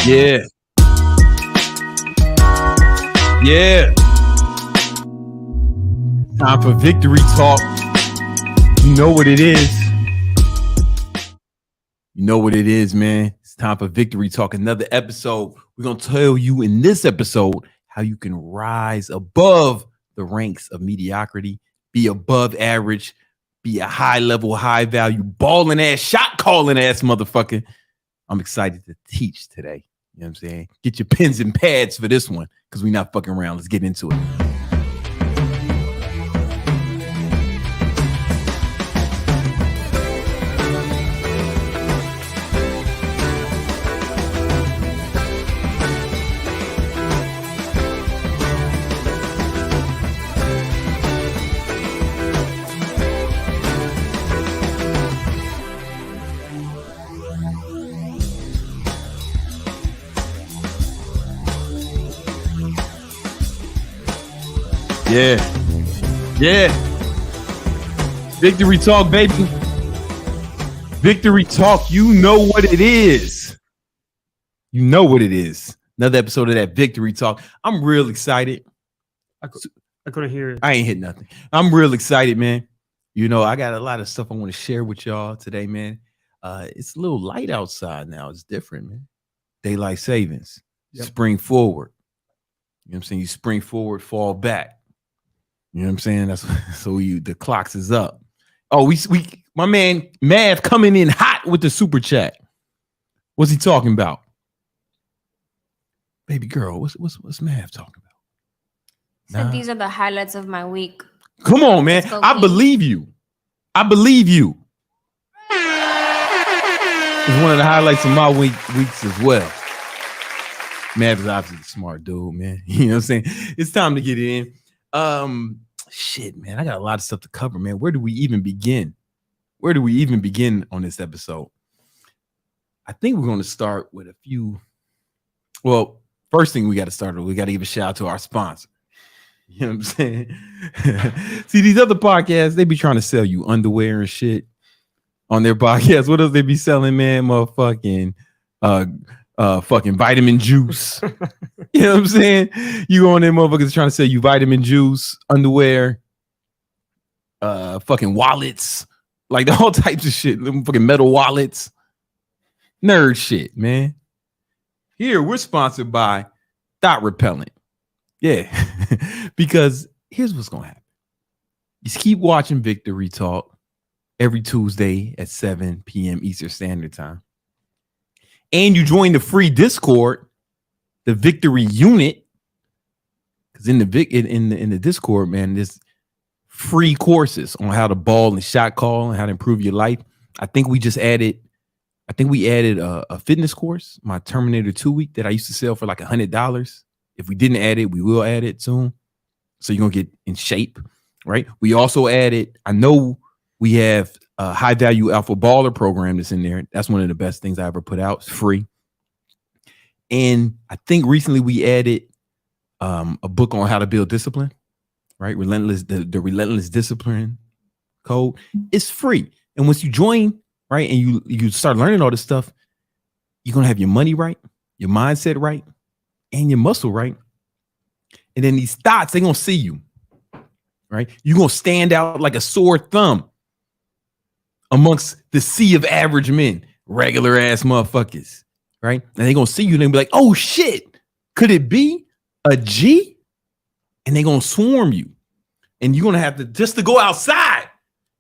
Yeah. Yeah. Time for victory talk. You know what it is. You know what it is, man. It's time for victory talk. Another episode. We're going to tell you in this episode how you can rise above the ranks of mediocrity, be above average, be a high level, high value, balling ass, shot calling ass motherfucker. I'm excited to teach today. You know what I'm saying? Get your pens and pads for this one because we're not fucking around. Let's get into it. Yeah. Victory talk, baby. Victory talk. You know what it is. You know what it is. Another episode of that victory talk. I'm real excited. I couldn't hear it. I ain't hit nothing. I'm real excited, man. You know, I got a lot of stuff I want to share with y'all today, man. It's a little light outside now. It's different, man. Daylight savings. Yep. Spring forward. You know what I'm saying? You spring forward, fall back. You know what I'm saying? That's so the clocks is up. Oh, we my man Mav coming in hot with the super chat. What's he talking about? Baby girl, what's Mav talking about? So these are the highlights of my week. Come on, man. I believe you. I believe you. It's one of the highlights of my weeks as well. Mav is obviously a smart dude, man. You know what I'm saying? It's time to get it in. Shit, man, I got a lot of stuff to cover, man. Where do we even begin? Where do we even begin on this episode? I think we're going to start with a few. Well, first thing we got to start with, we got to give a shout out to our sponsor. You know what I'm saying? See, these other podcasts, they be trying to sell you underwear and shit on their podcast. What else they be selling, man? Motherfucking fucking vitamin juice. You know what I'm saying? You go on there, motherfuckers trying to sell you vitamin juice, underwear, fucking wallets, like all types of shit. Them fucking metal wallets. Nerd shit, man. Here, we're sponsored by Thought Repellent. Yeah. Because here's what's gonna happen. Just keep watching Victory Talk every Tuesday at 7 p.m. Eastern Standard Time. And you join the free Discord, the Victory Unit, because in the Discord, man, there's free courses on how to ball and shot call and how to improve your life. I think we added a fitness course, my Terminator 2 week that I used to sell for like $100. If we didn't add it, we will add it soon. So you're gonna get in shape, right? We also added. I know we have a high value alpha baller program that's in there. That's one of the best things I ever put out. It's free. And I think recently we added a book on how to build discipline, right? The Relentless Discipline Code. It's free. And once you join, right, and you start learning all this stuff, you're going to have your money right, your mindset right, and your muscle right. And then these thoughts, they're going to see you, right? You're going to stand out like a sore thumb amongst the sea of average men, regular ass motherfuckers, right? And they're going to see you and they'll be like, oh shit, could it be a G? And they're going to swarm you. And you're going to have to, just to go outside,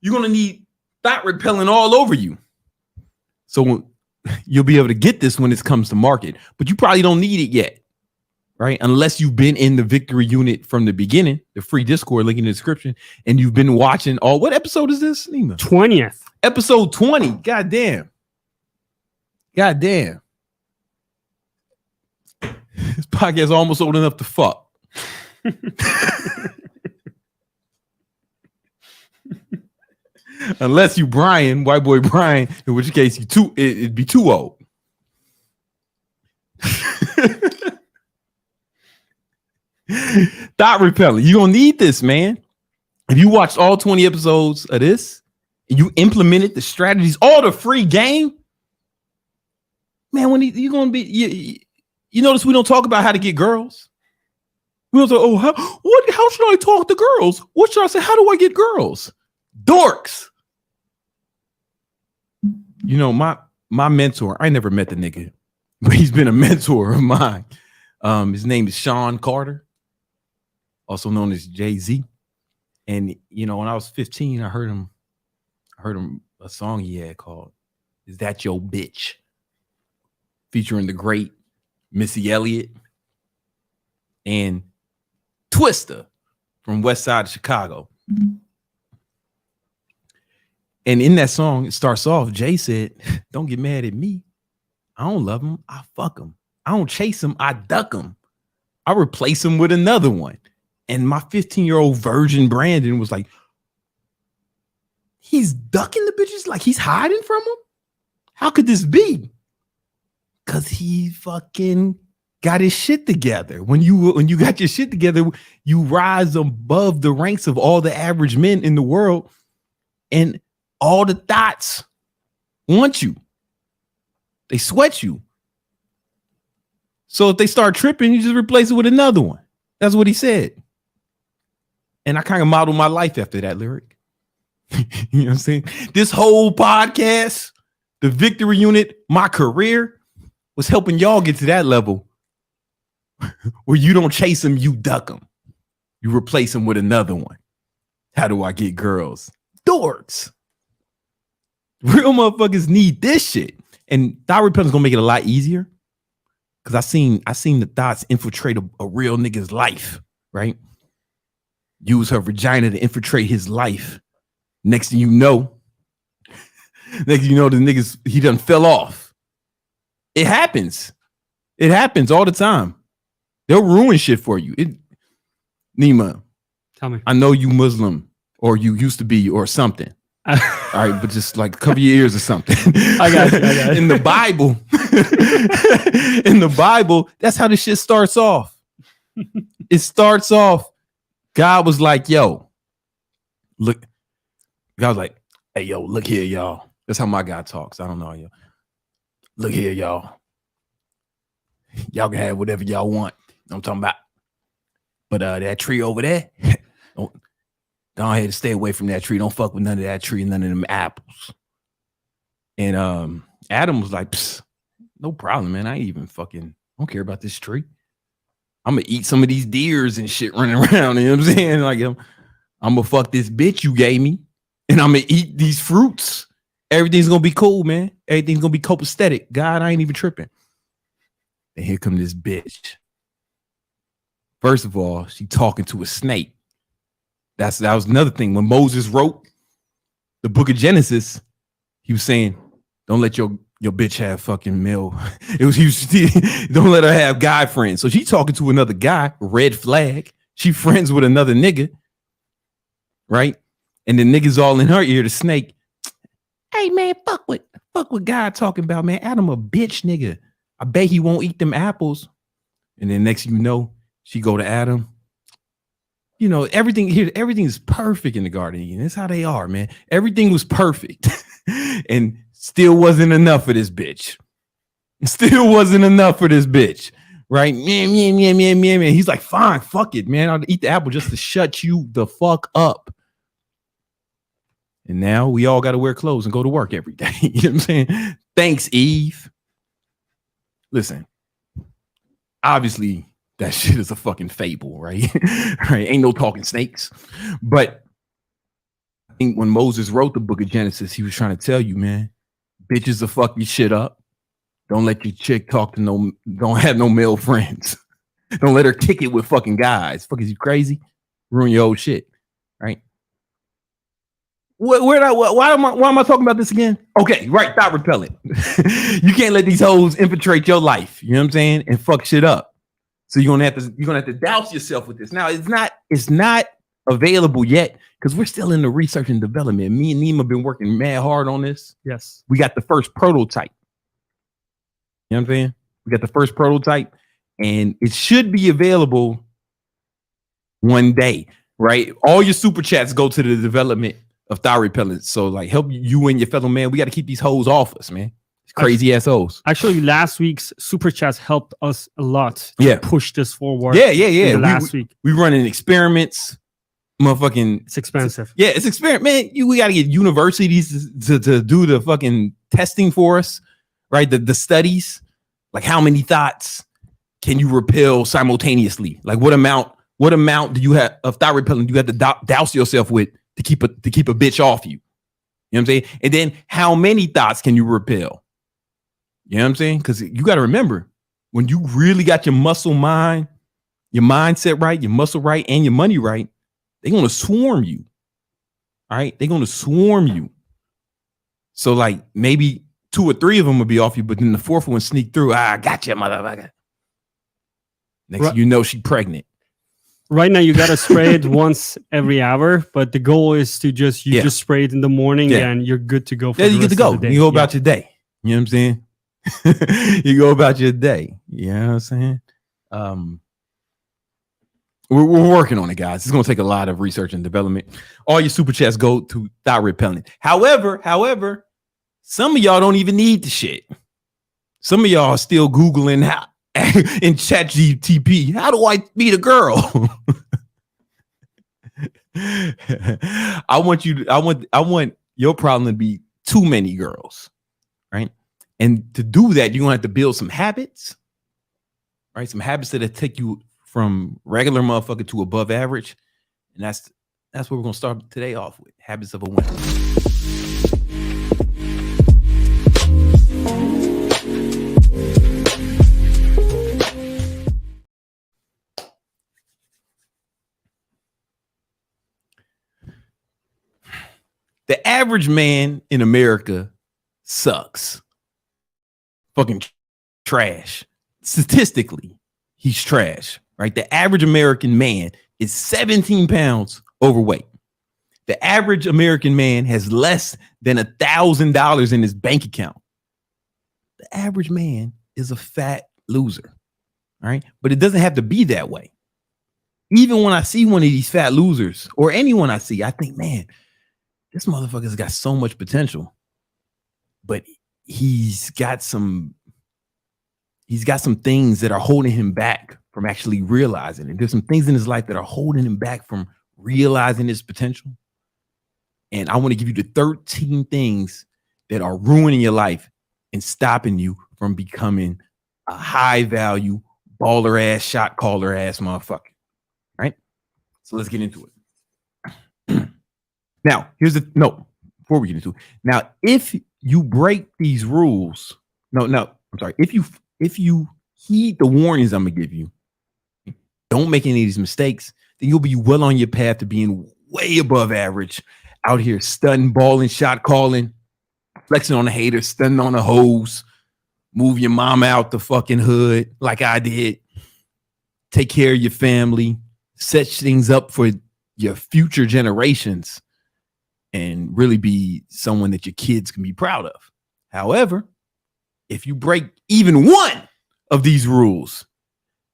you're going to need thought repellent all over you. So you'll be able to get this when it comes to market, but you probably don't need it yet, right? Unless you've been in the Victory Unit from the beginning, the free Discord link in the description, and you've been watching all. What episode is this, Nima? 20th. Episode 20. Goddamn. This podcast is almost old enough to fuck. Unless you Brian, white boy Brian, in which case it'd be too old. Thought repellent. You're gonna need this, man. If you watched all 20 episodes of this and you implemented the strategies, all the free game, man, when you're gonna be You notice we don't talk about how to get girls. We don't say, oh, how should I talk to girls? What should I say? How do I get girls? Dorks. You know, my mentor, I never met the nigga, but he's been a mentor of mine. His name is Sean Carter, also known as Jay-Z. And you know, when I was 15, I heard him a song he had called "Is That Your Bitch," featuring the great Missy Elliott and Twista from West Side of Chicago. And in that song, it starts off, Jay said, "Don't get mad at me. I don't love him. I fuck him. I don't chase him. I duck him. I replace him with another one." And my 15-year-old virgin Brandon was like, he's ducking the bitches? Like he's hiding from them? How could this be? Because he fucking got his shit together. When you got your shit together, you rise above the ranks of all the average men in the world, and all the thoughts want you. They sweat you. So if they start tripping, you just replace it with another one. That's what he said. And I kind of modeled my life after that lyric. You know what I'm saying? This whole podcast, the Victory Unit, my career was helping y'all get to that level where you don't chase them, you duck them. You replace them with another one. How do I get girls? Dorks. Real motherfuckers need this shit. And thought repellent's gonna make it a lot easier. Because I seen the thoughts infiltrate a real nigga's life, right? Use her vagina to infiltrate his life. Next thing you know, the niggas, he done fell off. It happens. It happens all the time. They'll ruin shit for you. Nima, tell me. I know you Muslim, or you used to be, or something. All right, but just like cover your ears or something. I got you. In the Bible, that's how this shit starts off. It starts off. God was like, yo, look. God was like, hey, yo, look here, y'all. That's how my God talks. I don't know, yo. Look here, y'all. Y'all can have whatever y'all want. I'm talking about. But that tree over there, go ahead and stay away from that tree. Don't fuck with none of that tree, none of them apples. And Adam was like, no problem, man. I don't care about this tree. I'm gonna eat some of these deers and shit running around. You know what I'm saying? Like, I'm gonna fuck this bitch you gave me, and I'm gonna eat these fruits. Everything's gonna be cool, man. Everything's gonna be copacetic. God, I ain't even tripping. And here come this bitch. First of all, she talking to a snake. That was another thing. When Moses wrote the book of Genesis, he was saying, don't let your bitch have fucking male. Don't let her have guy friends. So she talking to another guy, red flag. She friends with another nigga, right? And the nigga's all in her ear, the snake. Hey man, fuck what God talking about, man. Adam a bitch nigga. I bet he won't eat them apples. And then next you know, she go to Adam. You know, everything is perfect in the Garden of Eden. That's how they are, man. Everything was perfect. And still wasn't enough for this bitch. Still wasn't enough for this bitch. Right? Man. He's like, fine, fuck it, man. I'll eat the apple just to shut you the fuck up. And now we all got to wear clothes and go to work every day. You know what I'm saying? Thanks, Eve. Listen, obviously, that shit is a fucking fable, right? Right? Ain't no talking snakes. But I think when Moses wrote the book of Genesis, he was trying to tell you, man, bitches will fuck your shit up. Don't let your chick don't have no male friends. Don't let her kick it with fucking guys. Fuck, is you crazy? Ruin your old shit, right? Why am I talking about this again? Okay, right, thought repellent. You can't let these hoes infiltrate your life, you know what I'm saying, and fuck shit up. So you're gonna have to douse yourself with this. Now it's not available yet because we're still in the research and development. Me and Neem have been working mad hard on this. Yes. We got the first prototype. You know what I'm saying? We got the first prototype, and it should be available one day, right? All your super chats go to the development of thought repellent. So like help you and your fellow man. We got to keep these hoes off us, man. crazy assholes. Actually, last week's super chats helped us a lot to Yeah. push this forward. Yeah. in the last week. We running experiments. Motherfucking, It's expensive. yeah, it's experiment, man. We got to get universities to do the fucking testing for us, right? The studies, like how many thoughts can you repel simultaneously? Like what amount do you have of thought repellent you have to douse yourself with to keep a bitch off you? You know what I'm saying? And then how many thoughts can you repel? You know what I'm saying? Because you got to remember, when you really got your mindset right, your muscle right, and your money right, they're going to swarm you. All right? They're going to swarm you. So like maybe 2 or 3 of them will be off you, but then the 4th one sneak through. I got you, motherfucker. Next thing you know, she's pregnant. Right now, you got to spray it once every hour, but the goal is to just spray it in the morning and you're good to go. You get to go. You go about your day. You know what I'm saying? You go about your day. You know what I'm saying? We're working on it, guys. It's going to take a lot of research and development. All your super chats go to thought repellent. However, some of y'all don't even need the shit. Some of y'all are still Googling how in ChatGPT, how do I meet a girl? I want your problem to be too many girls, right? And to do that, you're gonna have to build some habits, right? Some habits that'll take you from regular motherfucker to above average. And that's what we're gonna start today off with. Habits of a winner. The average man in America sucks. Fucking trash. Statistically, he's trash, right? The average American man is 17 pounds overweight. The average American man has less than $1,000 in his bank account. The average man is a fat loser, right? But it doesn't have to be that way. Even when I see one of these fat losers or anyone I see, I think, man, this motherfucker's got so much potential, but he's got some things that are holding him back from actually realizing it. There's some things in his life that are holding him back from realizing his potential. And I want to give you the 13 things that are ruining your life and stopping you from becoming a high value, baller ass, shot caller ass motherfucker. Right? So let's get into it. Now, before we get into it. Now, if you break these rules, if you heed the warnings I'm gonna give you, don't make any of these mistakes, then you'll be well on your path to being way above average out here, stunning, balling, shot calling, flexing on the haters, stunning on the hoes, move your mama out the fucking hood like I did, take care of your family, set things up for your future generations, and really be someone that your kids can be proud of. However, if you break even one of these rules,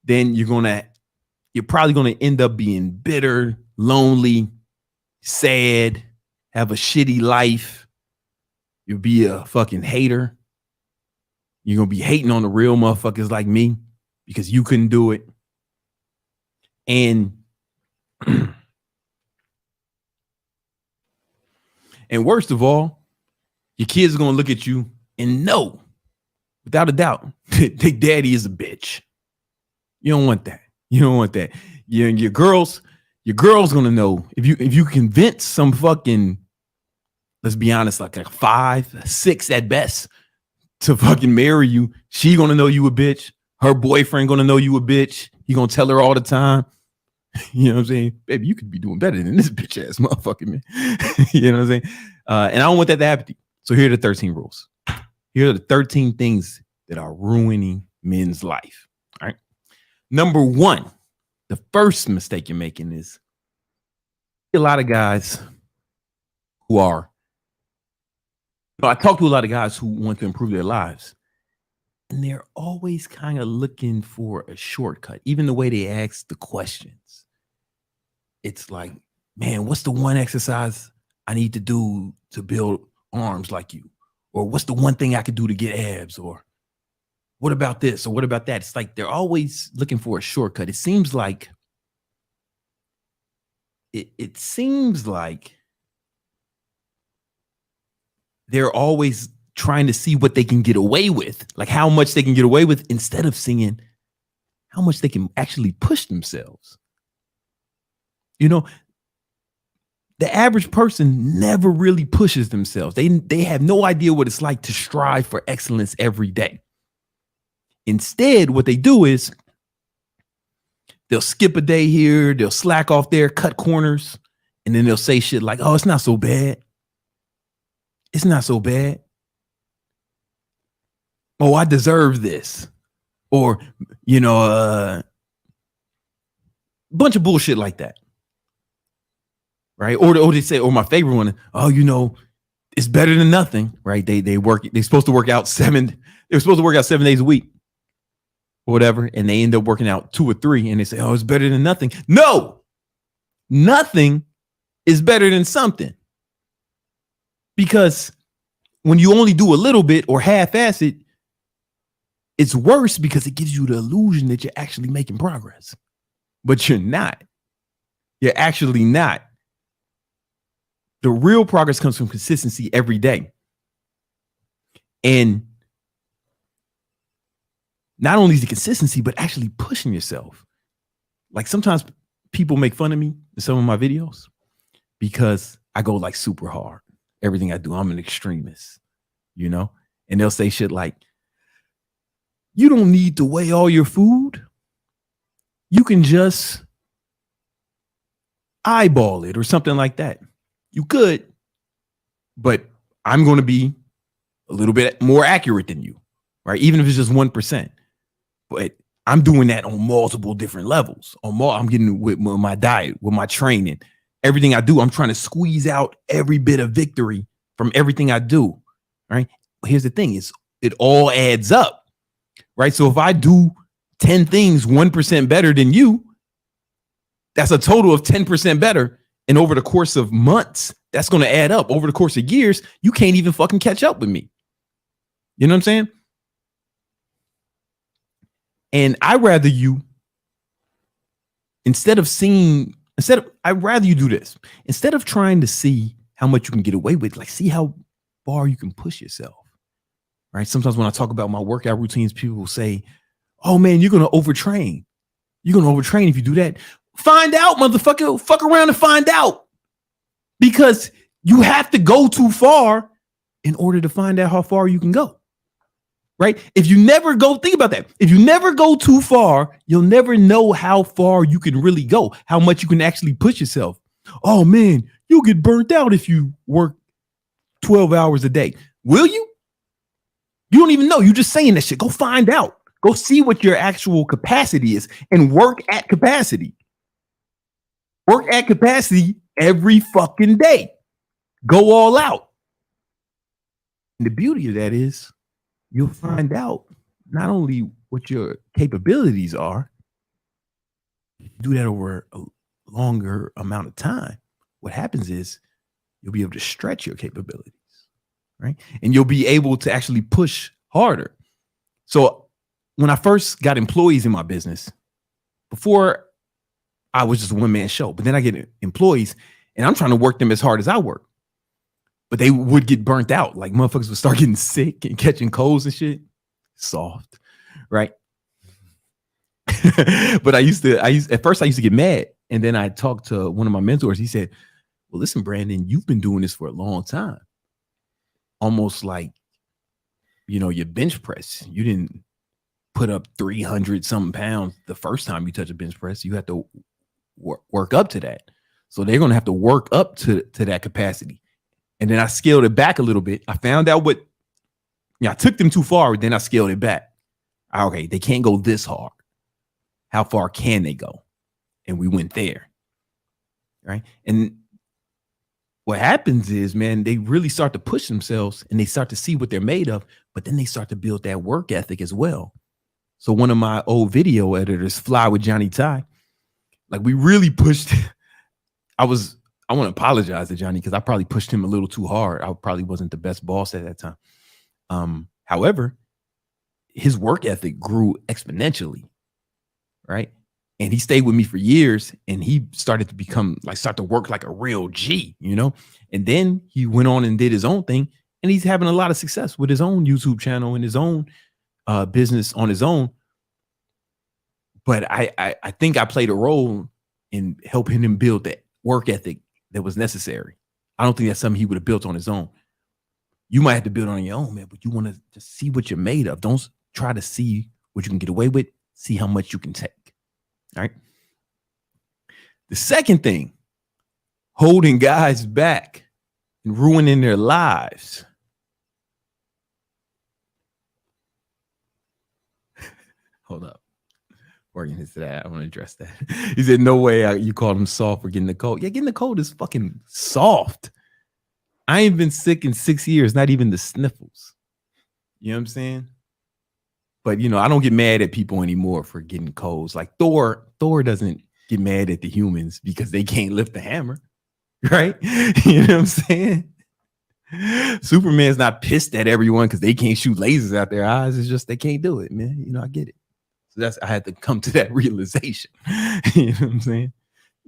then you're probably gonna end up being bitter, lonely, sad, have a shitty life. You'll be a fucking hater. You're gonna be hating on the real motherfuckers like me because you couldn't do it. And and worst of all, your kids are gonna look at you and know, without a doubt, their daddy is a bitch. You don't want that. You don't want that. Your girl's gonna know if you convince some fucking, let's be honest, like a 5, 6 at best to fucking marry you, she gonna know you a bitch. Her boyfriend gonna know you a bitch. He gonna tell her all the time. You know what I'm saying? Baby, you could be doing better than this bitch ass motherfucker, man. You know what I'm saying? And I don't want that to happen to you. So here are the 13 rules. Here are the 13 things that are ruining men's life. All right. Number 1, the first mistake you're making is a lot of guys who are, I talk to a lot of guys who want to improve their lives, and they're always kind of looking for a shortcut. Even the way they ask the questions, it's like, man, what's the one exercise I need to do to build arms like you? or what's the one thing I could do to get abs, or what about this, or what about that? It's like they're always looking for a shortcut. It seems like it seems like they're always trying to see what they can get away with, like how much they can get away with, instead of seeing how much they can actually push themselves. You know, the average person never really pushes themselves. They have no idea what it's like to strive for excellence every day. Instead, what they do is they'll skip a day here, they'll slack off there, cut corners, and then they'll say shit like, oh, it's not so bad. It's not so bad. Oh, I deserve this. Or, you know, a bunch of bullshit like that. Right. Or they say, or my favorite one, oh, you know, it's better than nothing. Right. They're supposed to work out 7 days a week or whatever. And they end up working out 2 or 3. And they say, oh, it's better than nothing. No, nothing is better than something. Because when you only do a little bit or half-ass it, it's worse because it gives you the illusion that you're actually making progress. But you're not. You're actually not. The real progress comes from consistency every day. And not only is the consistency, but actually pushing yourself. Like sometimes people make fun of me in some of my videos because I go like super hard. Everything I do, I'm an extremist, you know? And they'll say shit like, you don't need to weigh all your food. You can just eyeball it or something like that. You could, but I'm going to be a little bit more accurate than you, right? Even if it's just 1%. But I'm doing that on multiple different levels. I'm getting with my diet, with my training. Everything I do, I'm trying to squeeze out every bit of victory from everything I do, right? But here's the thing, is it all adds up, right? So if I do 10 things 1% better than you, that's a total of 10% better. And over the course of months, that's going to add up. Over the course of years, you can't even fucking catch up with me. You know what I'm saying? And I'd rather you, I'd rather you do this. Instead of trying to see how much you can get away with, like see how far you can push yourself, right? Sometimes when I talk about my workout routines, people will say, oh man, you're going to overtrain. You're going to overtrain if you do that. Find out, motherfucker. Fuck around and find out. Because you have to go too far in order to find out how far you can go. Right? If you never go, think about that. If you never go too far, you'll never know how far you can really go, how much you can actually push yourself. Oh man, you'll get burnt out if you work 12 hours a day. Will you? You don't even know. You're just saying that shit. Go find out. Go see what your actual capacity is and work at capacity. Work at capacity every fucking day. Go all out. And the beauty of that is you'll find out not only what your capabilities are, do that over a longer amount of time. What happens is you'll be able to stretch your capabilities, right? And you'll be able to actually push harder. So when I first got employees in my business, before I was just a one-man show, but then I get employees and I'm trying to work them as hard as I work. But they would get burnt out. Like motherfuckers would start getting sick and catching colds and shit. Soft, right? But at first I used to get mad. And then I talked to one of my mentors. He said, well, listen, Brandon, you've been doing this for a long time. Almost like, you know, your bench press. You didn't put up 300 something pounds the first time you touch a bench press. You have to work up to that. So they're going to have to work up to that capacity. And then I scaled it back a little bit. I found out I took them too far, then I scaled it back. Okay, they can't go this hard. How far can they go? And we went there, right? And what happens is, man, they really start to push themselves and they start to see what they're made of, but then they start to build that work ethic as well. So one of my old video editors, Fly with Johnny Ty, like we really pushed. I want to apologize to Johnny because I probably pushed him a little too hard. I probably wasn't the best boss at that time. However, his work ethic grew exponentially, right? And he stayed with me for years, and he started to start to work like a real G, And then he went on and did his own thing, and he's having a lot of success with his own YouTube channel and his own business on his own. But I think I played a role in helping him build that work ethic that was necessary. I don't think that's something he would have built on his own. You might have to build on your own, man, but you want to just see what you're made of. Don't try to see what you can get away with. See how much you can take. All right. The second thing, holding guys back and ruining their lives. Hold up. Working into that. I want to address that. He said, no way you called him soft for getting the cold. Yeah, getting the cold is fucking soft. I ain't been sick in 6 years, not even the sniffles. You know what I'm saying? But, I don't get mad at people anymore for getting colds. Like Thor doesn't get mad at the humans because they can't lift the hammer, right? You know what I'm saying? Superman's not pissed at everyone because they can't shoot lasers out their eyes. It's just they can't do it, man. I get it. So I had to come to that realization. You know what I'm saying?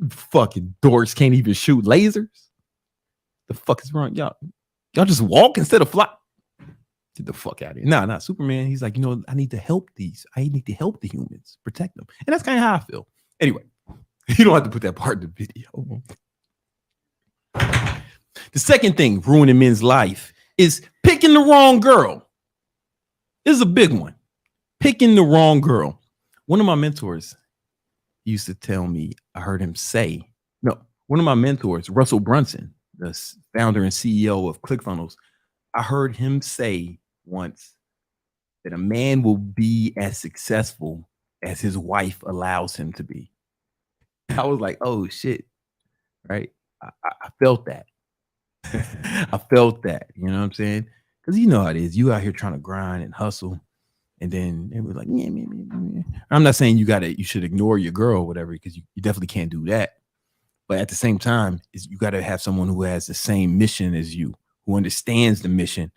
Fucking dorks can't even shoot lasers. The fuck is wrong? Y'all just walk instead of fly. Get the fuck out of here. Nah, Superman. He's like, I need to help I need to help the humans, protect them. And that's kind of how I feel. Anyway, you don't have to put that part in the video. The second thing ruining men's life is picking the wrong girl. This is a big one. Picking the wrong girl. One of my mentors used to tell me, I heard him say, one of my mentors, Russell Brunson, the founder and CEO of ClickFunnels, I heard him say once that a man will be as successful as his wife allows him to be. I was like, oh shit, right? I felt that. I felt that, you know what I'm saying? Because you know how it is. You out here trying to grind and hustle. And then it was like, yeah. I'm not saying you should ignore your girl or whatever, because you definitely can't do that. But at the same time, you got to have someone who has the same mission as you, who understands the mission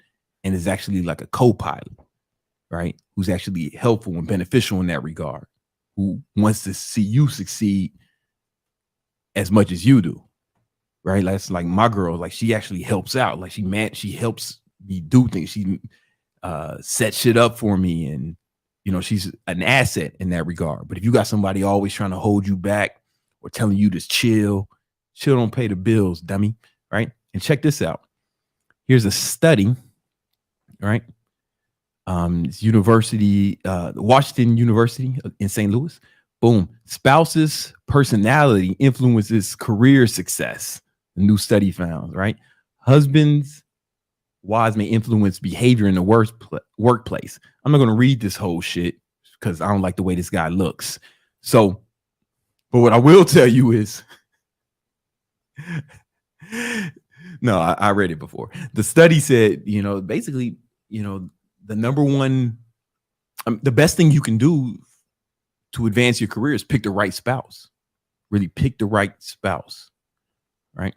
and is actually like a co-pilot, right? Who's actually helpful and beneficial in that regard, who wants to see you succeed as much as you do, right? That's like my girl. Like she actually helps out. Like she helps me do things. She set shit up for me, and she's an asset in that regard. But if you got somebody always trying to hold you back or telling you to chill don't pay the bills, dummy, right? And check this out. Here's a study, right? It's Washington University in St. Louis. Boom. Spouse's personality influences career success. A new study found, right? Husbands, wives may influence behavior in the workplace. I'm not going to read this whole shit because I don't like the way this guy looks. So, but what I will tell you is, no, I read it before. The study said, basically, the number one, the best thing you can do to advance your career is pick the right spouse. Really pick the right spouse, right?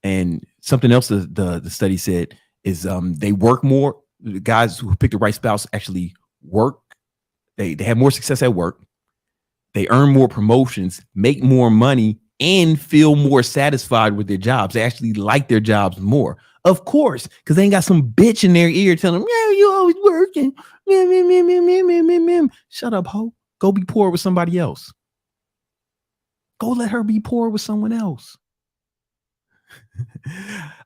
And something else the study said is they work more. The guys who pick the right spouse actually work. They have more success at work. They earn more promotions, make more money, and feel more satisfied with their jobs. They actually like their jobs more. Of course, because they ain't got some bitch in their ear telling them, yeah, you always working. Shut up, ho. Go be poor with somebody else. Go let her be poor with someone else.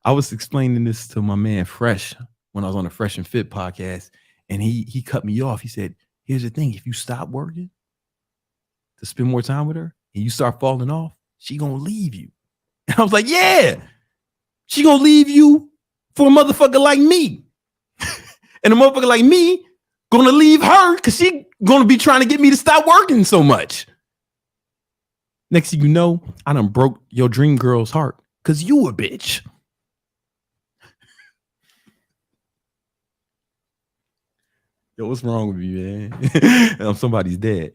I was explaining this to my man Fresh when I was on the Fresh and Fit podcast, and he cut me off. He said, here's the thing. If you stop working to spend more time with her and you start falling off, she gonna leave you. And I was like, yeah, she gonna leave you for a motherfucker like me. And a motherfucker like me gonna leave her because she gonna be trying to get me to stop working so much. Next thing you know, I done broke your dream girl's heart because you a bitch. Yo, what's wrong with you, man? Somebody's dead,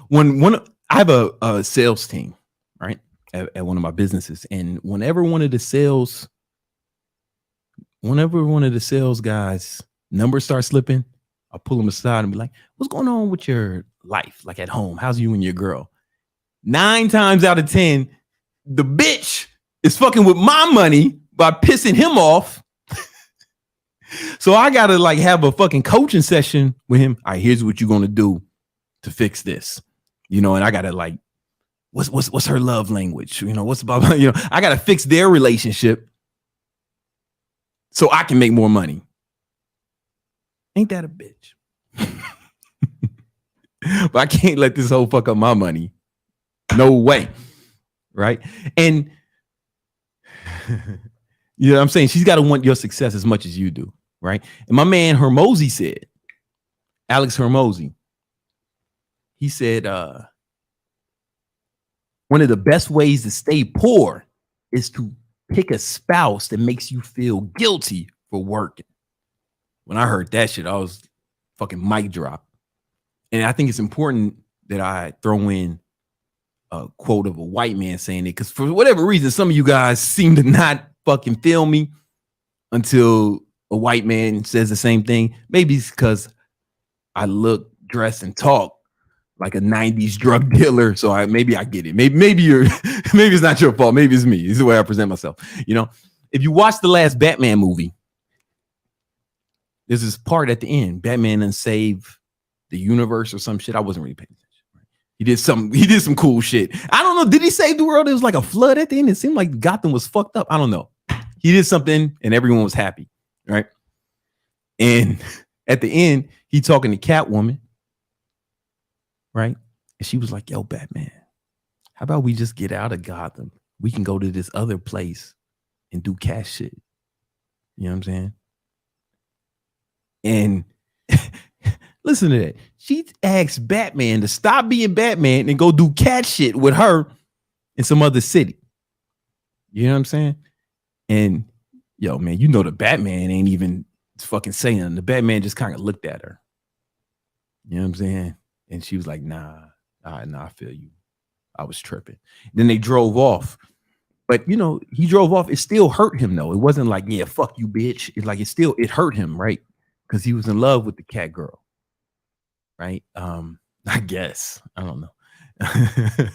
When I have a sales team, right, at one of my businesses, and whenever one of the sales whenever one of the sales guys' numbers start slipping, I'll pull them aside and be like, what's going on with your life? Like at home, how's you and your girl? 9 times out of 10, the bitch is fucking with my money by pissing him off. So I gotta like have a fucking coaching session with him. All right, here's what you're gonna do to fix this. And I gotta like, what's her love language? What's about, I gotta fix their relationship so I can make more money. Ain't that a bitch? But I can't let this hoe fuck up my money. No way. Right? And you know what I'm saying? She's got to want your success as much as you do. Right? And my man Hermosi said, Alex Hermosi, he said, one of the best ways to stay poor is to pick a spouse that makes you feel guilty for working. When I heard that shit, I was fucking mic drop. And I think it's important that I throw in a quote of a white man saying it, because for whatever reason, some of you guys seem to not fucking feel me until a white man says the same thing. Maybe it's because I look, dress, and talk like a 90s drug dealer. So maybe I get it. Maybe you're maybe it's not your fault. Maybe it's me. It's the way I present myself. If you watch the last Batman movie, there's this part at the end. Batman and save the universe or some shit. I wasn't really paying attention. He did some cool shit. I don't know. Did he save the world? It was like a flood at the end. It seemed like Gotham was fucked up. I don't know. He did something and everyone was happy. Right. And at the end, he talking to Catwoman. Right. And she was like, yo, Batman, how about we just get out of Gotham? We can go to this other place and do cash shit. You know what I'm saying? And listen to that. She asked Batman to stop being Batman and go do cat shit with her in some other city. You know what I'm saying? And yo, man, the Batman ain't even fucking saying. The Batman just kind of looked at her. You know what I'm saying? And she was like, nah, I feel you. I was tripping. Then they drove off. But, he drove off. It still hurt him, though. It wasn't like, yeah, fuck you, bitch. It's like it hurt him, right? Because he was in love with the cat girl. Right? I guess. I don't know. I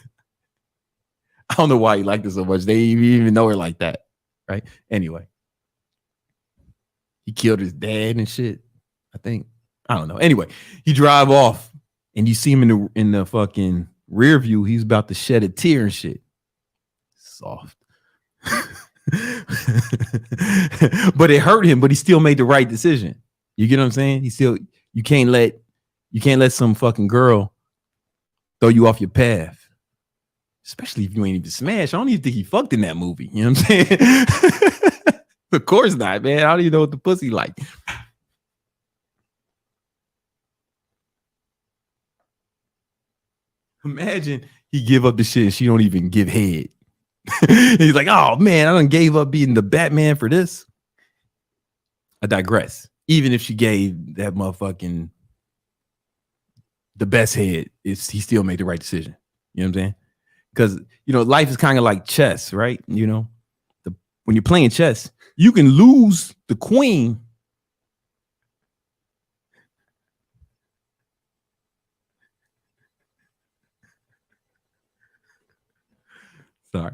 don't know why he liked her so much. They didn't even know her like that. Right? Anyway. He killed his dad and shit, I think. I don't know. Anyway, he drive off and you see him in the fucking rear view. He's about to shed a tear and shit. Soft. But it hurt him, but he still made the right decision. You get what I'm saying? You can't let some fucking girl throw you off your path. Especially if you ain't even smashed. I don't even think he fucked in that movie. You know what I'm saying? Of course not, man. I don't even know what the pussy like. Imagine he give up the shit and she don't even give head. He's like, oh man, I done gave up being the Batman for this. I digress. Even if she gave that motherfucking the best head, he still made the right decision. You know what I'm saying? Because life is kind of like chess, right? When you're playing chess, you can lose the queen. Sorry.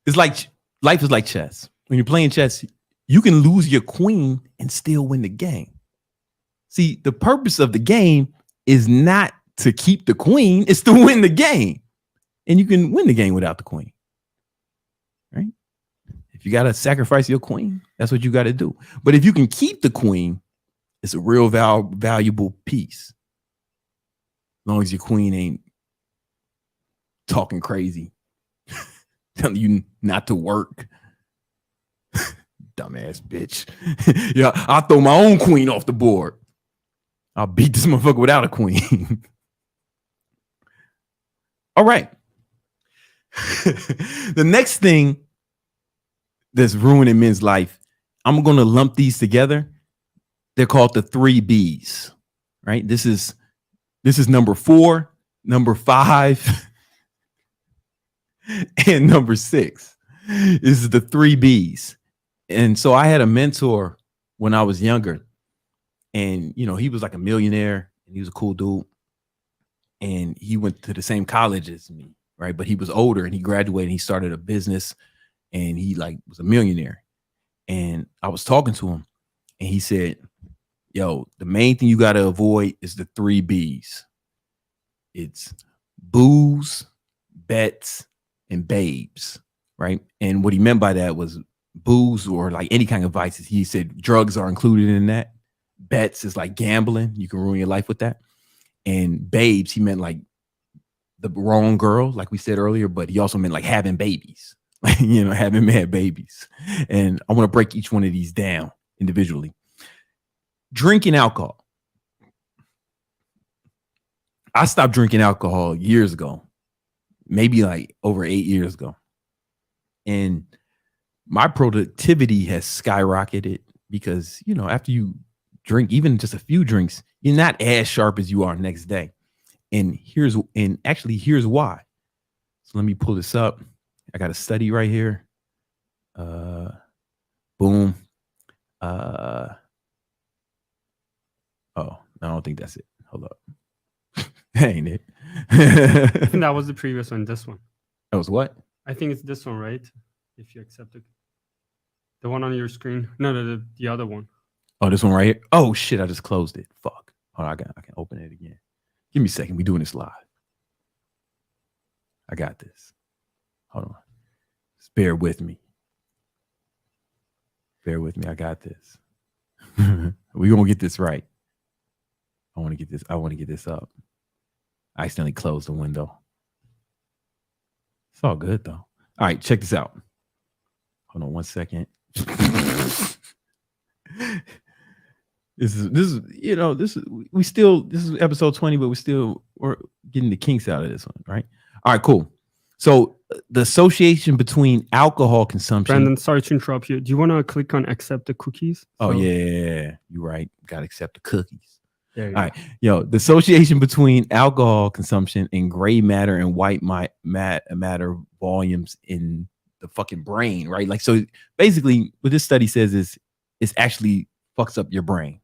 It's like life is like chess. When you're playing chess, you can lose your queen and still win the game. See, the purpose of the game is not to keep the queen, it's to win the game. And you can win the game without the queen. Right? If you got to sacrifice your queen, that's what you got to do. But if you can keep the queen, it's a real valuable piece. As long as your queen ain't talking crazy, telling you not to work. Dumbass bitch. Yeah, I'll throw my own queen off the board. I'll beat this motherfucker without a queen. All right. The next thing that's ruining men's life, I'm going to lump these together. They're called the 3 B's, right? This is number 4, number 5, and number 6. This is the 3 B's. And so I had a mentor when I was younger, and he was like a millionaire, and he was a cool dude, and he went to the same college as me, right? But he was older, and he graduated, and he started a business, and he like was a millionaire. And I was talking to him, and he said, yo, the main thing you got to avoid is the 3 B's. It's booze, bets, and babes, right? And what he meant by that was booze or like any kind of vices. He said drugs are included in that. Bets is like gambling. You can ruin your life with that. And babes, he meant like the wrong girl, like we said earlier, but he also meant like having babies, having mad babies. And I want to break each one of these down individually. Drinking alcohol. I stopped drinking alcohol years ago, maybe like over 8 years ago. And my productivity has skyrocketed because, after you drink, even just a few drinks, you're not as sharp as you are next day. And here's why. So let me pull this up. I got a study right here. Boom. Oh, I don't think that's it. Hold up. Ain't it? I think that was the previous one. This one. That was what? I think it's this one, right? If you accept it. The one on your screen. No, the other one. Oh, this one right here. Oh shit! I just closed it. Fuck. Hold on, I can open it again. Give me a second. We doing this live. I got this. Hold on. Just bear with me. Bear with me. I got this. We're gonna get this right. I want to get this up. I accidentally closed the window. It's all good though. All right, check this out. Hold on one second. This is episode 20, but we're getting the kinks out of this one, right? All right, cool. So the association between alcohol consumption. Brandon, sorry to interrupt you. Do you want to click on accept the cookies? Oh yeah, you're right. Got to accept the cookies. All right, the association between alcohol consumption and gray matter and white matter volumes in the fucking brain, right? Like, so basically what this study says is it's actually fucks up your brain.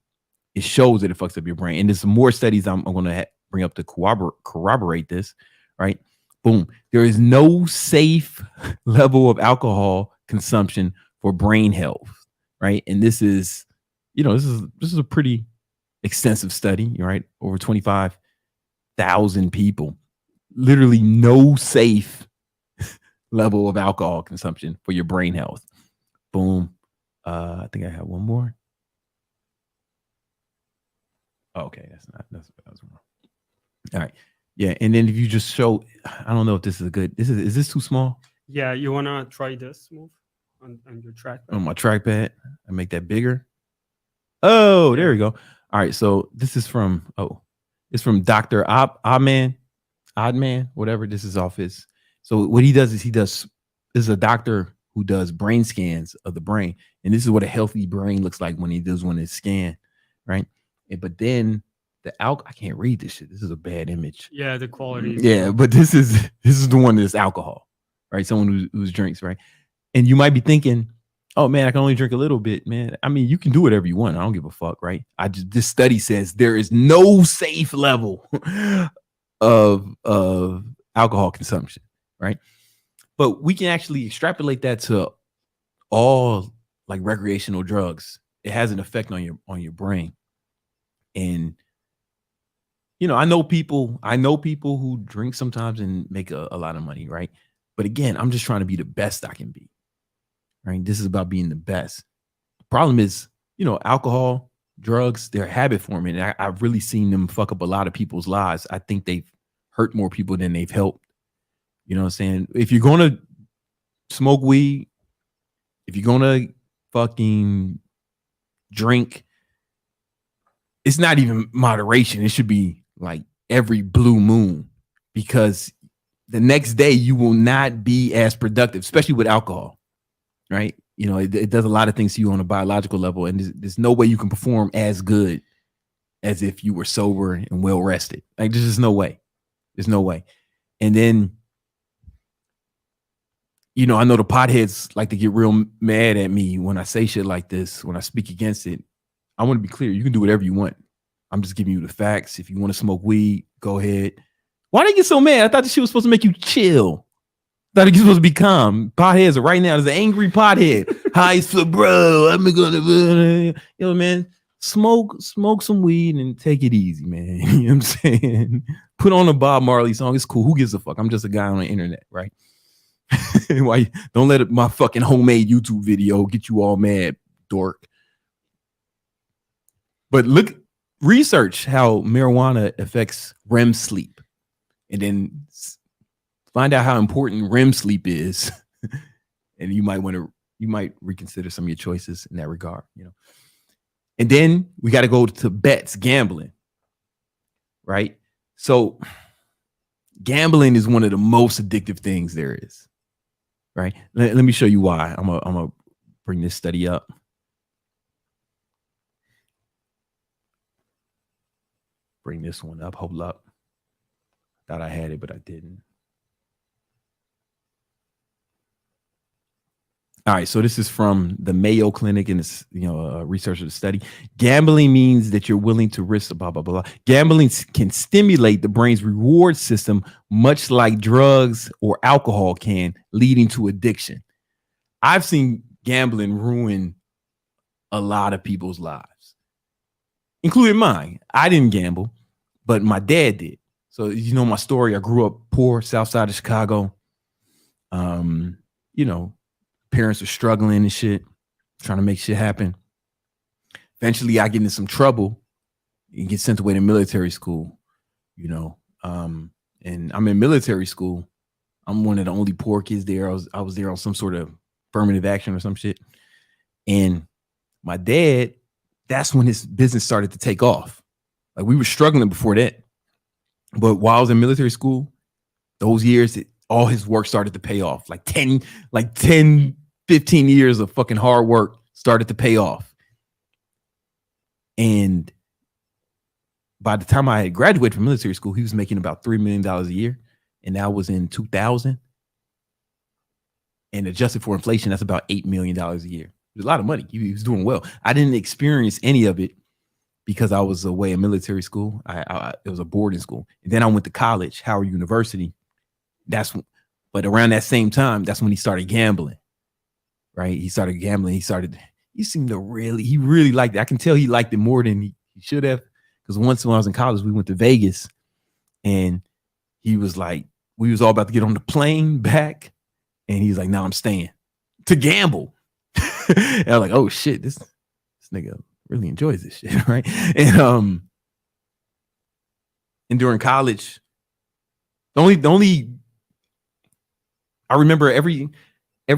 It shows that it fucks up your brain. And there's some more studies I'm going to bring up to corroborate this, right? Boom. There is no safe level of alcohol consumption for brain health, right? And this is a pretty extensive study, right? Over 25,000 people. Literally no safe level of alcohol consumption for your brain health. Boom. I think I have one more. Oh, okay, that was wrong. All right. Yeah, and then if you just show, I don't know if this is a good. Is this too small? Yeah, you wanna try this move on your trackpad? On my trackpad, I make that bigger. Oh, there we go. All right, so this is from Dr. Oddman, whatever. This is off his. So what he does is this is a doctor who does brain scans of the brain, and this is what a healthy brain looks like when he does one scan, right? But then I can't read this shit. This is a bad image. Yeah, the quality. Yeah, but this is the one that's alcohol, right? Someone who drinks, right? And you might be thinking, oh man, I can only drink a little bit, man. I mean, you can do whatever you want. I don't give a fuck, right? This study says there is no safe level of alcohol consumption, right? But we can actually extrapolate that to all like recreational drugs. It has an effect on your brain. And I know people who drink sometimes and make a lot of money, right? But again, I'm just trying to be the best I can be, right? This is about being the best. The problem is, alcohol, drugs, they're habit forming. And I've really seen them fuck up a lot of people's lives. I think they've hurt more people than they've helped. You know what I'm saying? If you're going to smoke weed, if you're going to fucking drink, it's not even moderation. It should be like every blue moon, because the next day you will not be as productive, especially with alcohol, right? It does a lot of things to you on a biological level, and there's no way you can perform as good as if you were sober and well rested. Like, there's just no way. There's no way. And then you know, I know the potheads like to get real mad at me when I say shit like this, when I speak against it. I want to be clear. You can do whatever you want. I'm just giving you the facts. If you want to smoke weed, go ahead. Why they get so mad? I thought this shit was supposed to make you chill. I thought you're supposed to be calm. Potheads are right now. There's an angry pothead. Hi, so bro. I'm gonna, yo, man. Smoke some weed and take it easy, man. You know what I'm saying? Put on a Bob Marley song. It's cool. Who gives a fuck? I'm just a guy on the internet, right? Why don't let my fucking homemade YouTube video get you all mad, dork. But research how marijuana affects REM sleep, and then find out how important REM sleep is. And you might reconsider some of your choices in that regard, you know. And then we got to go to bets, gambling, right? So gambling is one of the most addictive things there is, right? Let me show you why. I'm gonna bring this study up. Bring this one up. Hold up. Thought I had it, but I didn't. All right, so this is from the Mayo Clinic, and it's, you know, a researcher study. Gambling means that you're willing to risk blah, blah, blah. Gambling can stimulate the brain's reward system, much like drugs or alcohol can, leading to addiction. I've seen gambling ruin a lot of people's lives, including mine. I didn't gamble, but my dad did. So, you know, my story, I grew up poor, south side of Chicago. You know, parents are struggling and shit, trying to make shit happen. Eventually, I get into some trouble and get sent away to military school, you know. And I'm in military school. I'm one of the only poor kids there. I was there on some sort of affirmative action or some shit. And my dad, that's when his business started to take off. Like, we were struggling before that. But while I was in military school, those years, all his work started to pay off. Like 10, 15 years of fucking hard work started to pay off. And by the time I had graduated from military school, he was making about $3 million a year. And that was in 2000. And adjusted for inflation, that's about $8 million a year. It was a lot of money. He was doing well. I didn't experience any of it because I was away in military school. It was a boarding school. And then I went to college, Howard University. But around that same time, that's when he started gambling. Right? He started gambling. He really liked it. I can tell he liked it more than he should have. Because once when I was in college, we went to Vegas and he was like, we was all about to get on the plane back. And he's like, no, I'm staying to gamble. And I was like, oh shit, this nigga really enjoys this shit, right? And during college, the only I remember every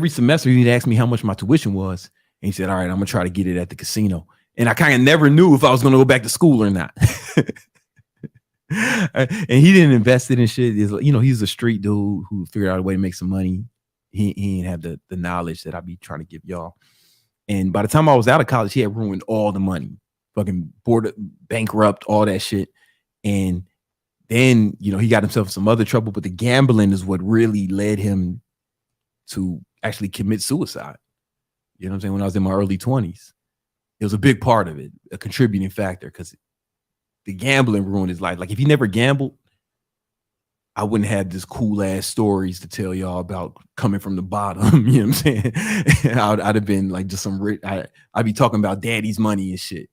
semester he'd ask me how much my tuition was, and he said, all right, I'm gonna try to get it at the casino. And I kind of never knew if I was gonna go back to school or not. And he didn't invest it in shit. You know, he's a street dude who figured out a way to make some money. He didn't have the knowledge that I be trying to give y'all. And by the time I was out of college, he had ruined all the money, fucking bankrupt, all that shit. And then, you know, he got himself in some other trouble, but the gambling is what really led him to actually commit suicide. You know what I'm saying? When I was in my early 20s, it was a big part of it, a contributing factor, because the gambling ruined his life. Like, if he never gambled, I wouldn't have this cool ass stories to tell y'all about coming from the bottom. You know what I'm saying? I'd have been like just some rich. I'd be talking about daddy's money and shit,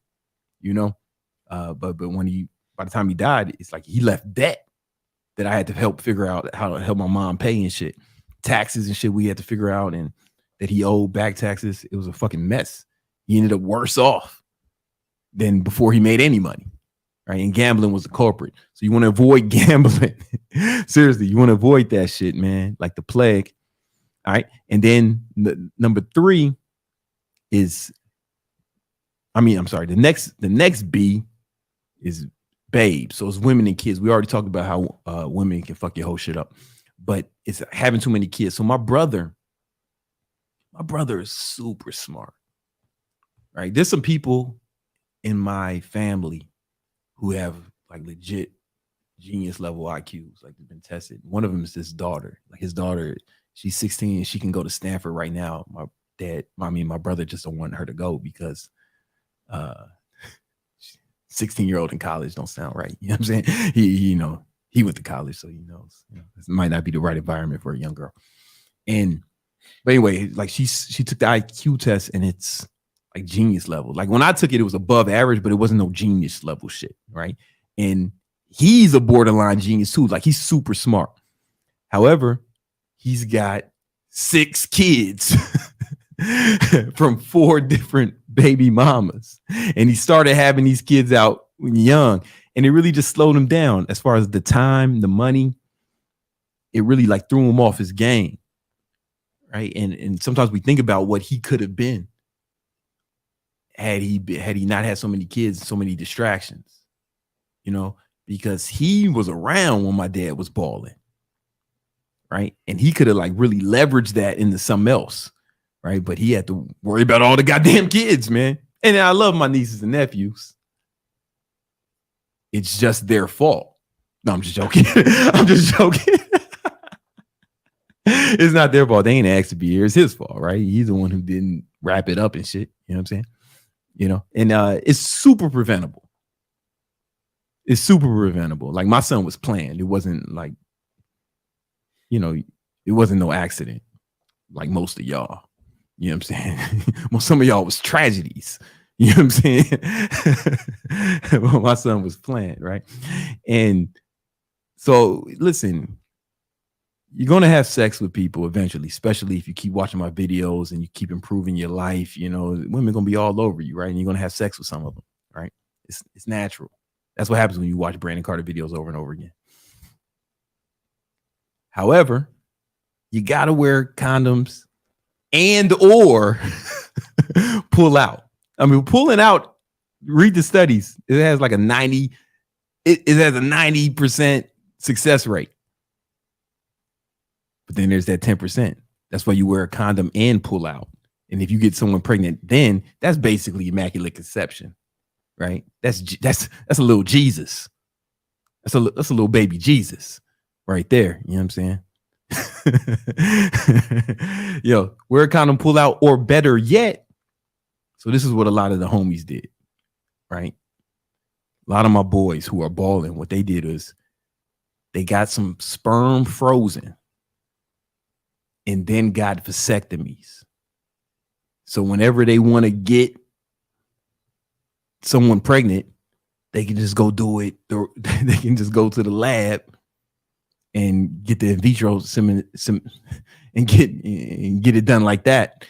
you know. But when by the time he died, it's like he left debt that I had to help figure out how to help my mom pay and shit, taxes and shit we had to figure out, and that he owed back taxes. It was a fucking mess. He ended up worse off than before he made any money. Right. And gambling was the culprit. So you want to avoid gambling. Seriously, you want to avoid that shit, man. Like the plague. All right. And then number 3 is, the next B is babe. So it's women and kids. We already talked about how women can fuck your whole shit up, but it's having too many kids. So my brother is super smart. Right. There's some people in my family who have like legit genius level IQs, like they've been tested. One of them is his daughter. Like his daughter She's 16 and she can go to Stanford right now. My brother just don't want her to go because 16-year-old in college don't sound right. You know what I'm saying? He went to college, so he knows. This might not be the right environment for a young girl. But anyway, like she took the IQ test and it's like genius level. Like when I took it, it was above average, but it wasn't no genius level shit, right? And he's a borderline genius too. Like he's super smart. However, he's got 6 kids from 4 different baby mamas. And he started having these kids out when young. And it really just slowed him down as far as the time, the money. It really like threw him off his game. Right. And sometimes we think about what he could have been had he not had so many kids, so many distractions, because he was around when my dad was balling. Right. And he could have like really leveraged that into something else. Right. But he had to worry about all the goddamn kids, man. And I love my nieces and nephews. It's just their fault. No, I'm just joking. I'm just joking. It's not their fault. They ain't asked to be here. It's his fault, right? He's the one who didn't wrap it up and shit. You know what I'm saying? And it's super preventable. It's super preventable. Like my son was planned. It wasn't like, it wasn't no accident like most of y'all. You know what I'm saying? Well, some of y'all was tragedies. You know what I'm saying? Well, my son was planned, right? And so listen, you're going to have sex with people eventually, especially if you keep watching my videos and you keep improving your life. Women are going to be all over you, right? And you're going to have sex with some of them, right? It's natural. That's what happens when you watch Brandon Carter videos over and over again. However, you got to wear condoms and or pull out. I mean, pulling out, read the studies. It has like a 90, it has a 90% success rate. But then there's that 10%. That's why you wear a condom and pull out. And if you get someone pregnant, then that's basically immaculate conception, right? That's a little Jesus. That's a little baby Jesus right there. You know what I'm saying? Yo, wear a condom, pull out, or better yet. So this is what a lot of the homies did, right? A lot of my boys who are balling, what they did is they got some sperm frozen and then got vasectomies. So whenever they want to get someone pregnant, they can just go do it. They can just go to the lab and get the in vitro semen and get it done like that.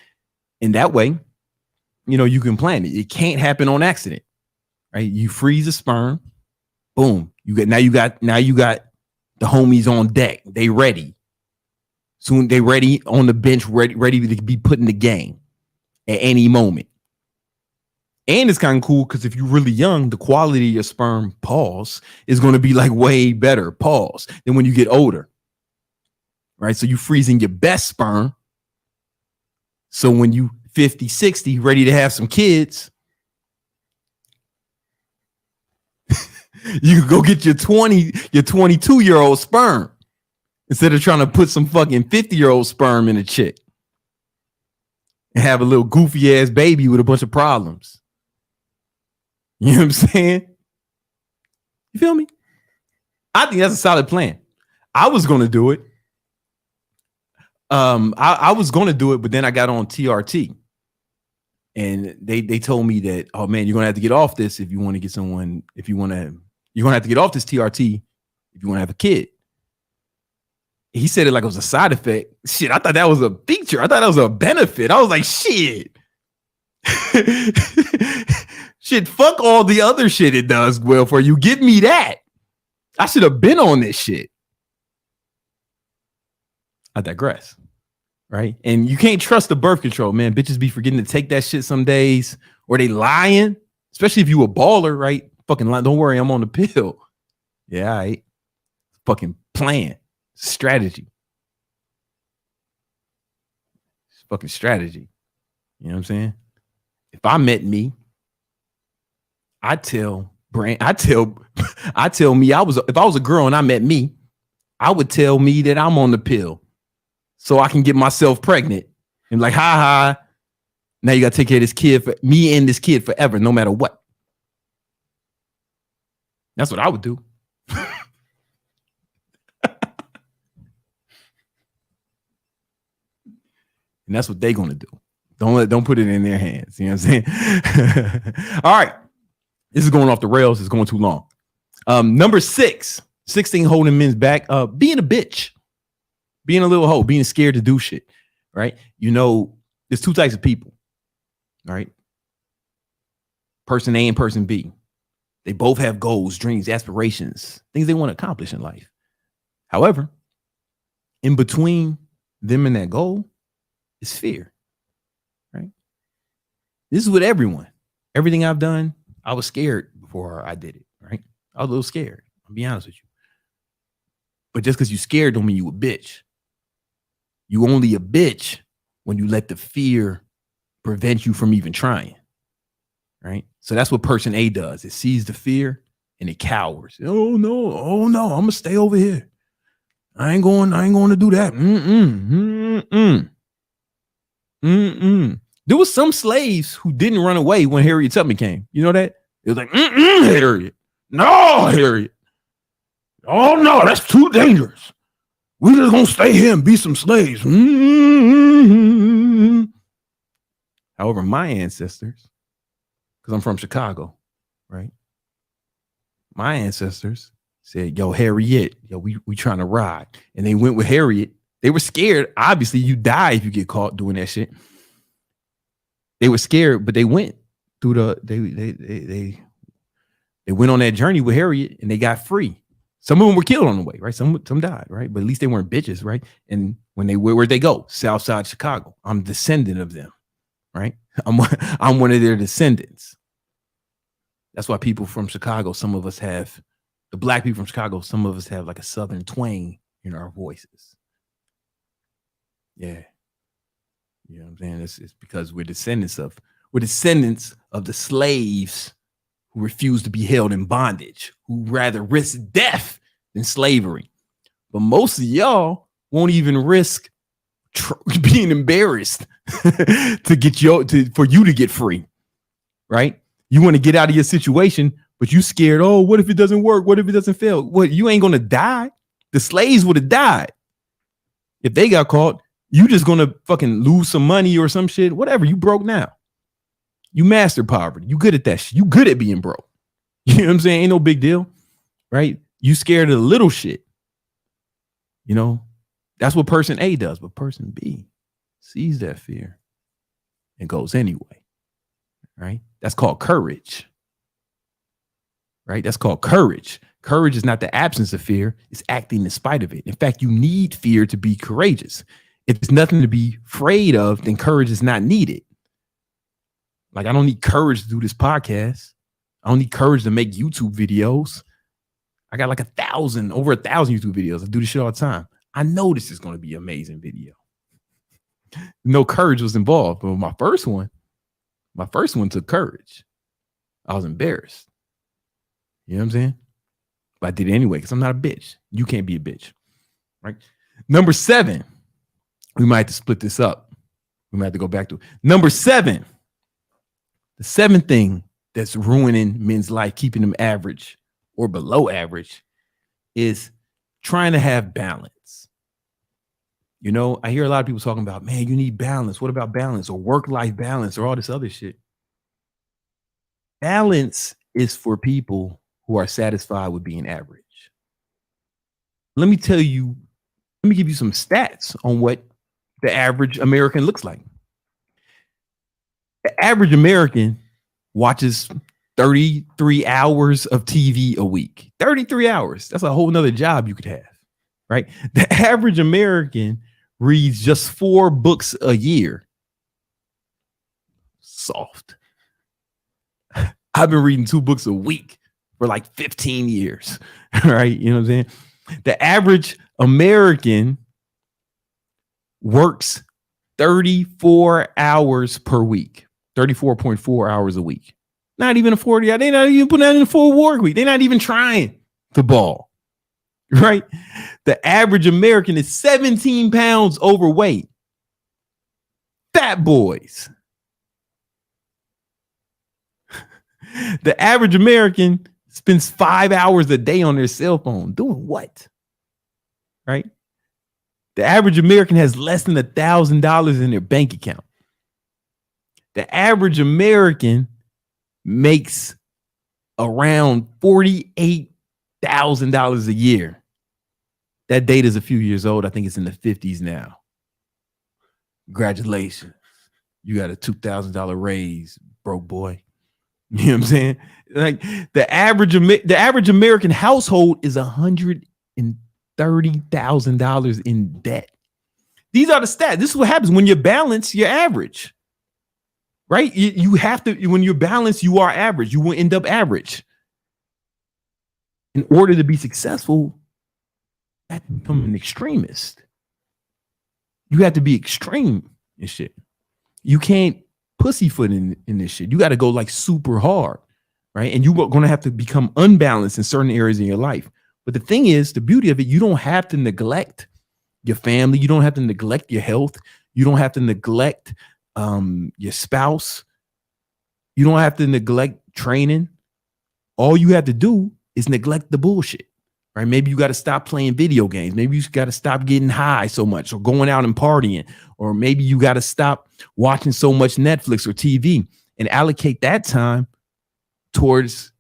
And that way, you can plan it. It can't happen on accident, right? You freeze the sperm, boom. You got the homies on deck. They ready. Soon they ready on the bench, ready to be put in the game at any moment. And it's kind of cool because if you're really young, the quality of your sperm, pause, is going to be like way better, pause, than when you get older. Right? So you freezing your best sperm. So when you 50, 60, ready to have some kids, you can go get your 22-year-old sperm instead of trying to put some fucking 50-year-old sperm in a chick and have a little goofy ass baby with a bunch of problems. You know what I'm saying? You feel me? I think that's a solid plan. I was going to do it. I was going to do it, but then I got on TRT. And they told me that, oh man, you're gonna have to get off this if you want to get someone. You're gonna have to get off this TRT if you want to have a kid. He said it like it was a side effect. Shit, I thought that was a feature. I thought that was a benefit. I was like, shit, shit, fuck all the other shit it does well for you. Give me that. I should have been on this shit. I digress. Right. And you can't trust the birth control, man. Bitches be forgetting to take that shit some days, or they lying, especially if you a baller, right? Fucking lying. Don't worry, I'm on the pill. Yeah, all right. Fucking plan. Strategy. It's fucking strategy. You know what I'm saying? If I met me, I tell me if I was a girl and I met me, I would tell me that I'm on the pill. so I can get myself pregnant. And like, ha. Now you got to take care of this kid, for me and this kid forever, no matter what. That's what I would do. And that's what they're going to do. Don't put it in their hands. You know what I'm saying? All right. This is going off the rails. It's going too long. Number 6, 16 holding men's back. Being a bitch, being a little hoe, being scared to do shit. Right. You know, there's 2 types of people. All right. Person A and person B. They both have goals, dreams, aspirations, things they want to accomplish in life. However, in between them and that goal is fear. Right. This is with everyone. Everything I've done, I was scared before I did it. Right. I was a little scared. I'll be honest with you. But just because you're scared don't mean you a bitch. You only a bitch when you let the fear prevent you from even trying. Right. So that's what person A does. It sees the fear and it cowers. Oh no, I'm gonna stay over here. I ain't going to do that. There was some slaves who didn't run away when Harriet Tubman came. You know that? It was like, Harriet. No, Harriet. Oh no, that's too dangerous. We just gonna stay here and be some slaves. However, my ancestors, because I'm from Chicago, right? My ancestors said, yo, Harriet, yo, we trying to ride. And they went with Harriet. They were scared. Obviously, you die if you get caught doing that shit. They were scared, but they went through they went on that journey with Harriet and they got free. Some of them were killed on the way, right? Some died, right? But at least they weren't bitches, right? And when where'd they go? Southside Chicago. I'm a descendant of them, right? I'm one of their descendants. That's why people from Chicago, some of us have, the black people from Chicago, some of us have like a Southern twang in our voices. Yeah. You know what I'm saying? It's because we're descendants of the slaves who refuse to be held in bondage, who rather risk death than slavery. But most of y'all won't even risk being embarrassed to get for you to get free, right? You want to get out of your situation, but you scared. Oh, what if it doesn't work? What if it doesn't fail? Well, you ain't gonna die. The slaves would have died if they got caught. You just gonna fucking lose some money or some shit. Whatever. You broke now. You mastered poverty. You good at that shit. You good at being broke. You know what I'm saying? Ain't no big deal, right? You scared of the little shit. You know, that's what person A does, but person B sees that fear and goes anyway, right? That's called courage, right? That's called courage. Courage is not the absence of fear. It's acting in spite of it. In fact, you need fear to be courageous. If there's nothing to be afraid of, then courage is not needed. Like, I don't need courage to do this podcast. I don't need courage to make YouTube videos. I got like over 1,000 YouTube videos. I do this shit all the time. I know this is going to be an amazing video. No courage was involved. But my first one took courage. I was embarrassed. You know what I'm saying? But I did it anyway because I'm not a bitch. You can't be a bitch, right? Number 7. We might have to split this up. We might have to go back to it. Number 7. The 7th thing that's ruining men's life, keeping them average or below average, is trying to have balance. You know, I hear a lot of people talking about, man, you need balance. What about balance or work-life balance or all this other shit? Balance is for people who are satisfied with being average. Let me give you some stats on what the average American looks like. The average American watches 33 hours of TV a week. 33 hours. That's a whole nother job you could have, right? The average American reads just 4 books a year. Soft. I've been reading 2 books a week for like 15 years, right? You know what I'm saying? The average American works 34 hours per week. 34.4 hours a week. Not even a 40. They're not even putting that in a full work week. They're not even trying to ball. right? The average American is 17 pounds overweight. Fat boys. The average American spends 5 hours a day on their cell phone. Doing what? Right? The average American has less than $1,000 in their bank account. The average American makes around $48,000 a year. That data is a few years old. I think it's in the 50s now. Congratulations. You got a $2,000 raise, broke boy. You know what I'm saying? Like the average American household is $130,000 in debt. These are the stats. This is what happens when you balance your average. Right? You have to, when you're balanced, you are average. You will end up average. In order to be successful, you have to become an extremist. You have to be extreme and shit. You can't pussyfoot in this shit. You got to go like super hard, right? And you're going to have to become unbalanced in certain areas in your life. But the thing is, the beauty of it, you don't have to neglect your family. You don't have to neglect your health. You don't have to neglect your spouse. You don't have to neglect training. All you have to do is neglect the bullshit, right? Maybe you got to stop playing video games. Maybe you got to stop getting high so much or going out and partying, or maybe you got to stop watching so much Netflix or TV and allocate that time towards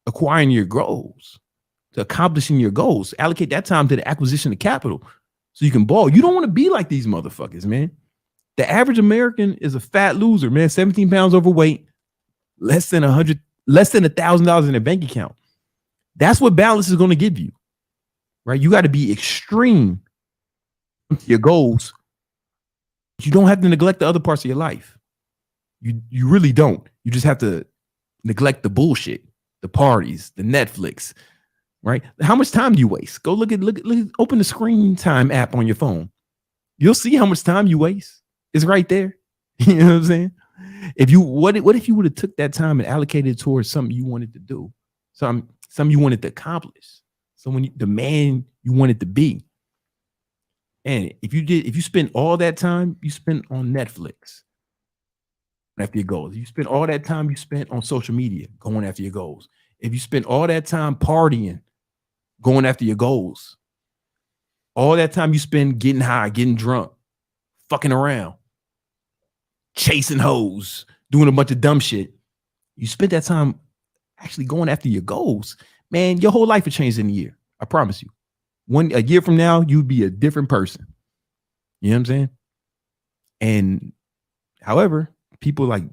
acquiring your goals, to accomplishing your goals. Allocate that time to the acquisition of capital so you can ball. You don't want to be like these motherfuckers, man. The average American is a fat loser, man. 17 pounds overweight, less than $1,000 in their bank account. That's what balance is going to give you, right? You got to be extreme to your goals. You don't have to neglect the other parts of your life. You really don't. You just have to neglect the bullshit, the parties, the Netflix, right? How much time do you waste? Go look at open the screen time app on your phone. You'll see how much time you waste. It's right there. You know what I'm saying? What if you would have took that time and allocated it towards something you wanted to do, something you wanted to accomplish, the man you wanted to be. And if you spend all that time you spent on Netflix after your goals, you spend all that time you spent on social media going after your goals, if you spend all that time partying going after your goals, all that time you spend getting high, getting drunk, fucking around, chasing hoes, doing a bunch of dumb shit, you spent that time actually going after your goals, man, your whole life will change in a year. I promise you. A year from now, you'd be a different person. You know what I'm saying? And however, people like,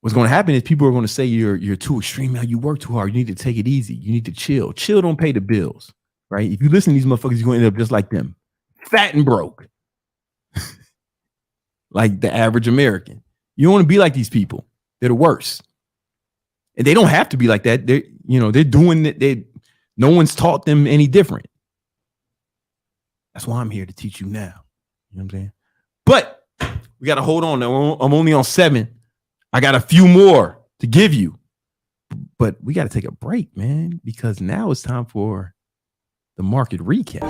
what's going to happen is people are going to say you're too extreme now. You work too hard. You need to take it easy. You need to chill. Chill don't pay the bills, right? If you listen to these motherfuckers, you're going to end up just like them, fat and broke, like the average American. You don't want to be like these people. They're the worst. And they don't have to be like that. They're doing it. No one's taught them any different. That's why I'm here to teach you now. You know what I'm saying? But we got to hold on. I'm only on 7. I got a few more to give you. But we got to take a break, man, because now it's time for the market recap.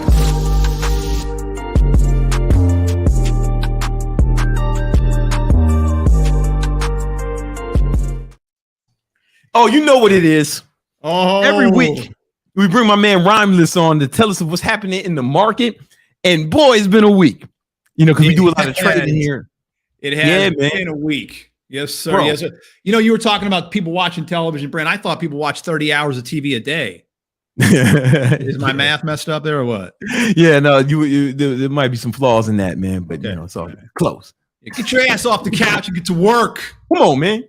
Oh, you know what it is. Oh. Every week, we bring my man Romulus on to tell us what's happening in the market. And boy, it's been a week. Because we do a lot of trading here. It has been a week. Yes, sir. Bro. Yes, sir. You were talking about people watching television, Brent. I thought people watch 30 hours of TV a day. Is my math messed up there or what? Yeah, no, there might be some flaws in that, man. But it's all close. Get your ass off the couch and get to work. Come on, man.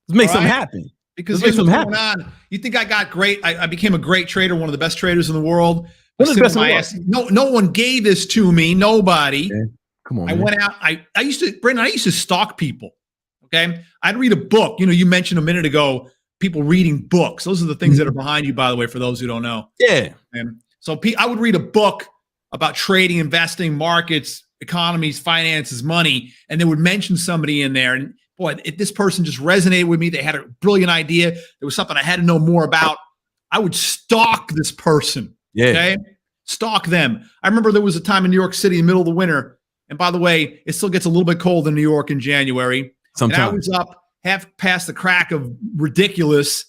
Let's make something happen. Because here's what's going on. You think I got great? I became a great trader, one of the best traders in the world. One of the best in the world. No one gave this to me. Nobody. Okay. Come on. I went out. I used to stalk people. Okay. I'd read a book. You mentioned a minute ago, people reading books. Those are the things that are behind you, by the way, for those who don't know. Yeah. And so I would read a book about trading, investing, markets, economies, finances, money, and they would mention somebody in there. And boy, this person just resonated with me. They had a brilliant idea. There was something I had to know more about. I would stalk this person. Yeah. Okay. Stalk them. I remember there was a time in New York City in the middle of the winter. And by the way, it still gets a little bit cold in New York in January. Sometimes. And I was up half past the crack of ridiculous.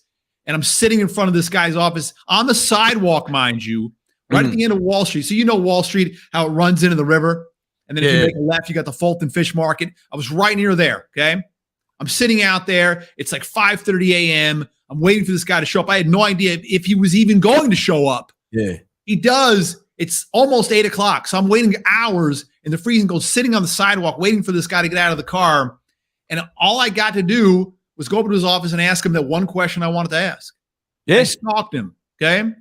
And I'm sitting in front of this guy's office on the sidewalk, mind you, right at the end of Wall Street. So you know Wall Street, how it runs into the river. And then if you make a left, you got the Fulton Fish Market. I was right near there, okay? I'm sitting out there. It's like 5:30 a.m. I'm waiting for this guy to show up. I had no idea if he was even going to show up. Yeah. He does. It's almost 8 o'clock. So I'm waiting hours in the freezing cold, sitting on the sidewalk, waiting for this guy to get out of the car. And all I got to do was go over to his office and ask him that one question I wanted to ask. Yeah. I stalked him, okay?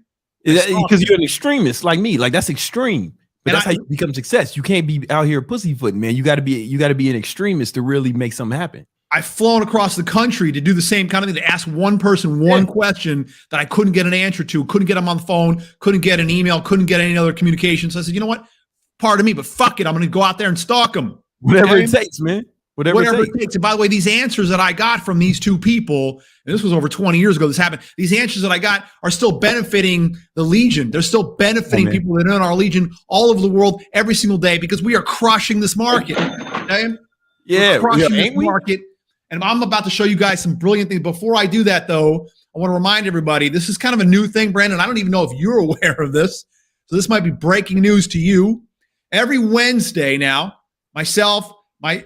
Because you're an extremist like me. Like, that's extreme. But that's how you become success. You can't be out here pussyfooting, man. You got to be an extremist to really make something happen. I've flown across the country to do the same kind of thing, to ask one person one question that I couldn't get an answer to, couldn't get him on the phone, couldn't get an email, couldn't get any other communication. So I said, you know what? Pardon me, but fuck it. I'm going to go out there and stalk him. Whatever it takes, man. Whatever it takes. And by the way, these answers that I got from these two people, and this was over 20 years ago, this happened. These answers that I got are still benefiting the Legion. They're still benefiting people that are in our Legion all over the world every single day, because we are crushing this market. Okay? Yeah. We're crushing this market. And I'm about to show you guys some brilliant things. Before I do that, though, I want to remind everybody, this is kind of a new thing, Brandon. I don't even know if you're aware of this. So this might be breaking news to you. Every Wednesday now, myself, my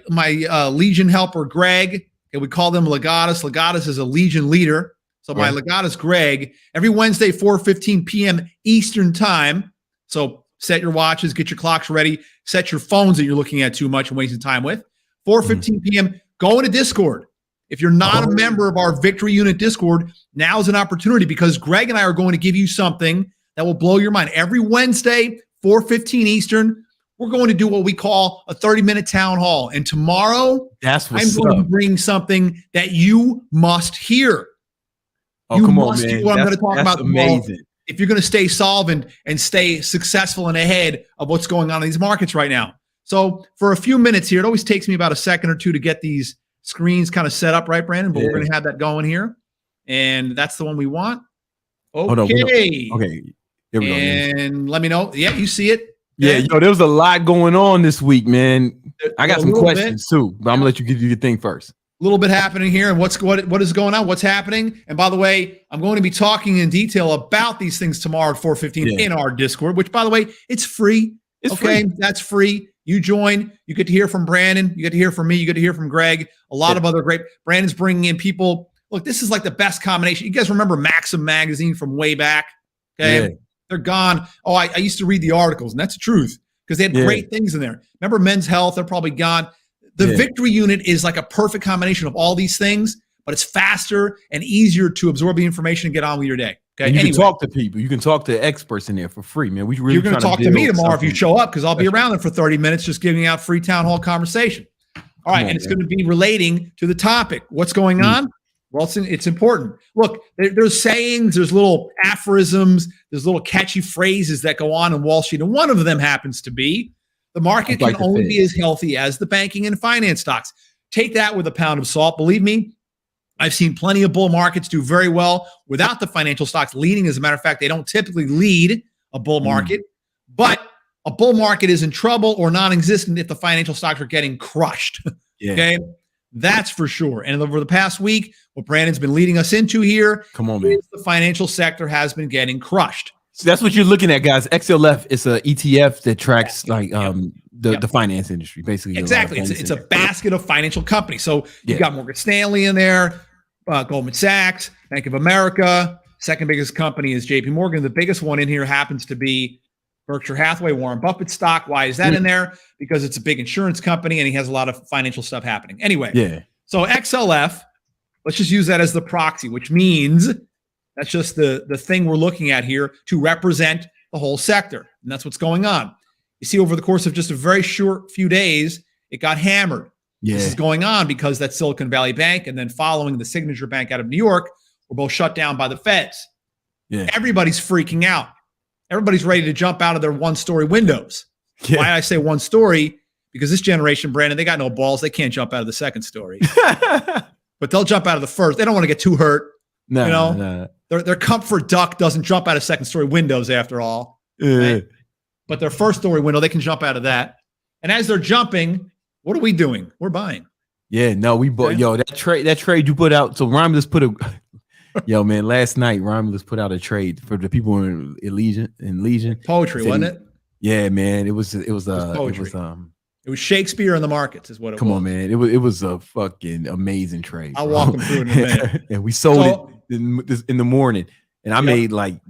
Legion helper, Greg, and we call them Legatus. Legatus is a Legion leader. So my Legatus, Greg, every Wednesday, 4:15 p.m. Eastern time. So set your watches, get your clocks ready, set your phones that you're looking at too much and wasting time with. 4:15 p.m., go into Discord. If you're not a member of our Victory Unit Discord, now's an opportunity, because Greg and I are going to give you something that will blow your mind. Every Wednesday, 4:15 Eastern, we're going to do what we call a 30-minute town hall. And tomorrow, I'm going to bring something that you must hear. Oh, come on, man. What I'm going to talk about amazing. Tomorrow, if you're going to stay solvent and stay successful and ahead of what's going on in these markets right now. So for a few minutes here, it always takes me about a second or two to get these screens kind of set up, right, Brandon? But we're going to have that going here. And that's the one we want. Okay. Hold on, okay. Here we go. And let me know. Yeah, you see it. Yeah, there was a lot going on this week, man. I got some questions too, but I'm gonna let you do your thing first. A little bit happening here, and what is going on? What's happening? And by the way, I'm going to be talking in detail about these things tomorrow at 4:15 in our Discord. Which, by the way, it's free. It's free. That's free. You join. You get to hear from Brandon. You get to hear from me. You get to hear from Greg. A lot of other great. Brandon's bringing in people. Look, this is like the best combination. You guys remember Maxim magazine from way back? Okay. Yeah. They're gone. Oh, I used to read the articles, and that's the truth, because they had great things in there. Remember Men's Health? They're probably gone. The Victory Unit is like a perfect combination of all these things, but it's faster and easier to absorb the information and get on with your day. Okay. And you can talk to people. You can talk to experts in there for free, man. You're going to talk to me tomorrow if you show up, because I'll be around there for 30 minutes just giving out free town hall conversation. All right. And it's going to be relating to the topic. What's going on? Well, it's important. Look, there's sayings, there's little aphorisms, there's little catchy phrases that go on in Wall Street. And one of them happens to be, the market can only be as healthy as the banking and finance stocks. Take that with a pound of salt. Believe me, I've seen plenty of bull markets do very well without the financial stocks leading. As a matter of fact, they don't typically lead a bull market, but a bull market is in trouble or non-existent if the financial stocks are getting crushed. Okay. That's for sure. And over the past week, what Brandon's been leading us into here, is the financial sector has been getting crushed. So that's what you're looking at, guys. XLF is an ETF that tracks the finance industry, basically. Exactly. It's a basket of financial companies. So you've got Morgan Stanley in there, Goldman Sachs, Bank of America. Second biggest company is JP Morgan. The biggest one in here happens to be Berkshire Hathaway, Warren Buffett stock. Why is that in there? Because it's a big insurance company and he has a lot of financial stuff happening. Anyway, so XLF, let's just use that as the proxy, which means that's just the thing we're looking at here to represent the whole sector. And that's what's going on. You see, over the course of just a very short few days, it got hammered. This is going on because that Silicon Valley Bank and then following the Signature Bank out of New York were both shut down by the feds. Everybody's freaking out. Everybody's ready to jump out of their one-story windows. Why I say one story? Because this generation, Brandon, they got no balls. They can't jump out of the second story. But they'll jump out of the first. They don't want to get too hurt. No. their comfort duck doesn't jump out of second story windows after all. Right? But their first story window, they can jump out of that. And as they're jumping, what are we doing? We're buying. Yeah, no, we bought. Yo, that trade you put out. So Romulus put a. Yo, man, last night Romulus put out a trade for the people in Legion. Poetry, wasn't it? Yeah, man. It was poetry. It was Shakespeare in the markets, is what it was. Come on, man. It was a fucking amazing trade. I'll walk them through it in a minute. And we sold it in the morning, and I made I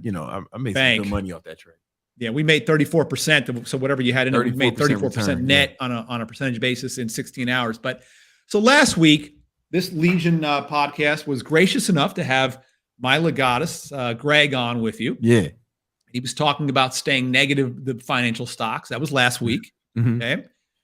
made some good money off that trade. Yeah, we made 34%. So whatever you had in it, we made 34% return, net on a percentage basis in 16 hours. But so last week, this Legion podcast was gracious enough to have my legatus, Greg, on with you. Yeah. He was talking about staying negative, the financial stocks. That was last week. Mm-hmm. Okay.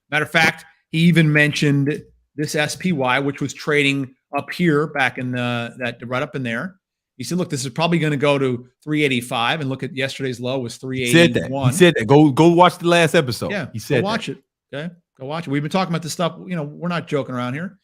Matter of fact, he even mentioned this SPY, which was trading up here back in that right up in there. He said, look, this is probably going to go to 385. And look at yesterday's low was 381. He said that. Go watch the last episode. Yeah. He said go watch it. Okay. Go watch it. We've been talking about this stuff. We're not joking around here.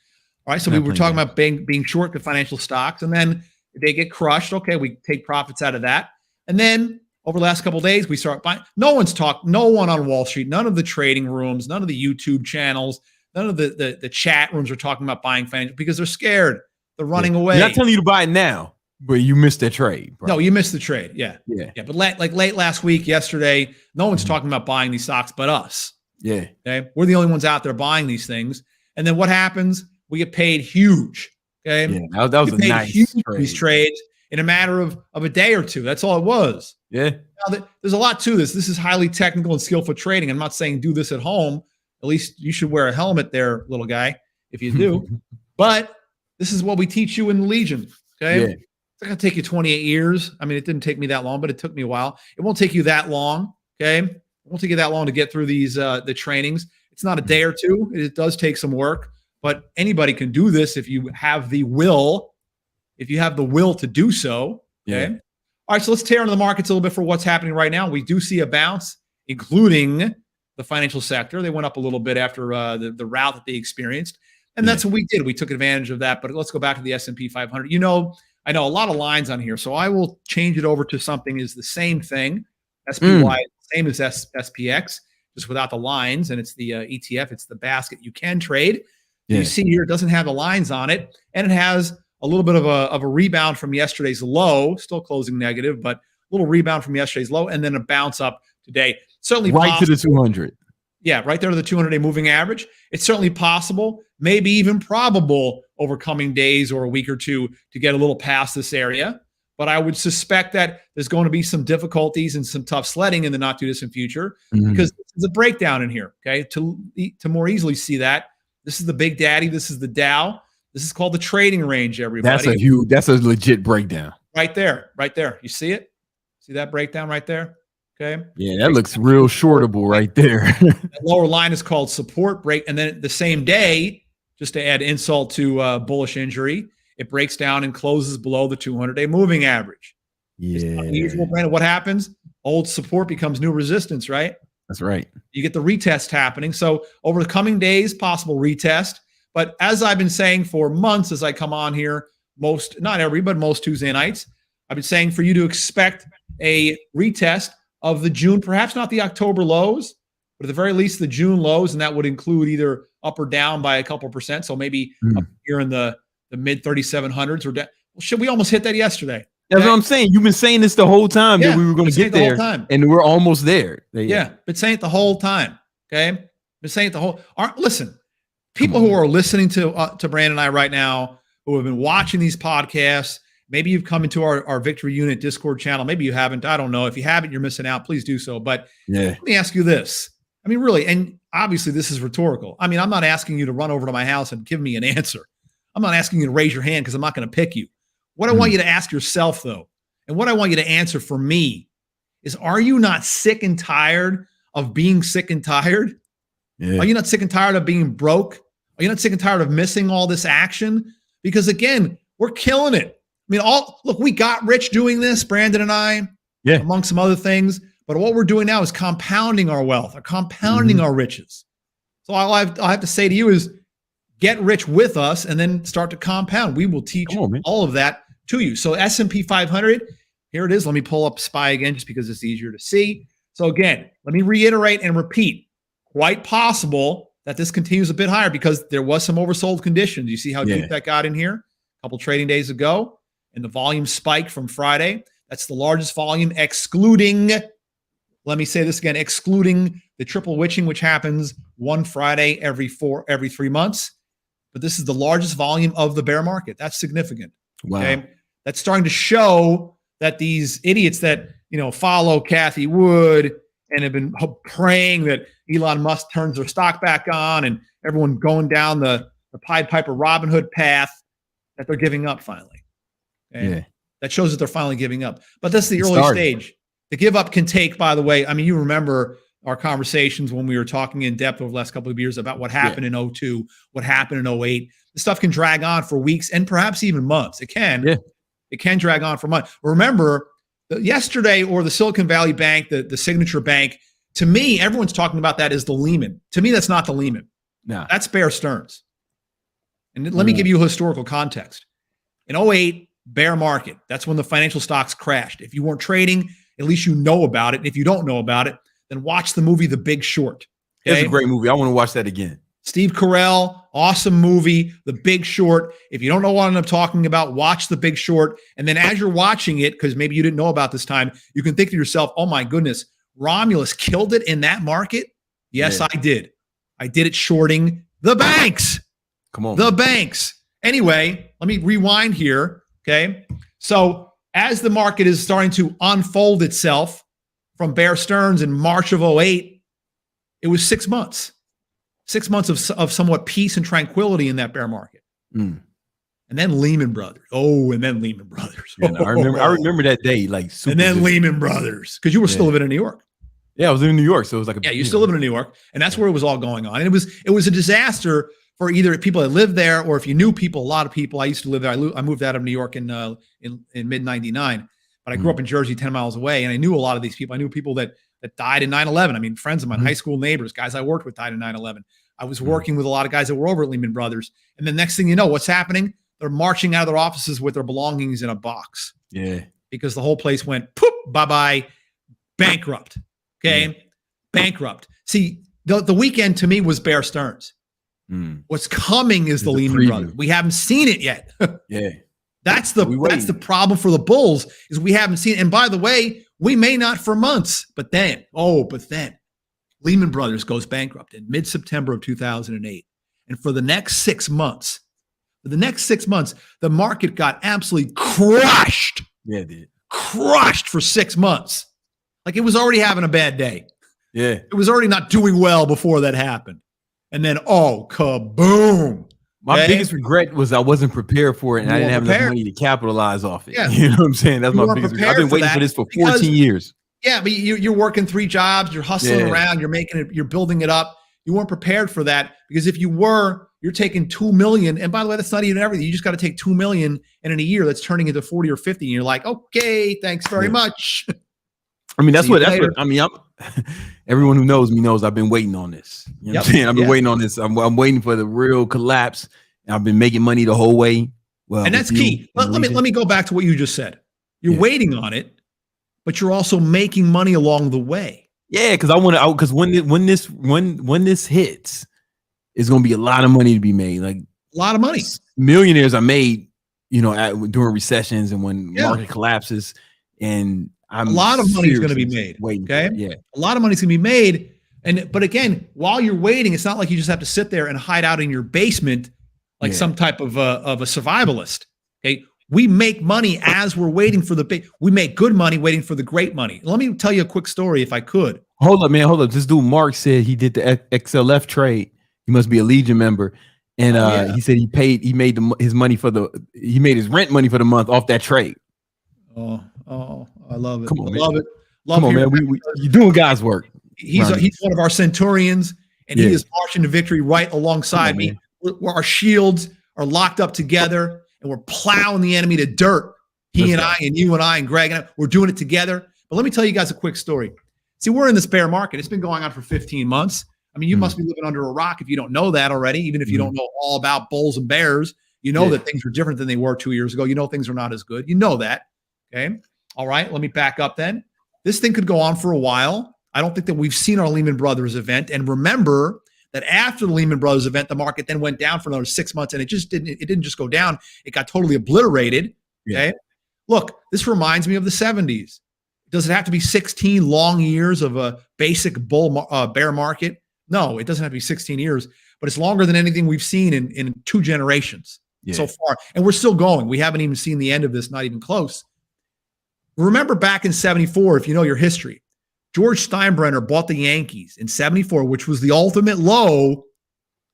All right. So we were talking about being short the financial stocks, and then they get crushed. Okay. We take profits out of that. And then over the last couple of days, we start buying. No one on Wall Street, none of the trading rooms, none of the YouTube channels, none of the chat rooms are talking about buying financial because they're scared. They're running away. They're not telling you to buy it now, but you missed that trade. Bro. No, you missed the trade. Yeah. But late last week, yesterday, no one's talking about buying these stocks but us. Yeah. Okay. We're the only ones out there buying these things. And then what happens? We get paid huge. Okay. Yeah, that was a nice trade. These trades in a matter of a day or two. That's all it was. Yeah. Now, there's a lot to this. This is highly technical and skillful trading. I'm not saying do this at home. At least you should wear a helmet there, little guy, if you do. But this is what we teach you in the Legion. Okay. Yeah. It's not going to take you 28 years. I mean, it didn't take me that long, but it took me a while. It won't take you that long. Okay. It won't take you that long to get through these, the trainings. It's not a day or two. It does take some work, but anybody can do this if you have the will, to do so. Okay. Yeah. All right. So let's tear into the markets a little bit for what's happening right now. We do see a bounce, including the financial sector. They went up a little bit after the rout that they experienced. And that's what we did. We took advantage of that. But let's go back to the S&P 500. I know a lot of lines on here, so I will change it over to something is the same thing. SPY, same as SPX, just without the lines. And it's the ETF. It's the basket you can trade. Yeah. You see here, it doesn't have the lines on it. And it has a little bit of a rebound from yesterday's low, still closing negative, but a little rebound from yesterday's low, and then a bounce up today. Certainly right possible. To the 200. Yeah, right there to the 200-day moving average. It's certainly possible, maybe even probable over coming days or a week or two to get a little past this area. But I would suspect that there's going to be some difficulties and some tough sledding in the not too distant future because there's a breakdown in here. Okay, to more easily see that, this is the big daddy. This is the Dow. This is called the trading range. Everybody, that's a legit breakdown. Right there. You see it? See that breakdown right there? Okay. Yeah, that looks real shortable right there. That lower line is called support break. And then the same day, just to add insult to bullish injury, it breaks down and closes below the 200-day moving average. Yeah. Unusual, Brandon. What happens? Old support becomes new resistance, right? That's right. You get the retest happening. So over the coming days, possible retest. But as I've been saying for months as I come on here, not every, but most Tuesday nights, I've been saying for you to expect a retest of the June, perhaps not the October lows, but at the very least the June lows, and that would include either up or down by a couple percent. So maybe up here in the mid 3,700s or down. Well, shit, we almost hit that yesterday. That's what I'm saying. You've been saying this the whole time that we were going to get there, and we're almost there. Been saying it the whole time. Okay, been saying it the whole. Listen, people who are listening to Brandon and I right now, who have been watching these podcasts. Maybe you've come into our Victory Unit Discord channel. Maybe you haven't. I don't know. If you haven't, you're missing out. Please do so. But let me ask you this. I mean, really, and obviously this is rhetorical. I mean, I'm not asking you to run over to my house and give me an answer. I'm not asking you to raise your hand because I'm not going to pick you. What I want you to ask yourself, though, and what I want you to answer for me is, are you not sick and tired of being sick and tired? Yeah. Are you not sick and tired of being broke? Are you not sick and tired of missing all this action? Because, again, we're killing it. I mean, look, we got rich doing this, Brandon and I, among some other things. But what we're doing now is compounding our wealth, or compounding our riches. So all I have to say to you is get rich with us and then start to compound. We will teach all of that to you. So S&P 500, here it is. Let me pull up SPY again just because it's easier to see. So again, let me reiterate and repeat. Quite possible that this continues a bit higher because there was some oversold conditions. You see how deep that got in here a couple trading days ago, and the volume spiked from Friday. That's the largest volume excluding, let me say this again, excluding the triple witching, which happens one Friday every 3 months. But this is the largest volume of the bear market. That's significant. Wow. Okay. That's starting to show that these idiots that, follow Cathie Wood and have been praying that Elon Musk turns their stock back on and everyone going down the Pied Piper Robin Hood path, that they're giving up finally. Okay? Yeah. That shows that they're finally giving up. But that's the early stage. The give up can take, by the way, I mean, you remember our conversations when we were talking in depth over the last couple of years about what happened in 02, what happened in 08. This stuff can drag on for weeks and perhaps even months. It can. Yeah. It can drag on for months. Remember, yesterday, or the Silicon Valley Bank, the Signature Bank, to me, everyone's talking about that as the Lehman. To me, that's not the Lehman. No. That's Bear Stearns. And let me give you a historical context. In 08, bear market. That's when the financial stocks crashed. If you weren't trading, at least you know about it. And if you don't know about it, then watch the movie The Big Short. Okay? It's a great movie. I want to watch that again. Steve Carell, awesome movie, The Big Short. If you don't know what I'm talking about, watch The Big Short. And then as you're watching it, because maybe you didn't know about this time, you can think to yourself, oh my goodness, Romulus killed it in that market? Yes, I did. I did it shorting the banks. Come on. The banks. Anyway, let me rewind here, okay? So as the market is starting to unfold itself from Bear Stearns in March of 08, it was 6 months. 6 months of somewhat peace and tranquility in that bear market. And then Lehman Brothers. And then Lehman Brothers. Yeah, no, I remember that day. And then Lehman Brothers. Because you were still living in New York. Yeah, I was in New York. So it was like you still living in New York. And that's where it was all going on. And it was a disaster for either people that lived there or if you knew people, a lot of people. I used to live there. I moved out of New York in mid-99. But I grew up in Jersey, 10 miles away. And I knew a lot of these people. I knew people that died in 9/11. I mean, friends of mine, high school neighbors, guys I worked with died in 9/11. I was working with a lot of guys that were over at Lehman Brothers. And the next thing you know, what's happening? They're marching out of their offices with their belongings in a box. Yeah. Because the whole place went, poof, bye-bye, bankrupt. Okay? Yeah. Bankrupt. See, the weekend to me was Bear Stearns. What's coming is the Lehman Brothers. We haven't seen it yet. Yeah. That's the problem for the bulls is we haven't seen it. And by the way, we may not for months, but then Lehman Brothers goes bankrupt in mid-September of 2008. And for the next 6 months, the market got absolutely crushed. Yeah, it did. Crushed for 6 months. Like it was already having a bad day. Yeah. It was already not doing well before that happened. And then, kaboom. My biggest regret was I wasn't prepared for it and I didn't have enough money to capitalize off it. Yeah. You know what I'm saying? That's my biggest regret. I've been waiting for this for 14 years. Yeah, but you're working 3 jobs, you're hustling around, you're building it up. You weren't prepared for that because if you were, you're taking $2 million. And by the way, that's not even everything. You just got to take $2 million and in a year that's turning into 40 or 50. And you're like, okay, thanks very much. I mean, that's what I mean. Everyone who knows me knows I've been waiting on this. You know what I'm saying? I've been waiting on this. I'm waiting for the real collapse. And I've been making money the whole way. Well, and that's key. Let me go back to what you just said. You're waiting on it, but you're also making money along the way. Yeah, because because when this hits, it's gonna be a lot of money to be made. Like a lot of money. Millionaires are made, during recessions and when market collapses. And a lot of money is going to be made. Okay. Yeah. A lot of money is going to be made. But again, while you're waiting, it's not like you just have to sit there and hide out in your basement like some type of a survivalist. Okay. We make money as we're waiting for we make good money waiting for the great money. Let me tell you a quick story if I could. Hold up, man. Hold up. This dude, Mark, said he did the XLF trade. He must be a Legion member. And he said he made his rent money for the month off that trade. Oh, I love it. Come on, man. Love it. Come on, man. You're doing God's work. He's one of our centurions, and he is marching to victory right alongside me. Where our shields are locked up together, and we're plowing the enemy to dirt. He and I, and you and I, and Greg, and we're doing it together. But let me tell you guys a quick story. See, we're in this bear market. It's been going on for 15 months. I mean, you must be living under a rock if you don't know that already, even if you don't know all about bulls and bears. You know that things are different than they were 2 years ago. You know things are not as good. You know that. Okay. All right. Let me back up then. This thing could go on for a while. I don't think that we've seen our Lehman Brothers event. And remember that after the Lehman Brothers event, the market then went down for another 6 months, and it didn't just go down. It got totally obliterated. Okay. Look, this reminds me of the 70s. Does it have to be 16 long years of a basic bear market? No, it doesn't have to be 16 years, but it's longer than anything we've seen in 2 generations so far. And we're still going. We haven't even seen the end of this, not even close. Remember back in 74, if you know your history, George Steinbrenner bought the Yankees in 74, which was the ultimate low.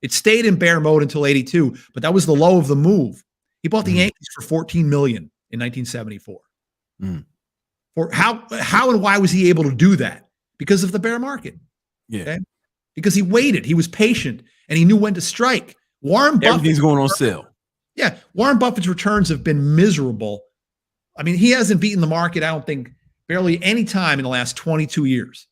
It stayed in bear mode until 82, but that was the low of the move. He bought the Yankees for $14 million in 1974. For how and why was he able to do that? Because of the bear market. Okay? Because he waited, he was patient, and he knew when to strike. Everything's going on sale. Yeah, Warren Buffett's returns have been miserable. I mean, he hasn't beaten the market, I don't think, barely any time in the last 22 years.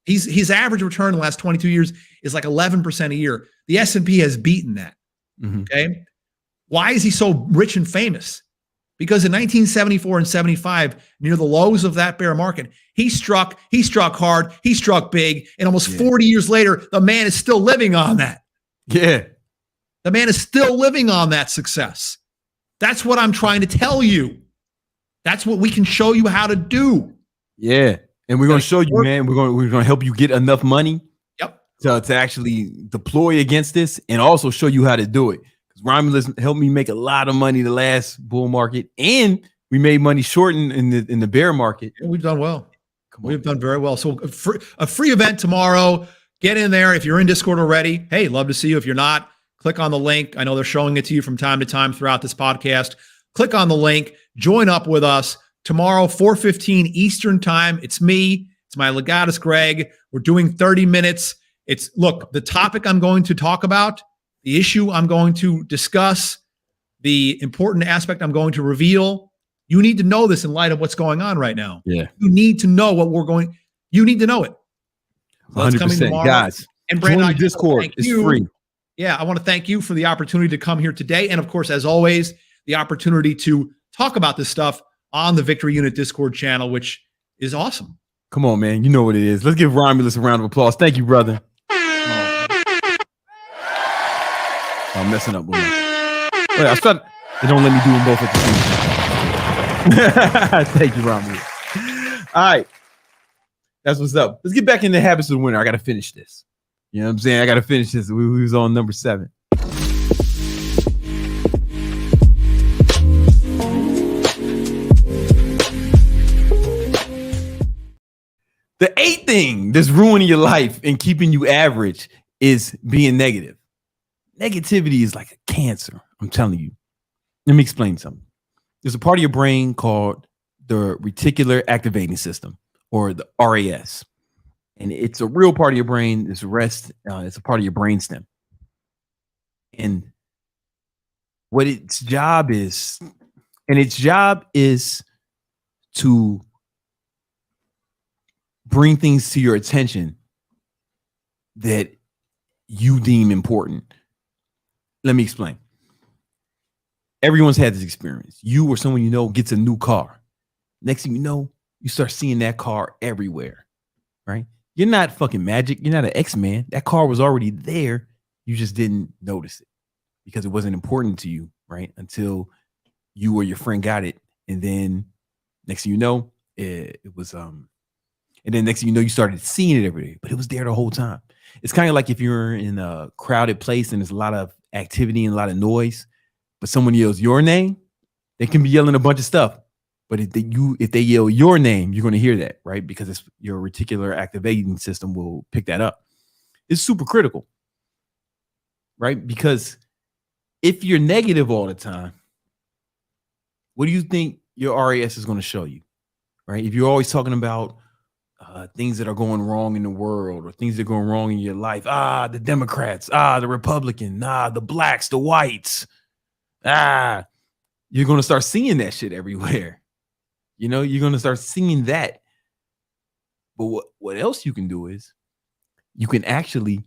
His average return in the last 22 years is like 11% a year. The S&P has beaten that. Okay. Why is he so rich and famous? Because in 1974 and 75, near the lows of that bear market, he struck hard, he struck big, and almost 40 years later, the man is still living on that. Yeah. The man is still living on that success. That's what I'm trying to tell you. That's what we can show you how to do. Yeah. And we're going to show you, man, we're going to help you get enough money to actually deploy against this, and also show you how to do it. Because Romulus helped me make a lot of money the last bull market, and we made money shorting in the bear market. We've done well. We've done very well. So a free event tomorrow. Get in there. If you're in Discord already, hey, love to see you. If you're not, click on the link. I know they're showing it to you from time to time throughout this podcast. Click on the link. Join up with us tomorrow, 4:15 Eastern time. It's me. It's my legatus, Greg. We're doing 30 minutes. Look, the topic I'm going to talk about, the issue I'm going to discuss, the important aspect I'm going to reveal. You need to know this in light of what's going on right now. Yeah. You need to know you need to know it. So 100%, guys. And Brandon, join the Discord. It's free. Yeah, I want to thank you for the opportunity to come here today. And of course, as always, the opportunity to talk about this stuff on the Victory Unit Discord channel, which is awesome. Come on, man. You know what it is. Let's give Romulus a round of applause. Thank you, brother. I'm messing up with me. Wait, they don't let me do them both at the same time. Thank you, Romulus. All right. That's what's up. Let's get back in the habits of the winner. I got to finish this. You know what I'm saying? I got to finish this. We was on number 7. The 8th thing that's ruining your life and keeping you average is being negative. Negativity is like a cancer. I'm telling you. Let me explain something. There's a part of your brain called the reticular activating system, or the RAS. And it's a real part of your brain. It's a part of your brainstem. And what its job is to bring things to your attention that you deem important. Let me explain. Everyone's had this experience. You or someone you know gets a new car. Next thing you know, you start seeing that car everywhere, right? You're not fucking magic. You're not an X-Man. That car was already there. You just didn't notice it because it wasn't important to you, right? Until you or your friend got it. And then next thing you know, it was, and then next thing you know, you started seeing it every day, but it was there the whole time. It's kind of like if you're in a crowded place and there's a lot of activity and a lot of noise, but someone yells your name, they can be yelling a bunch of stuff. But if they yell your name, you're going to hear that, right? Because it's your reticular activating system will pick that up. It's super critical, right? Because if you're negative all the time, what do you think your RAS is going to show you, right? If you're always talking about things that are going wrong in the world or things that are going wrong in your life, the Democrats, the Republican, the blacks, the whites, you're going to start seeing that shit everywhere. You know, you're going to start seeing that. But what else you can do is you can actually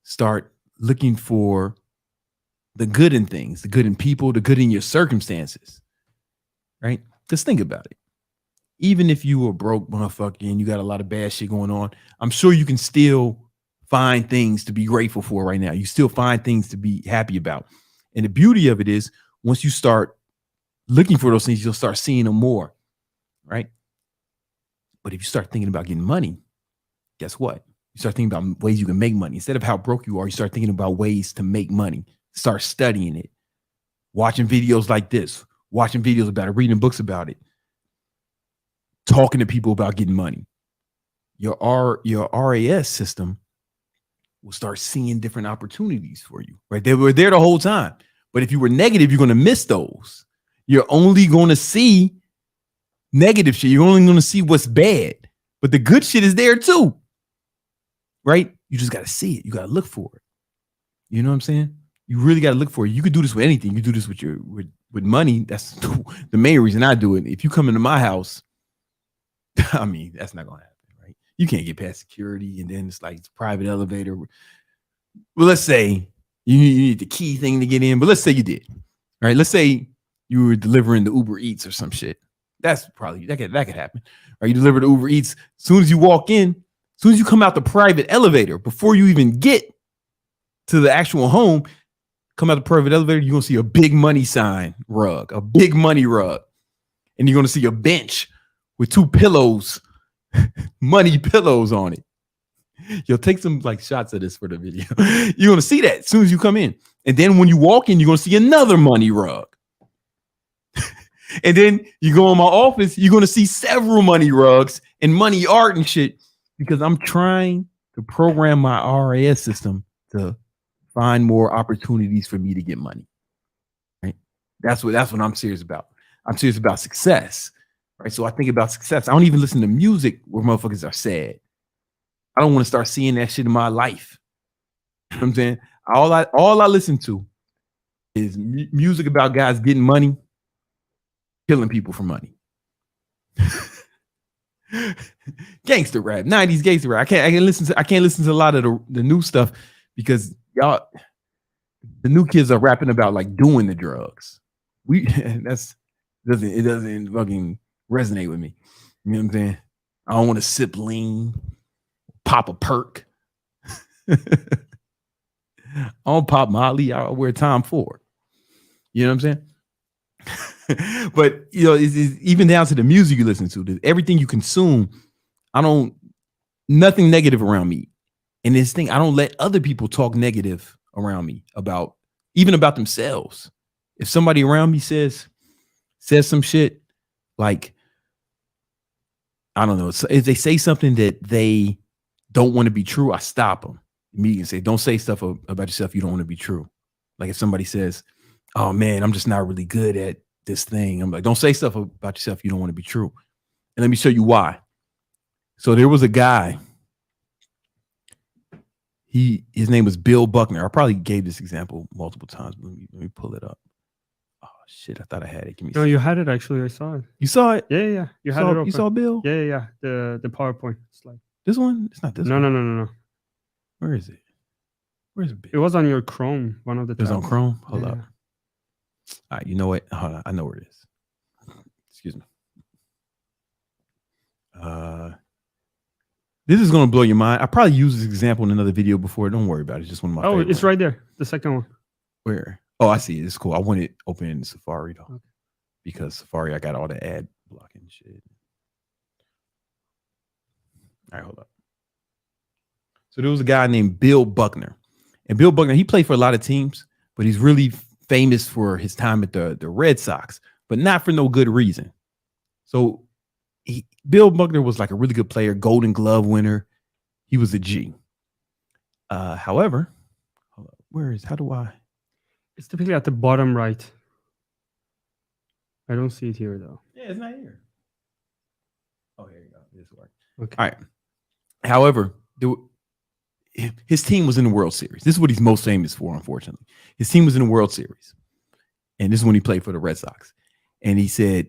start looking for the good in things, the good in people, the good in your circumstances, right? Just think about it. Even if you were broke motherfucker and you got a lot of bad shit going on, I'm sure you can still find things to be grateful for right now. You still find things to be happy about. And the beauty of it is once you start looking for those things, you'll start seeing them more, right? But if you start thinking about getting money, guess what? You start thinking about ways you can make money. Instead of how broke you are, you start thinking about ways to make money. Start studying it, watching videos like this, watching videos about it, reading books about it, talking to people about getting money. Your RAS system will start seeing different opportunities for you, right? They were there the whole time. But if you were negative, you're going to miss those. You're only going to see negative shit. You're only going to see what's bad. But the good shit is there too, right? You just got to see it. You got to look for it. You know what I'm saying? You really got to look for it. You could do this with anything. You do this with with money. That's the main reason I do it. If you come into my house, I mean, that's not going to happen, right? You can't get past security, and then it's like it's private elevator. Well, let's say you need the key thing to get in, but let's say you did, right? Let's say you were delivering the Uber Eats or some shit. That's probably that could happen. Or you deliver the Uber Eats. As soon as you walk in, as soon as you come out the private elevator, before you even get to the actual home, come out the private elevator, you're gonna see a big money sign rug, a big money rug, and you're gonna see a bench with 2 pillows, money pillows on it. You'll take some like shots of this for the video. You're gonna see that as soon as you come in, and then when you walk in, you're gonna see another money rug. And then you go in my office, you're going to see several money rugs and money art and shit, because I'm trying to program my RAS system to find more opportunities for me to get money. Right? That's what I'm serious about. I'm serious about success. Right? So I think about success. I don't even listen to music where motherfuckers are sad. I don't want to start seeing that shit in my life. You know what I'm saying? All I listen to is music about guys getting money, killing people for money. Gangster rap, 90s gangster rap. I can't listen to a lot of the new stuff because the new kids are rapping about like doing the drugs. It doesn't fucking resonate with me. You know what I'm saying? I don't want to sip lean, pop a perk. I don't pop Molly. I wear Tom Ford. You know what I'm saying? But you know, it's even down to the music you listen to, everything you consume. Nothing negative around me. And this thing, I don't let other people talk negative around me about themselves. If somebody around me says some shit, like, I don't know, if they say something that they don't want to be true, I stop them immediately and say, don't say stuff about yourself you don't want to be true. Like if somebody says, oh man, I'm just not really good at this thing, I'm like, don't say stuff about yourself you don't want to be true. And let me show you why. So there was a guy, his name was Bill Buckner. I probably gave this example multiple times. Let me pull it up. Oh shit, I thought I had it. Give me. No, you had it actually. I saw it. You saw it? Yeah. You had it open. You saw Bill? Yeah. The PowerPoint slide. This one? It's not this one. No. Where is it? Where's Bill? It was on your Chrome, one of the tabs. It was on Chrome? Hold Yeah. up. All right, you know what? Hold on. I know where it is. Excuse me. This is going to blow your mind. I probably used this example in another video before. Don't worry about it. It's just one of my favorite it's ones. right there. The second one. Where? Oh, I see it. It's cool. I want it open in Safari though. Okay. Because Safari, I got all the ad blocking shit. All right, hold up. So there was a guy named Bill Buckner. And Bill Buckner, he played for a lot of teams, but he's really famous for his time at the Red Sox, but not for no good reason. So Bill Buckner was like a really good player, Golden Glove winner. He was a G. However, hold up, how do I? It's typically at the bottom right. I don't see it here though. Yeah, it's not here. Oh, here you go. This works. Okay. All right. However, his team was in the World Series. This is what he's most famous for, unfortunately. His team was in the World Series. And this is when he played for the Red Sox. And he said,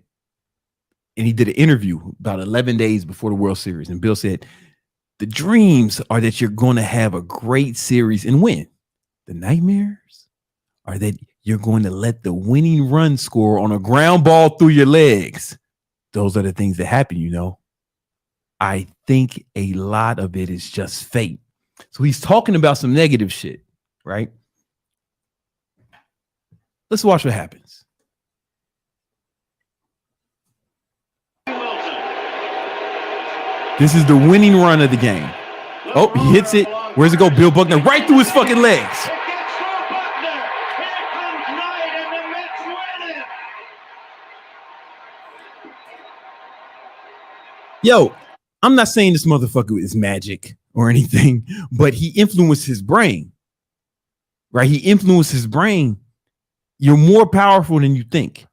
and he did an interview about 11 days before the World Series. And Bill said, the dreams are that you're going to have a great series and win. The nightmares or that you're going to let the winning run score on a ground ball through your legs. Those are the things that happen, you know. I think a lot of it is just fate. So he's talking about some negative shit, right? Let's watch what happens. This is the winning run of the game. Oh, he hits it. Where's it go? Bill Buckner right through his fucking legs. Yo, I'm not saying this motherfucker is magic or anything, but he influenced his brain, right? He influenced his brain. You're more powerful than you think.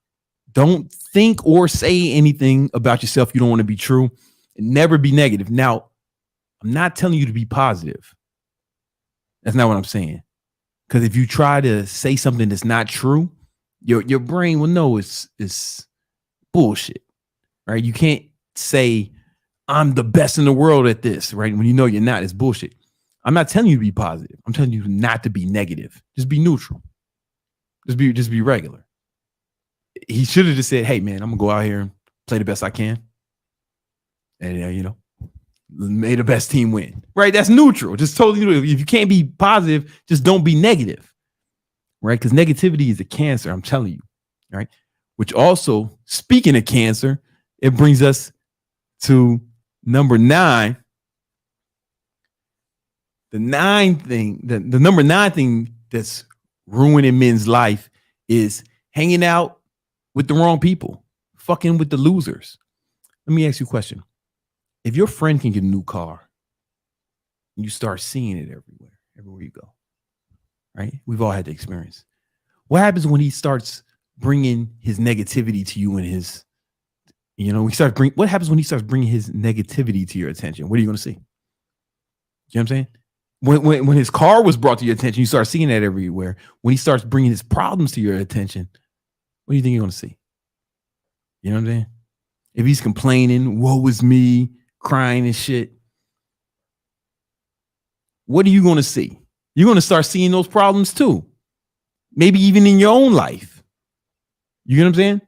Don't think or say anything about yourself you don't want to be true. And never be negative. Now, I'm not telling you to be positive. That's not what I'm saying. Because if you try to say something that's not true, your brain will know it's bullshit, right? You can't say, I'm the best in the world at this, right? When you know you're not, it's bullshit. I'm not telling you to be positive. I'm telling you not to be negative. Just be neutral. Just be regular. He should have just said, hey, man, I'm going to go out here and play the best I can. And, you know, may the best team win, right? That's neutral. Just totally neutral. If you can't be positive, just don't be negative, right? Because negativity is a cancer, I'm telling you, right? Which also, speaking of cancer, it brings us to number 9. The number 9 thing that's ruining men's life is hanging out with the wrong people, fucking with the losers. Let me ask you a question. If your friend can get a new car, you start seeing it everywhere you go, right? We've all had the experience. What happens when he starts bringing his negativity to you and his, you know, what happens when he starts bringing his negativity to your attention? What are you going to see? You know what I'm saying? When his car was brought to your attention, you start seeing that everywhere. When he starts bringing his problems to your attention, what do you think you're going to see? You know what I'm saying? If he's complaining, woe is me, crying and shit, what are you going to see? You're going to start seeing those problems too. Maybe even in your own life. You get what I'm saying?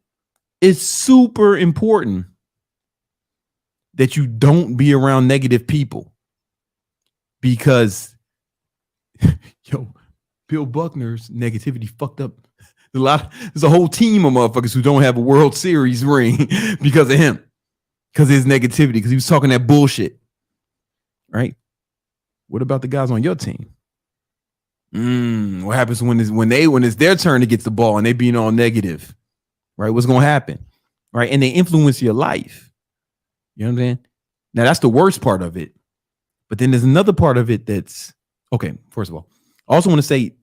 It's super important that you don't be around negative people because, yo, Bill Buckner's negativity fucked up there's a whole team of motherfuckers who don't have a World Series ring because of him, because of his negativity, because he was talking that bullshit, right? What about the guys on your team? What happens when it's their turn to get the ball and they being all negative, right? What's going to happen, right? And they influence your life. You know what I'm saying? Now, that's the worst part of it. But then there's another part of it that's, okay, first of all, I also want to say,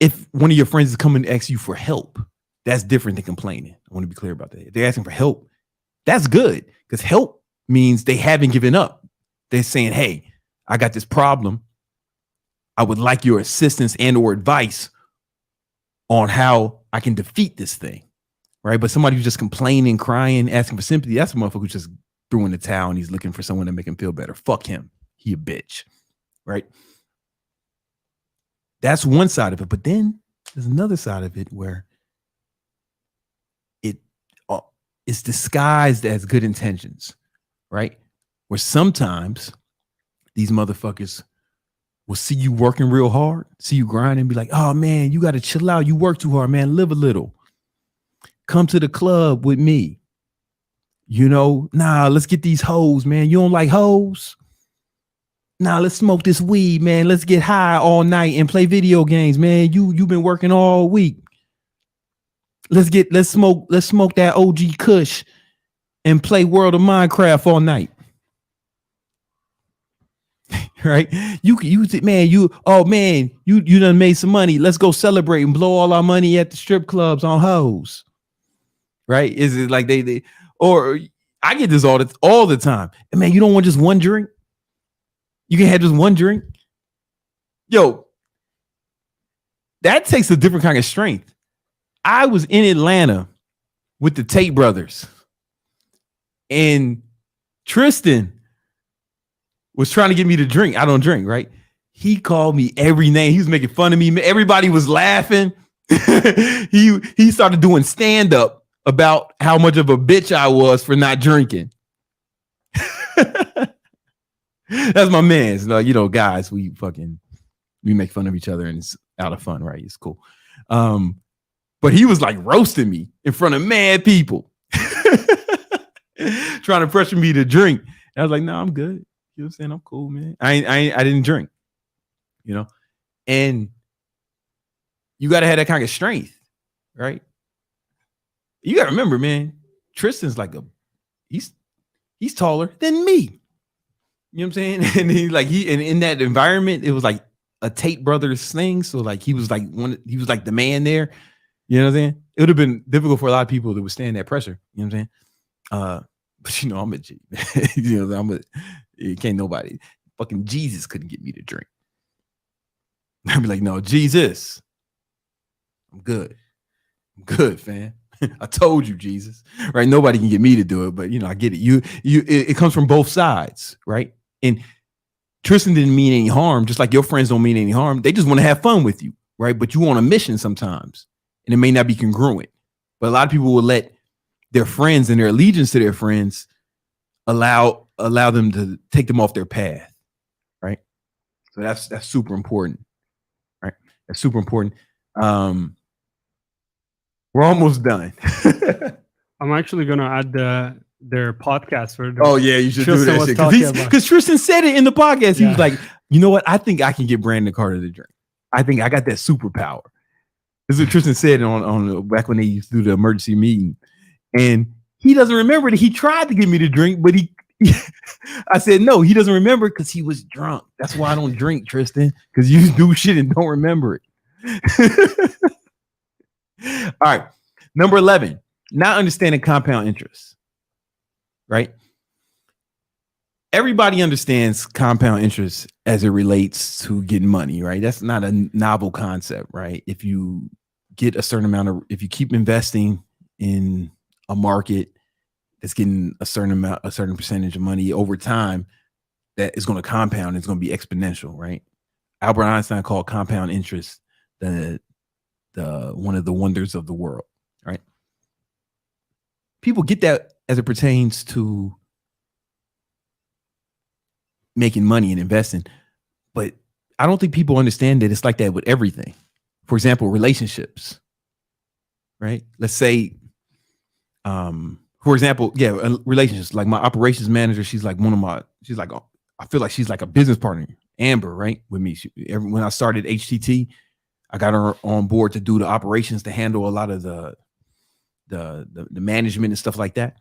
if one of your friends is coming to ask you for help, that's different than complaining. I want to be clear about that. If they're asking for help, that's good, because help means they haven't given up. They're saying, hey, I got this problem. I would like your assistance and or advice on how I can defeat this thing, right? But somebody who's just complaining, crying, asking for sympathy, that's a motherfucker who just threw in the towel and he's looking for someone to make him feel better. Fuck him. He a bitch, right? That's one side of it. But then there's another side of it where it's disguised as good intentions, right? Where sometimes these motherfuckers will see you working real hard, see you grinding, and be like, oh man, you got to chill out. You work too hard, man. Live a little. Come to the club with me. You know, nah, let's get these hoes, man. You don't like hoes? Nah, let's smoke this weed, man. Let's get high all night and play video games, man. You've been working all week. Let's smoke that OG Kush and play World of Minecraft all night. Right? You done made some money. Let's go celebrate and blow all our money at the strip clubs on hoes. Right? Is it like they or I get this all the time. And man, you don't want just one drink? You can have just one drink. Yo, that takes a different kind of strength. I was in Atlanta with the Tate brothers, and Tristan was trying to get me to drink. I don't drink, right? He called me every name. He was making fun of me. Everybody was laughing. he started doing stand-up about how much of a bitch I was for not drinking. That's my man's. You know, guys, we make fun of each other and it's out of fun, right? It's cool. But he was like roasting me in front of mad people, trying to pressure me to drink. And I was like, no, I'm good. You know what I'm saying? I'm cool, man. I didn't drink, you know, and you got to have that kind of strength, right? You got to remember, man, Tristan's like he's taller than me. You know what I'm saying? And and in that environment, it was like a Tate Brothers thing. So like he was like the man there. You know what I'm saying? It would have been difficult for a lot of people to withstand that pressure. You know what I'm saying? But you know, I'm a G. You know, can't nobody. Fucking Jesus couldn't get me to drink. I'd be like, no, Jesus. I'm good. I'm good, fam. I told you, Jesus. Right? Nobody can get me to do it, but you know, I get it. It comes from both sides, right? And Tristan didn't mean any harm, just like your friends don't mean any harm. They just want to have fun with you, right? But you on a mission sometimes, and it may not be congruent. But a lot of people will let their friends and their allegiance to their friends allow them to take them off their path, right? So that's super important, right? That's super important. We're almost done. I'm actually going to add their podcast. Oh, yeah, you should do that shit. Because Tristan said it in the podcast. He was like, you know what? I think I can get Brandon Carter to drink. I think I got that superpower. This is what Tristan said on back when they used to do the emergency meeting. And he doesn't remember that he tried to get me to drink, but I said, no, he doesn't remember because he was drunk. That's why I don't drink, Tristan, because you do shit and don't remember it. All right. Number 11, not understanding compound interest, right? Everybody understands compound interest as it relates to getting money, right? That's not a novel concept, right? If you get a certain amount if you keep investing in a market that's getting a certain percentage of money over time, that is going to compound. It's going to be exponential, right? Albert Einstein called compound interest the one of the wonders of the world, right? People get that as it pertains to making money and investing, but I don't think people understand that it's like that with everything. For example, relationships, right? Let's say, for example, relationships. Like my operations manager, she's like I feel like she's like a business partner, Amber, right? With me. When I started HTT, I got her on board to do the operations, to handle a lot of the management and stuff like that.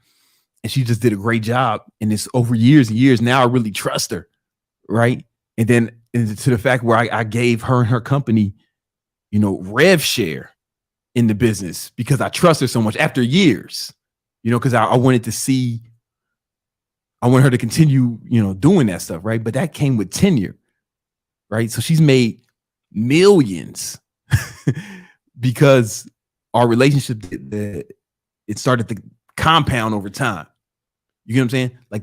And she just did a great job. And it's over years and years. Now I really trust her. Right. And then to the fact where I gave her and her company, you know, rev share in the business because I trust her so much after years, you know, because I wanted her to continue, you know, doing that stuff. Right. But that came with tenure. Right. So she's made millions because our relationship, it started to compound over time. You get what I'm saying? Like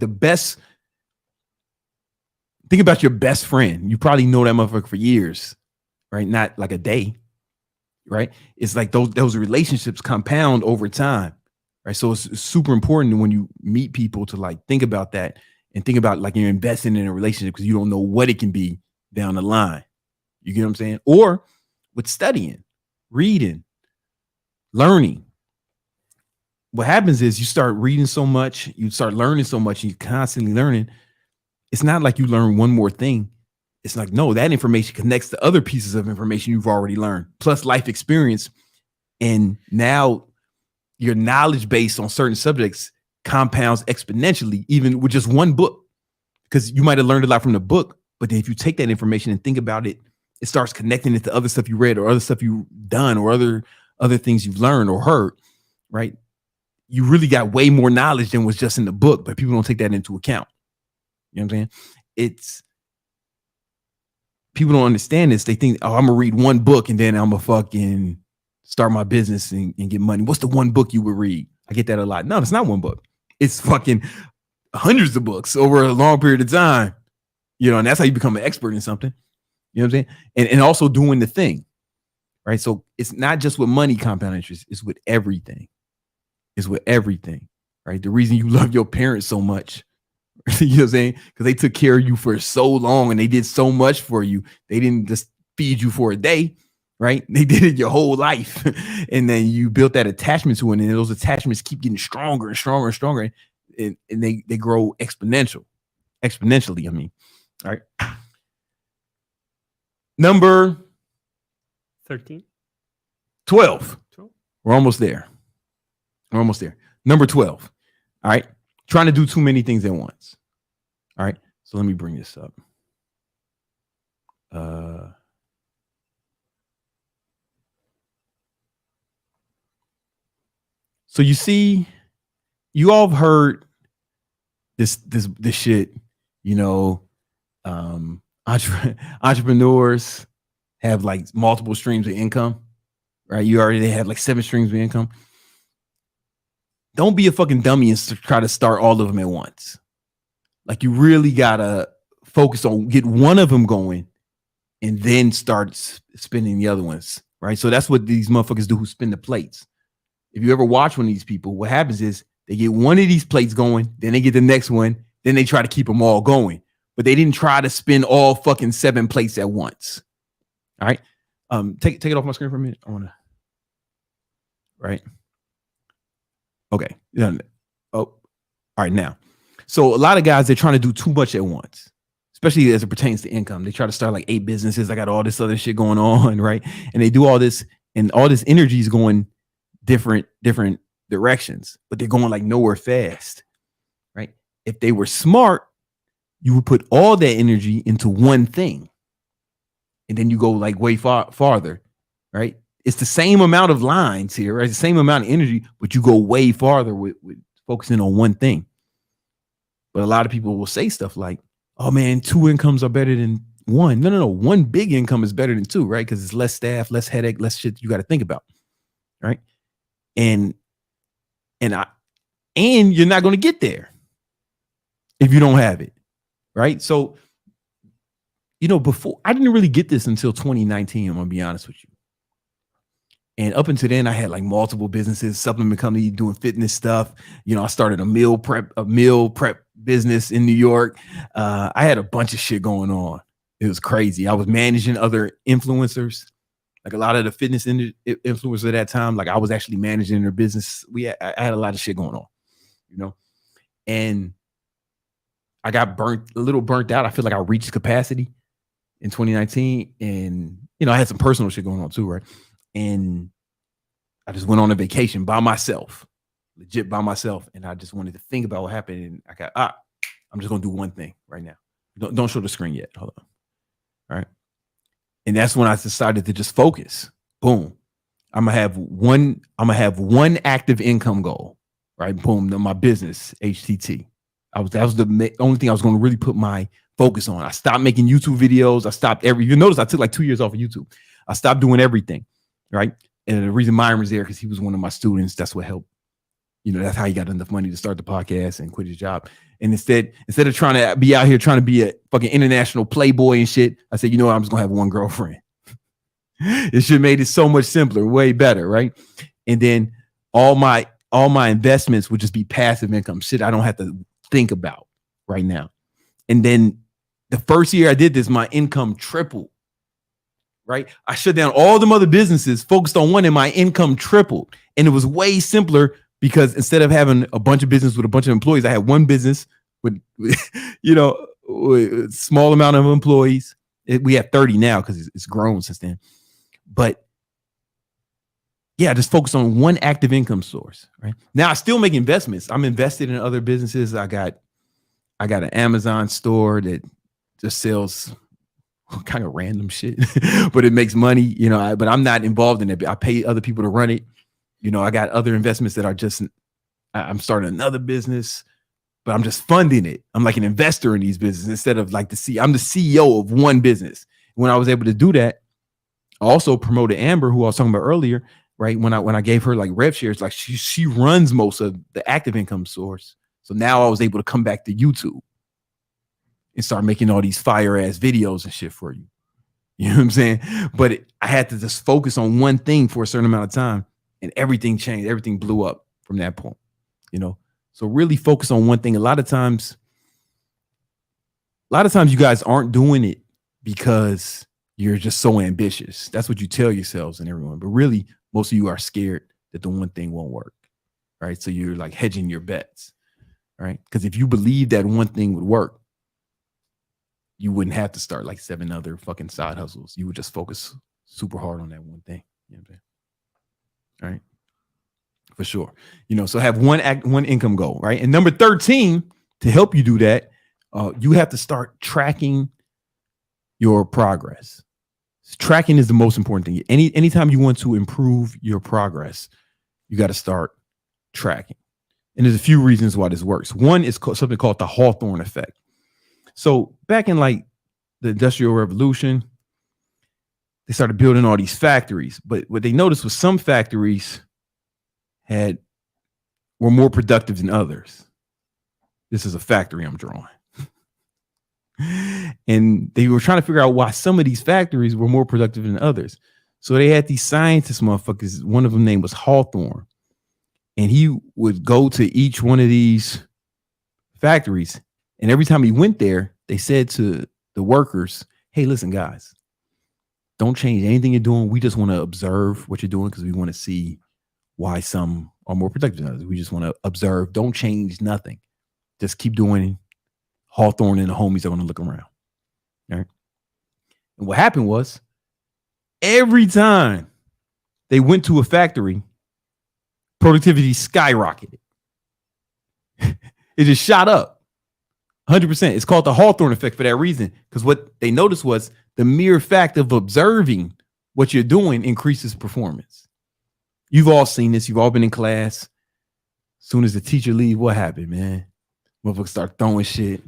think about your best friend. You probably know that motherfucker for years, right? Not like a day, right? It's like those relationships compound over time, right? So it's super important when you meet people to like think about that and think about like you're investing in a relationship because you don't know what it can be down the line. You get what I'm saying? Or with studying, reading, learning. What happens is you start reading so much, you start learning so much, and you're constantly learning. It's not like you learn one more thing. It's like, no, that information connects to other pieces of information you've already learned, plus life experience. And now your knowledge base on certain subjects compounds exponentially, even with just one book, because you might have learned a lot from the book. But then if you take that information and think about it, it starts connecting it to other stuff you read or other stuff you've done or other things you've learned or heard, right? You really got way more knowledge than was just in the book, but people don't take that into account. You know what I'm saying? People don't understand this. They think, oh, I'm gonna read one book and then I'm gonna fucking start my business and get money. What's the one book you would read? I get that a lot. No, it's not one book. It's fucking hundreds of books over a long period of time. You know, and that's how you become an expert in something. You know what I'm saying? And also doing the thing, right? So it's not just with money compound interest, it's with everything. It's with everything, right? The reason you love your parents so much, you know what I'm saying? Because they took care of you for so long and they did so much for you. They didn't just feed you for a day, right? They did it your whole life. And then you built that attachment to it. And those attachments keep getting stronger and stronger and stronger. And they grow exponentially, I mean. All right. Number 13. 12. We're almost there. Number 12. All right. Trying to do too many things at once. All right. So let me bring this up. So you see, you all have heard this shit, you know, entrepreneurs have like multiple streams of income, right? They have like 7 streams of income. Don't be a fucking dummy and try to start all of them at once. Like you really gotta focus on get one of them going and then start spinning the other ones, right? So that's what these motherfuckers do who spin the plates. If you ever watch one of these people, what happens is they get one of these plates going, then they get the next one, then they try to keep them all going. But they didn't try to spin all fucking 7 plates at once. All right. Take it off my screen for a minute. I wanna. Right. Okay. Oh, all right. Now, so a lot of guys, they're trying to do too much at once, especially as it pertains to income. They try to start like 8 businesses. I got all this other shit going on, right? And they do all this, and all this energy is going different directions, but they're going like nowhere fast, right? If they were smart, you would put all that energy into one thing, and then you go like way farther, right? It's the same amount of lines here, right? The same amount of energy, but you go way farther with focusing on one thing. But a lot of people will say stuff like, oh man, 2 incomes are better than 1. No. 1 big income is better than 2, right? Because it's less staff, less headache, less shit you got to think about, right? And you're not going to get there if you don't have it, right? So, you know, before I didn't really get this until 2019. I'm going to be honest with you. And up until then, I had like multiple businesses, supplement company, doing fitness stuff. You know, I started a meal prep business in New York. I had a bunch of shit going on. It was crazy. I was managing other influencers, like a lot of the fitness influencers at that time. Like I was actually managing their business. I had a lot of shit going on, you know, and I got a little burnt out. I feel like I reached capacity in 2019, and you know, I had some personal shit going on too, right? And I just went on a vacation by myself, legit by myself. And I just wanted to think about what happened. And I got, I'm just going to do one thing right now. Don't show the screen yet. Hold on. All right. And that's when I decided to just focus. Boom. I'm going to have one active income goal, right? Boom. My business, HTT. That was the only thing I was going to really put my focus on. I stopped making YouTube videos. I stopped you notice I took like 2 years off of YouTube. I stopped doing everything. Right. And the reason Myron was there because he was one of my students. That's what helped. You know, that's how he got enough money to start the podcast and quit his job. And instead of trying to be out here trying to be a fucking international playboy and shit, I said, you know what? I'm just gonna have one girlfriend. It should have made it so much simpler, way better, right? And then all my investments would just be passive income, shit I don't have to think about right now. And then the first year I did this, my income tripled. Right. I shut down all them other businesses, focused on one, and my income tripled. And it was way simpler because instead of having a bunch of business with a bunch of employees, I had one business with you know, with a small amount of employees. We have 30 now because it's grown since then. But yeah, just focus on one active income source. Right now, I still make investments. I'm invested in other businesses. I got an Amazon store that just sells kind of random shit, but it makes money, you know, but I'm not involved in it. I pay other people to run it. You know, I got other investments that are just, I'm starting another business, but I'm just funding it. I'm like an investor in these businesses instead of like I'm the CEO of one business. When I was able to do that, I also promoted Amber, who I was talking about earlier, right? When I gave her like rev shares, like she runs most of the active income source. So now I was able to come back to YouTube and start making all these fire ass videos and shit for you. You know what I'm saying? But I had to just focus on one thing for a certain amount of time, and everything changed. Everything blew up from that point, you know? So really focus on one thing. A lot of times you guys aren't doing it because you're just so ambitious. That's what you tell yourselves and everyone. But really, most of you are scared that the one thing won't work, right? So you're like hedging your bets, right? Because if you believe that one thing would work, you wouldn't have to start like 7 other fucking side hustles. You would just focus super hard on that one thing. You know what I'm saying? All right. For sure. You know, so have one income goal, right? And number 13, to help you do that, you have to start tracking your progress. Tracking is the most important thing. Anytime you want to improve your progress, you got to start tracking. And there's a few reasons why this works. One is something called the Hawthorne effect. So back in like the Industrial Revolution, they started building all these factories. But what they noticed was some factories were more productive than others. This is a factory I'm drawing. And they were trying to figure out why some of these factories were more productive than others. So they had these scientist motherfuckers. One of them name was Hawthorne. And he would go to each one of these factories. And every time he went there, they said to the workers, hey, listen, guys, don't change anything you're doing. We just want to observe what you're doing because we want to see why some are more productive than others. We just want to observe. Don't change nothing. Just keep doing. Hawthorne and the homies are going to look around. All right. And what happened was every time they went to a factory, productivity skyrocketed. It just shot up 100%. It's called the Hawthorne effect for that reason. Because what they noticed was the mere fact of observing what you're doing increases performance. You've all seen this. You've all been in class. As soon as the teacher leaves, what happened, man? Motherfuckers start throwing shit.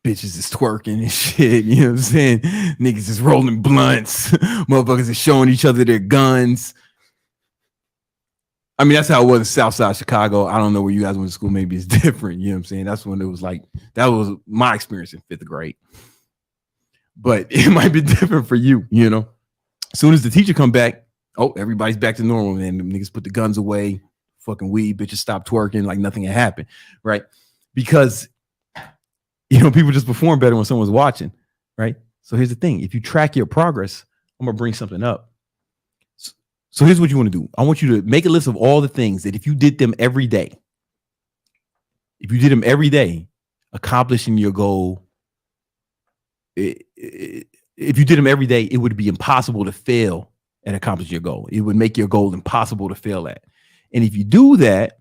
Bitches is twerking and shit. You know what I'm saying? Niggas is rolling blunts. Motherfuckers is showing each other their guns. I mean, that's how it was in Southside Chicago. I don't know where you guys went to school. Maybe it's different. You know what I'm saying? That's when it was like, that was my experience in 5th grade. But it might be different for you, you know? As soon as the teacher come back, oh, everybody's back to normal, man. The niggas put the guns away, fucking weed, bitches stop twerking like nothing had happened, right? Because, you know, people just perform better when someone's watching, right? So here's the thing. If you track your progress, I'm going to bring something up. So here's what you want to do. I want you to make a list of all the things that if you did them every day, accomplishing your goal, if you did them every day, it would be impossible to fail at accomplishing your goal. It would make your goal impossible to fail at. And if you do that,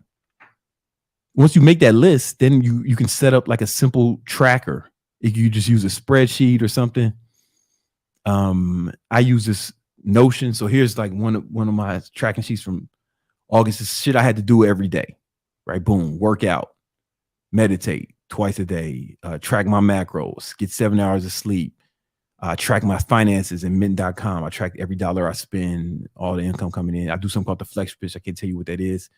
once you make that list, then you can set up like a simple tracker. If you just use a spreadsheet or something. I use this Notion. So here's like one of my tracking sheets from August. This shit I had to do every day, right? Boom, work out, meditate twice a day, track my macros, get 7 hours of sleep, track my finances in mint.com. I track every dollar I spend, all the income coming in. I do something called the flex pitch. I can't tell you what that is.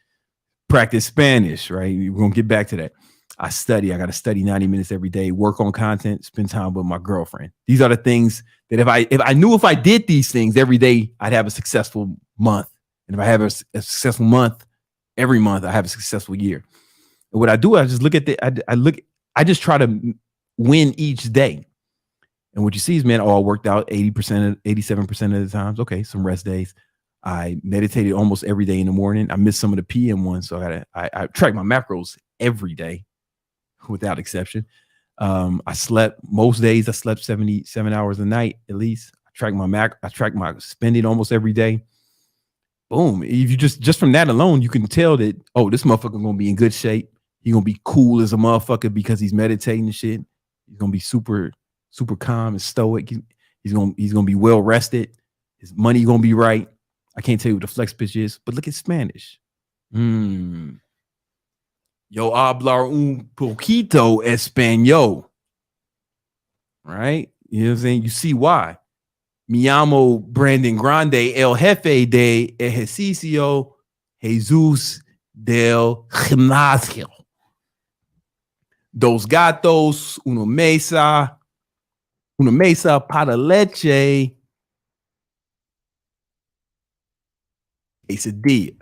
Practice Spanish, right? We're going to get back to that. I study. I got to study 90 minutes every day, work on content, spend time with my girlfriend. These are the things that if I knew if I did these things every day, I'd have a successful month. And if I have a successful month, every month I have a successful year. And what I do, I just look at I just try to win each day. And what you see is, man, I worked out 80%, 87% of the times. Okay, some rest days. I meditated almost every day in the morning. I missed some of the PM ones, so I track my macros every day, without exception. I slept most days. I slept 77 hours a night at least. I track my spending almost every day. Boom! If you just from that alone, you can tell that, oh, this motherfucker gonna be in good shape. He's gonna be cool as a motherfucker because he's meditating and shit. He's gonna be super calm and stoic. He's gonna be well rested. His money gonna be right. I can't tell you what the flex pitch is, but look at Spanish. Yo hablar un poquito español. Right? You know what I'm saying? You see why. Me llamo Brandon Grande, el jefe de ejercicio Jesús del gimnasio. Dos gatos, una mesa para leche. quesadilla,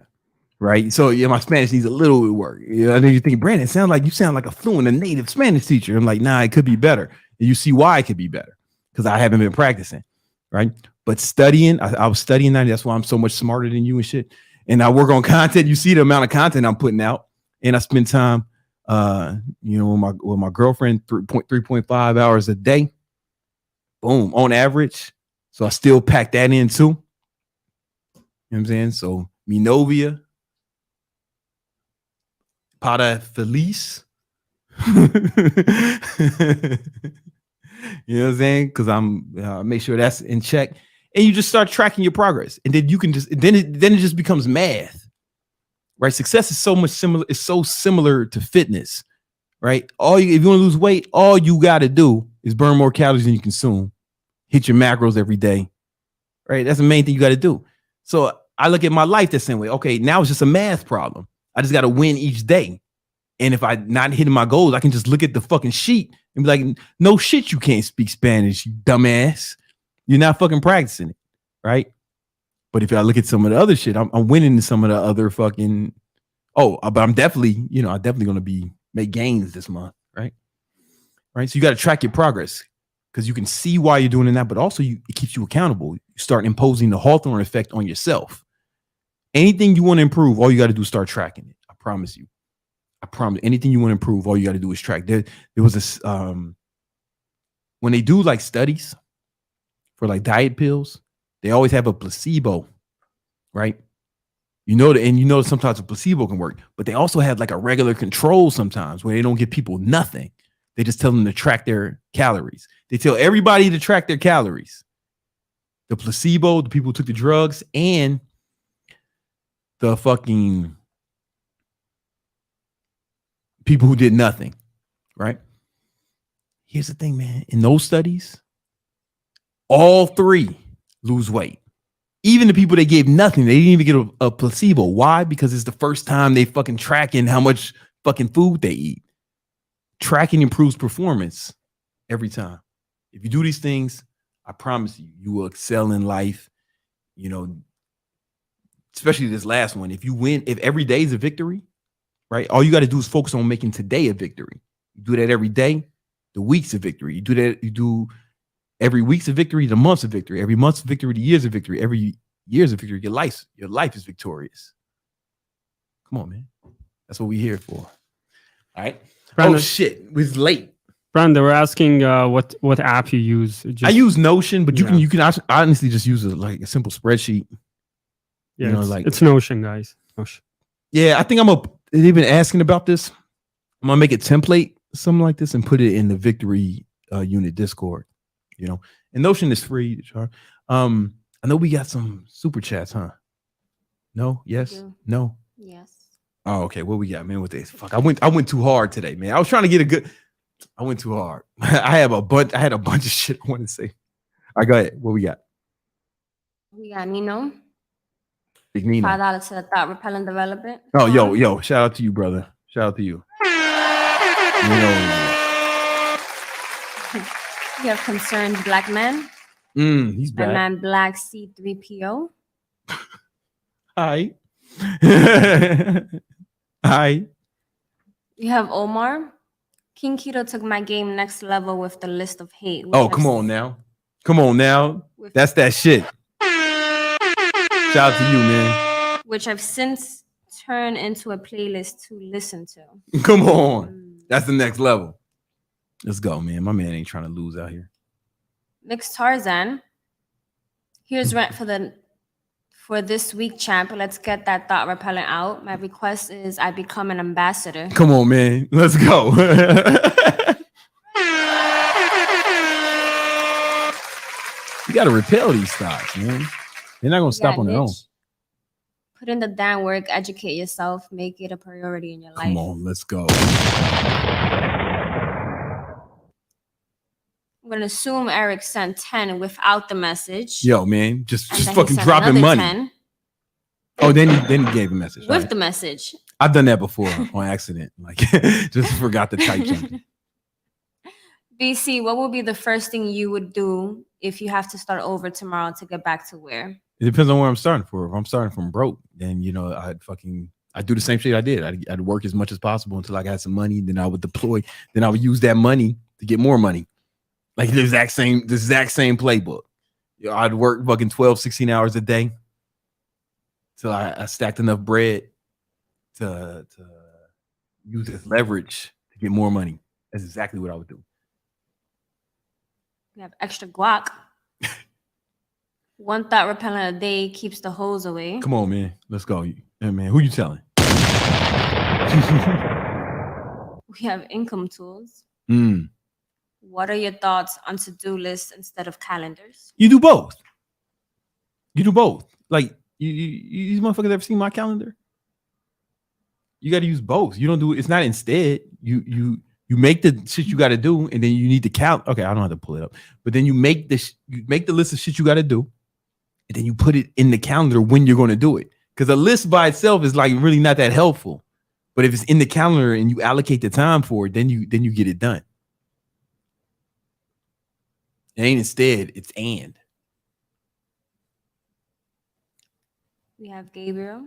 right? So yeah, my Spanish needs a little bit of work. Yeah, and then you think, Brandon, you sound like a fluent, a native Spanish teacher. I'm like, nah, it could be better. And you see why it could be better because I haven't been practicing, right? But studying, I was studying that. That's why I'm so much smarter than you and shit. And I work on content. You see the amount of content I'm putting out, and I spend time, with my girlfriend 3.5 hours a day. Boom, on average. So I still pack that in too. You know what I'm saying? So mi novia, para feliz. You know what I'm saying? Because I'm make sure that's in check, and you just start tracking your progress, and then you can then it just becomes math, right? Success is so much similar. It's so similar to fitness, right? If you want to lose weight, all you got to do is burn more calories than you consume, hit your macros every day, right? That's the main thing you got to do. So I look at my life the same way. Okay, now it's just a math problem. I just got to win each day. And if I'm not hitting my goals, I can just look at the fucking sheet and be like, no shit, you can't speak Spanish, you dumbass. You're not fucking practicing it, right? But if I look at some of the other shit, I'm winning some of the other fucking, but I'm definitely, I'm definitely going to make gains this month, right? Right. So you got to track your progress because you can see why you're doing that, but also it keeps you accountable. You start imposing the Hawthorne effect on yourself. Anything you want to improve, all you got to do is start tracking it. I promise you. I promise. Anything you want to improve, all you got to do is track. There was this when they do like studies for like diet pills, they always have a placebo, right? Sometimes a placebo can work, but they also have like a regular control sometimes where they don't give people nothing. They just tell them to track their calories. They tell everybody to track their calories. The placebo, the people who took the drugs, and the fucking people who did nothing, right? Here's the thing, man. In those studies, all three lose weight. Even the people that gave nothing, they didn't even get a placebo. Why? Because it's the first time they fucking tracking how much fucking food they eat. Tracking improves performance every time. If you do these things, I promise you will excel in life. Especially this last one. If you win, if every day is a victory, right? All you got to do is focus on making today a victory. You do that every day, the week's a victory. You do every week's a victory, the month's a victory. Every month's a victory, the year's a victory. Every year's a victory. Your life is victorious. Come on, man. That's what we're here for. All right. Brandon, shit. It was late. Brandon, we're asking what app you use. I use Notion, but you can honestly just use a simple spreadsheet. Yeah, it's Notion, guys. Notion. Yeah, I think they've been asking about this. I'm gonna make a template, something like this, and put it in the Victory Unit Discord. And Notion is free. I know we got some super chats, huh? No? Yes? No? Yes. Oh, okay. What we got, man? With this? Fuck, I went too hard today, man. I was trying to get a good. I went too hard. I had a bunch of shit I want to say. All right, go ahead. What we got? We got Nino. Big Nino. $5 to the thought repellent development. Oh, yo! Shout out to you, brother. Shout out to you. You have concerned black man. He's bad. Man black C3PO. Hi. Hi. You have Omar. King Keto took my game next level with the list of hate. Come on now. That's that shit. Shout out to you, man. Which I've since turned into a playlist to listen to. Come on. That's the next level. Let's go, man. My man ain't trying to lose out here. Mixed Tarzan. Here's rent for this week, champ. Let's get that thought repellent out. My request is I become an ambassador. Come on, man. Let's go. You got to repel these thoughts, man. They're not going to stop on their own. Put in the damn work, educate yourself, make it a priority in your life. Come on, let's go. I'm going to assume Eric sent 10 without the message. Yo, man, just fucking dropping money. 10. Oh, then he gave a message. With the message. I've done that before on accident. Like, just forgot to type something. BC, what would be the first thing you would do if you have to start over tomorrow to get back to where? It depends on where I'm starting for. If I'm starting from broke, then I do the same shit I did. I'd work as much as possible until I got some money. Then I would deploy. Then I would use that money to get more money. Like the exact same playbook. I'd work fucking 12, 16 hours a day till I stacked enough bread to use as leverage to get more money. That's exactly what I would do. We have extra guac. One thought repellent a day keeps the hoes away. Come on, man. Let's go. Hey, man, who you telling? We have income tools. Mm. What are your thoughts on to-do lists instead of calendars? You do both. Like, you motherfuckers ever seen my calendar? You got to use both. You don't do it. It's not instead. You make the shit you got to do, and then you need to count. Okay, I don't have to pull it up, but then you make the list of shit you got to do, and then you put it in the calendar when you're going to do it. Because a list by itself is like really not that helpful. But if it's in the calendar and you allocate the time for it, then you get it done. It ain't instead, it's and. We have Gabriel.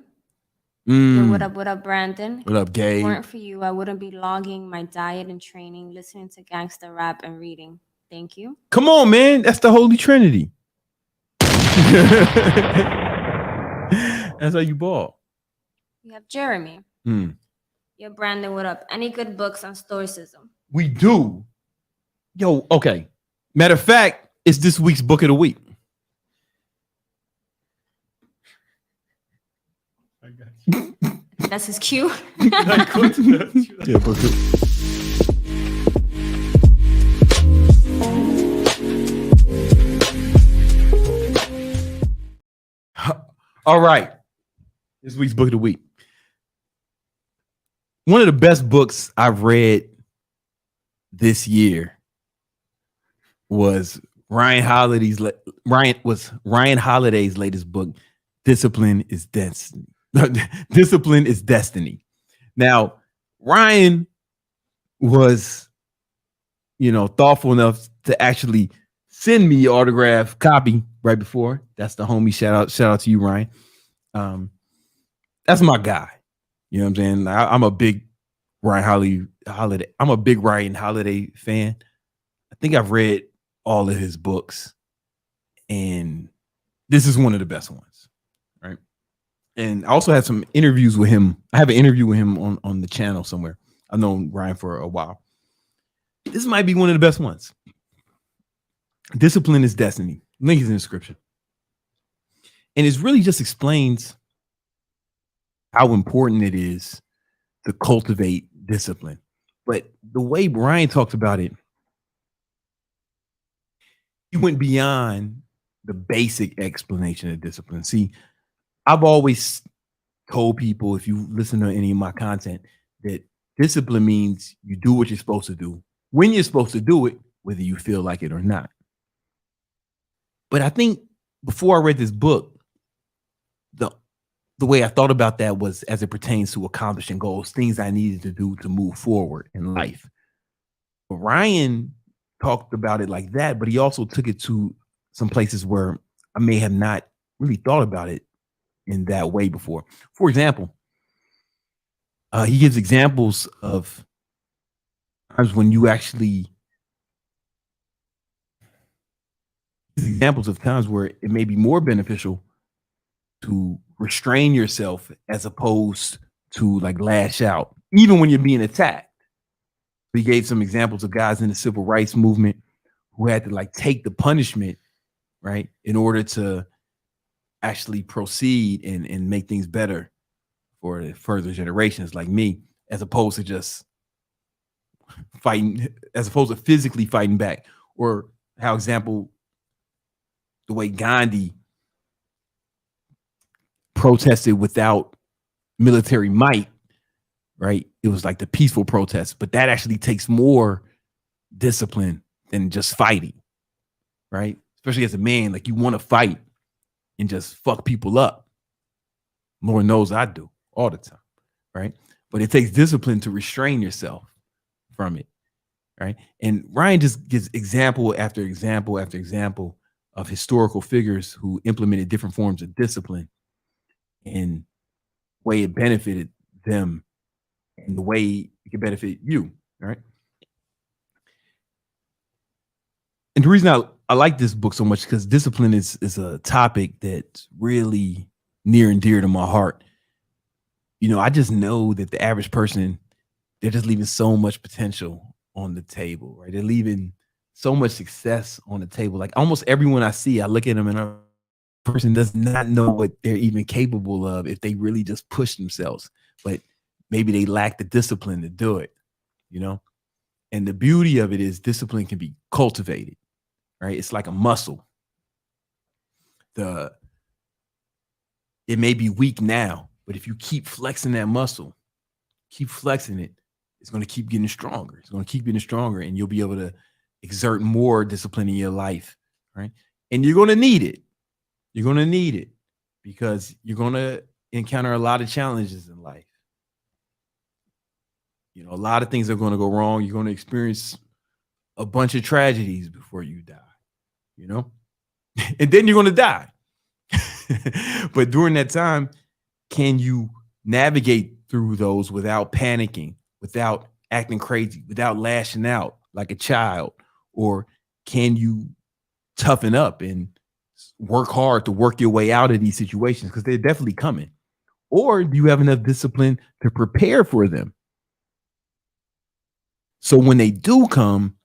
Yo, what up, Brandon? What up, Gabe? If it weren't for you, I wouldn't be logging my diet and training, listening to gangster rap and reading. Thank you. Come on, man. That's the Holy Trinity. That's how you ball. We have Jeremy. Yo, Brandon, what up? Any good books on stoicism? We do. Yo, okay. Matter of fact, it's this week's book of the week. I got you. That's his cue. Yeah, book it. All right. This week's book of the week. One of the best books I've read this year was Ryan Holiday's latest book, Discipline is Destiny. Discipline is Destiny. Now, Ryan was, thoughtful enough to actually send me an autographed copy right before. That's the homie. Shout out to you, Ryan. That's my guy. You know what I'm saying? I'm a big Ryan Holiday. I'm a big Ryan Holiday fan. I think I've read all of his books, and this is one of the best ones, right? And I also had some interviews with him. I have an interview with him on the channel somewhere. I've known Ryan for a while. This might be one of the best ones. Discipline is Destiny. Link is in the description. And it really just explains how important it is to cultivate discipline. But the way Ryan talks about it, he went beyond the basic explanation of discipline. See, I've always told people, if you listen to any of my content, that discipline means you do what you're supposed to do when you're supposed to do it, whether you feel like it or not. But I think before I read this book, the way I thought about that was as it pertains to accomplishing goals, things I needed to do to move forward in life. But Ryan talked about it like that, but he also took it to some places where I may have not really thought about it in that way before. For example, he gives examples of times when you actually examples of times where it may be more beneficial to restrain yourself as opposed to like lash out, even when you're being attacked. He gave some examples of guys in the civil rights movement who had to like take the punishment, right, in order to actually proceed and make things better for the further generations like me, as opposed to just fighting, as opposed to physically fighting back. Or how example, the way Gandhi protested without military might, right? It was like the peaceful protest, but that actually takes more discipline than just fighting, right? Especially as a man, like you want to fight and just fuck people up. Lord knows I do all the time, right? But it takes discipline to restrain yourself from it, right? And Ryan just gives example after example after example of historical figures who implemented different forms of discipline and the way it benefited them and the way it can benefit you, right? And the reason I like this book so much because discipline is a topic that's really near and dear to my heart. You know, I just know that the average person, they're just leaving so much potential on the table, right? They're leaving so much success on the table. Like almost everyone I see, I look at them and a person does not know what they're even capable of if they really just push themselves, but maybe they lack the discipline to do it, you know? And the beauty of it is discipline can be cultivated, right? It's like a muscle. It may be weak now, but if you keep flexing that muscle, keep flexing it, it's going to keep getting stronger. It's going to keep getting stronger, and you'll be able to exert more discipline in your life, right? And you're going to need it. You're going to need it because you're going to encounter a lot of challenges in life. You know, a lot of things are going to go wrong. You're going to experience a bunch of tragedies before you die, you know, and then you're going to die. But during that time, can you navigate through those without panicking, without acting crazy, without lashing out like a child? Or can you toughen up and work hard to work your way out of these situations? Because they're definitely coming. Or do you have enough discipline to prepare for them? So when they do come,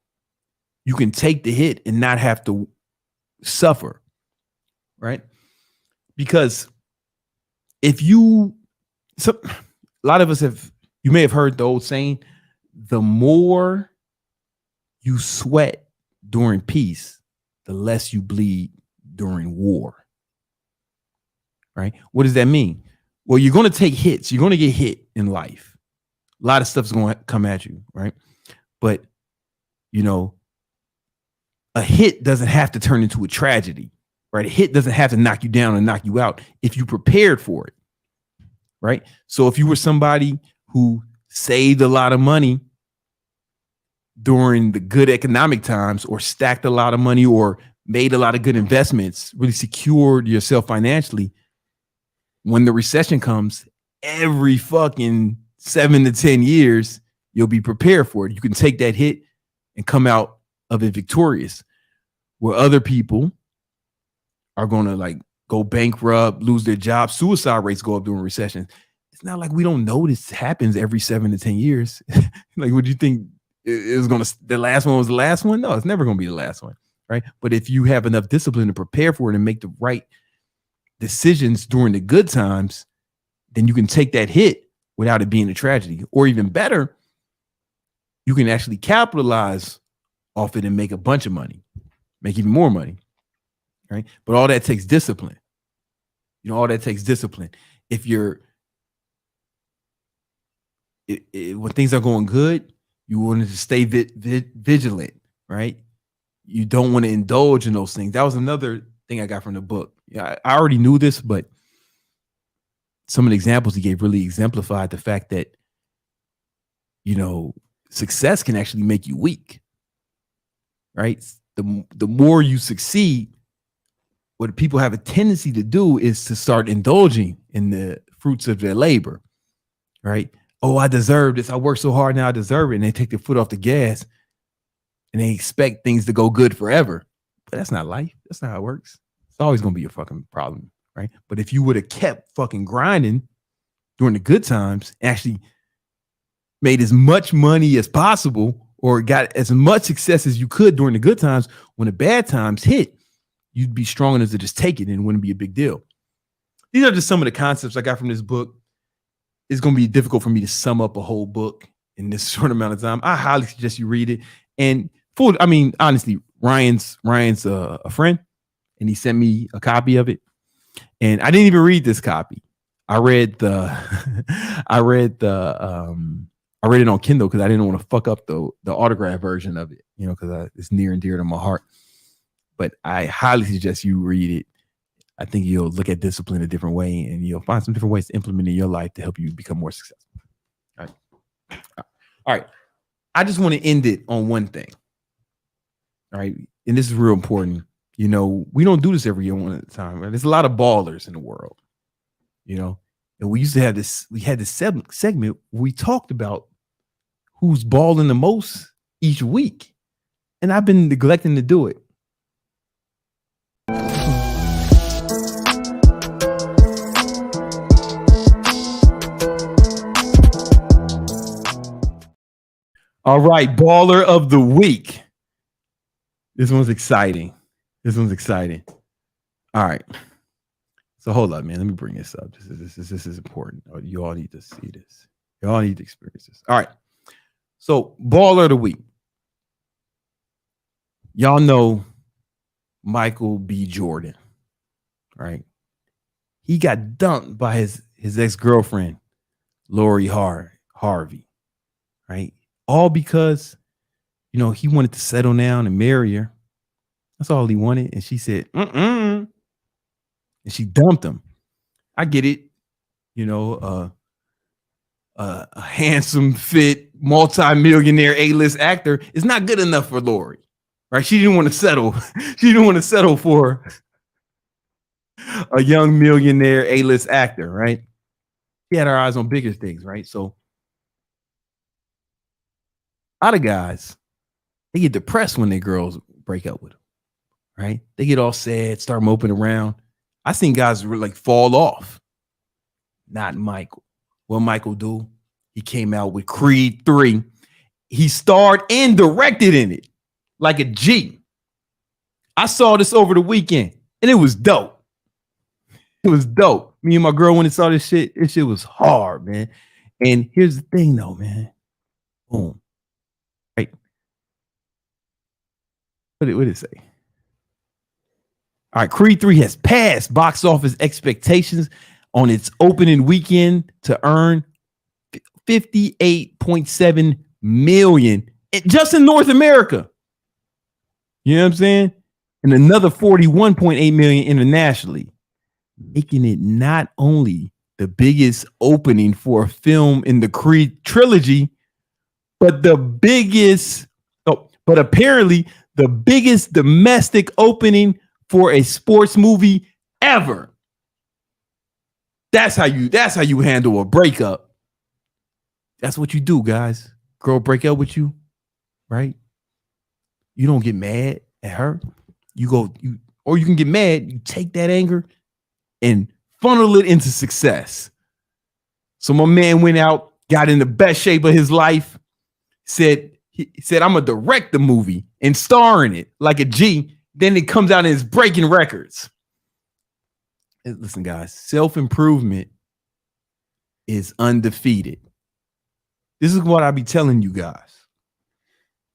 you can take the hit and not have to suffer, right? Because a lot of us you may have heard the old saying, the more you sweat during peace, the less you bleed during war, right? What does that mean? Well, you're going to take hits. You're going to get hit in life. A lot of stuff's going to come at you, right? But, you know, a hit doesn't have to turn into a tragedy, right? A hit doesn't have to knock you down and knock you out if you prepared for it, right? So if you were somebody who saved a lot of money during the good economic times, or stacked a lot of money, or made a lot of good investments, really secured yourself financially, when the recession comes, every fucking 7 to 10 years, you'll be prepared for it. You can take that hit and come out of it victorious, where other people are going to like go bankrupt, lose their jobs. Suicide rates go up during recession. It's not like we don't know this happens every 7 to 10 years. Like, would you think it was going to, the last one was the last one? No, it's never going to be the last one, right? But if you have enough discipline to prepare for it and make the right decisions during the good times, then you can take that hit without it being a tragedy. Or even better, you can actually capitalize off it and make a bunch of money, make even more money, right? But all that takes discipline. You know, all that takes discipline. If you're, when things are going good, you want to stay vigilant, right? You don't want to indulge in those things. That was another thing I got from the book. Yeah, I already knew this, but some of the examples he gave really exemplified the fact that, you know, success can actually make you weak, right? The more you succeed, what people have a tendency to do is to start indulging in the fruits of their labor, right? Oh, I deserve this. I worked so hard, now I deserve it. And they take their foot off the gas and they expect things to go good forever. But that's not life. That's not how it works. It's always going to be a fucking problem, right? But if you would have kept fucking grinding during the good times, actually made as much money as possible, or got as much success as you could during the good times, when the bad times hit, you'd be strong enough to just take it and it wouldn't be a big deal. These are just some of the concepts I got from this book. It's going to be difficult for me to sum up a whole book in this short amount of time. I highly suggest you read it. And honestly, Ryan's a friend, and he sent me a copy of it. And I didn't even read this copy. I read I read it on Kindle because I didn't want to fuck up the autograph version of it, you know, because it's near and dear to my heart. But I highly suggest you read it. I think you'll look at discipline a different way, and you'll find some different ways to implement in your life to help you become more successful. All right. I just want to end it on one thing. All right. And this is real important. You know, we don't do this every year one at a time. Right? There's a lot of ballers in the world, you know, and we used to have this. We had this segment where we talked about who's balling the most each week, and I've been neglecting to do it. All right, baller of the week. This one's exciting. All right. So hold up, man. Let me bring this up. This is important. You all need to see this. You all need to experience this. All right. So baller of the week. Y'all know Michael B. Jordan, right? He got dumped by his ex-girlfriend, Lori Harvey, right? All because, you know, he wanted to settle down and marry her. That's all he wanted. And she said, and she dumped him. I get it. You know, a handsome, fit, multi-millionaire A-list actor is not good enough for Lori, right? She didn't want to settle. She didn't want to settle for a young millionaire A-list actor, right? She had her eyes on bigger things, right? So a lot of guys, they get depressed when their girls break up with them, right? They get all sad, start moping around. I seen guys like fall off. Not Michael. What Michael do? He came out with Creed 3. He starred and directed in it like a G. I saw this over the weekend and it was dope. It was dope. Me and my girl, when it saw this shit was hard, man. And here's the thing though, man. Boom. Right. What did it say? All right, Creed 3 has passed box office expectations on its opening weekend to earn $58.7 million just in North America. You know what I'm saying? And another $41.8 million internationally, making it not only the biggest opening for a film in the Creed trilogy, but apparently the biggest domestic opening for a sports movie ever. That's how you handle a breakup. That's what you do, guys. Girl break up with you, right? You don't get mad at her. You can get mad. You take that anger and funnel it into success. So my man went out, got in the best shape of his life, said, I'm gonna direct the movie and star in it like a G. Then it comes out and it's breaking records. Listen, guys, self-improvement is undefeated. This is what I be telling you guys.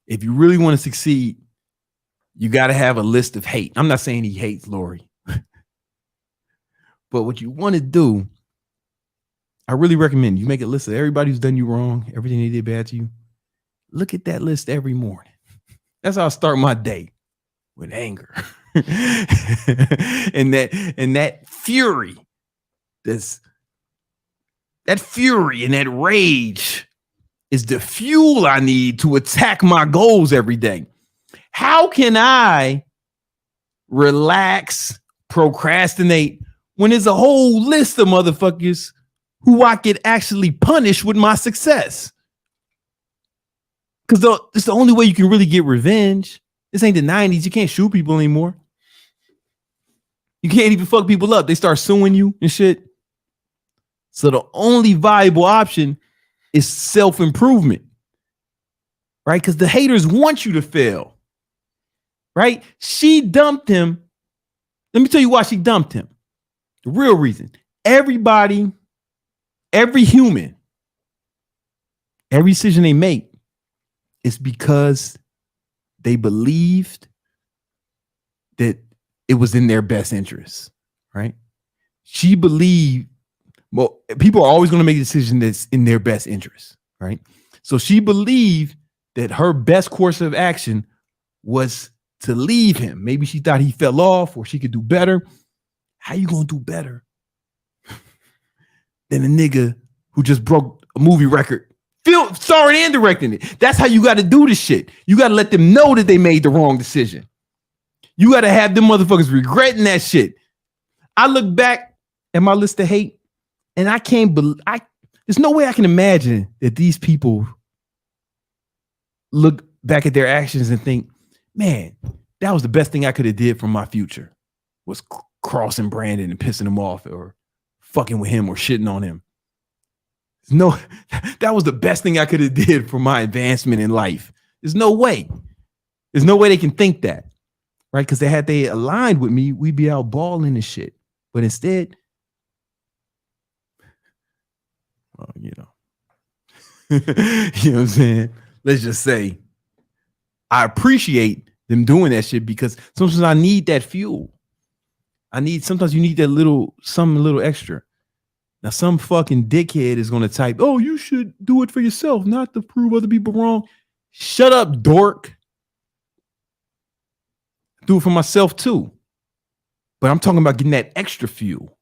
If you really want to succeed, you got to have a list of hate. I'm not saying he hates Lori. But what you want to do, I really recommend you make a list of everybody who's done you wrong, everything they did bad to you. Look at that list every morning. That's how I start my day, with anger. and that fury, that fury and that rage is the fuel I need to attack my goals every day. How can I relax, procrastinate when there's a whole list of motherfuckers who I could actually punish with my success? Because it's the only way you can really get revenge. This ain't the 90s. You can't shoot people anymore. You can't even fuck people up. They start suing you and shit. So the only viable option is self-improvement, right? Because the haters want you to fail, right? She dumped him. Let me tell you why she dumped him. The real reason. Everybody, every human, every decision they make is because they believed that it was in their best interest, right? She believed, well, people are always going to make a decision that's in their best interest, right? So she believed that her best course of action was to leave him. Maybe she thought he fell off or she could do better. How you going to do better than a nigga who just broke a movie record? Starring and directing it. That's how you got to do this shit. You got to let them know that they made the wrong decision. You got to have them motherfuckers regretting that shit. I look back at my list of hate and I can't believe, there's no way I can imagine that these people look back at their actions and think, man, that was the best thing I could have did for my future, was crossing Brandon and pissing him off or fucking with him or shitting on him. No, that was the best thing I could have did for my advancement in life. There's no way. There's no way they can think that, right? Because they aligned with me, we'd be out balling and shit. But instead, well, you know what I'm saying? Let's just say I appreciate them doing that shit because sometimes I need that fuel. Sometimes you need that something a little extra. Now, some fucking dickhead is going to type, oh, you should do it for yourself, not to prove other people wrong. Shut up, dork. Do it for myself too. But I'm talking about getting that extra fuel,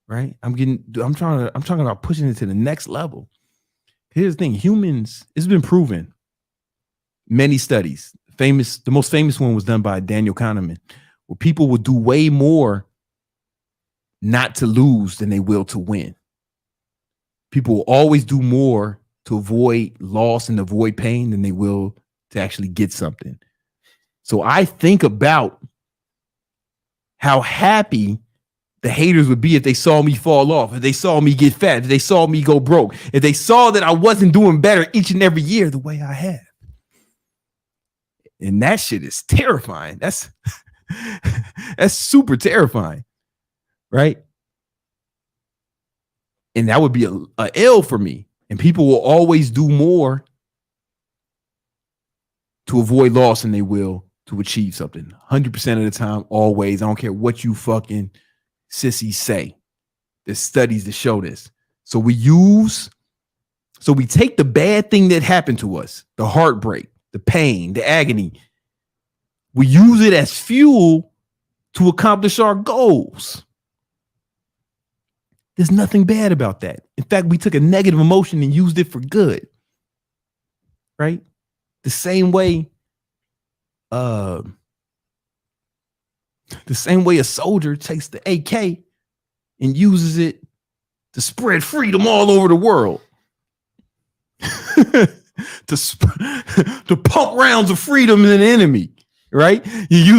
right? I'm talking about pushing it to the next level. Here's the thing, humans, it's been proven. Many studies, the most famous one was done by Daniel Kahneman, where people will do way more not to lose than they will to win. People will always do more to avoid loss and avoid pain than they will to actually get something. So I think about how happy the haters would be if they saw me fall off, if they saw me get fat, if they saw me go broke, if they saw that I wasn't doing better each and every year the way I have. And that shit is terrifying. That's super terrifying, right? And that would be a L for me. And people will always do more to avoid loss than they will to achieve something. 100% of the time, always. I don't care what you fucking sissies say. There's studies that show this. So we take the bad thing that happened to us, the heartbreak, the pain, the agony. We use it as fuel to accomplish our goals. There's nothing bad about that. In fact, we took a negative emotion and used it for good. Right? The same way a soldier takes the AK and uses it to spread freedom all over the world. to pump rounds of freedom in an enemy, right? You're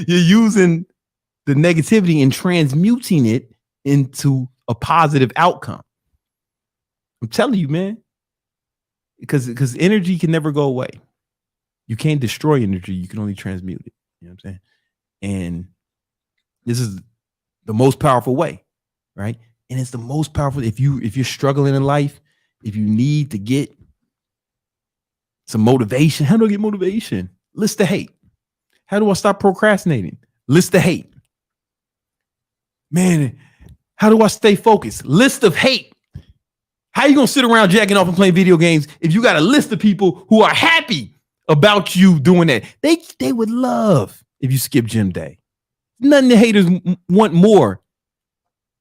using the negativity and transmuting it into a positive outcome. I'm telling you, man, because energy can never go away. You can't destroy energy. You can only transmute it. You know what I'm saying? And this is the most powerful way, right? And it's the most powerful. If you're struggling in life, if you need to get some motivation, how do I get motivation? List the hate. How do I stop procrastinating? List the hate. Man, how do I stay focused? List of hate. How you gonna sit around jacking off and playing video games if you got a list of people who are happy about you doing that? They would love if you skip gym day. Nothing the haters want more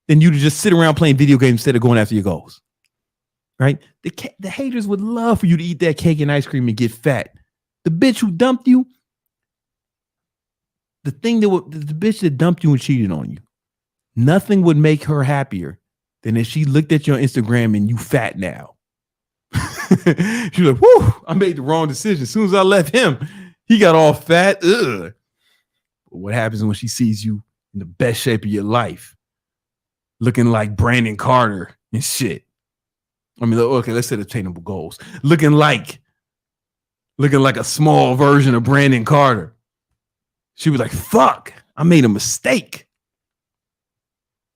than you to just sit around playing video games instead of going after your goals. Right? The haters would love for you to eat that cake and ice cream and get fat. The bitch who dumped you, the bitch that dumped you and cheated on you, nothing would make her happier than if she looked at your Instagram and you fat now. She's like, whoo, I made the wrong decision. As soon as I left him, he got all fat. Ugh. But what happens when she sees you in the best shape of your life, looking like Brandon Carter and shit? I mean, okay, let's set attainable goals. Looking like a small version of Brandon Carter. She was like, fuck, I made a mistake.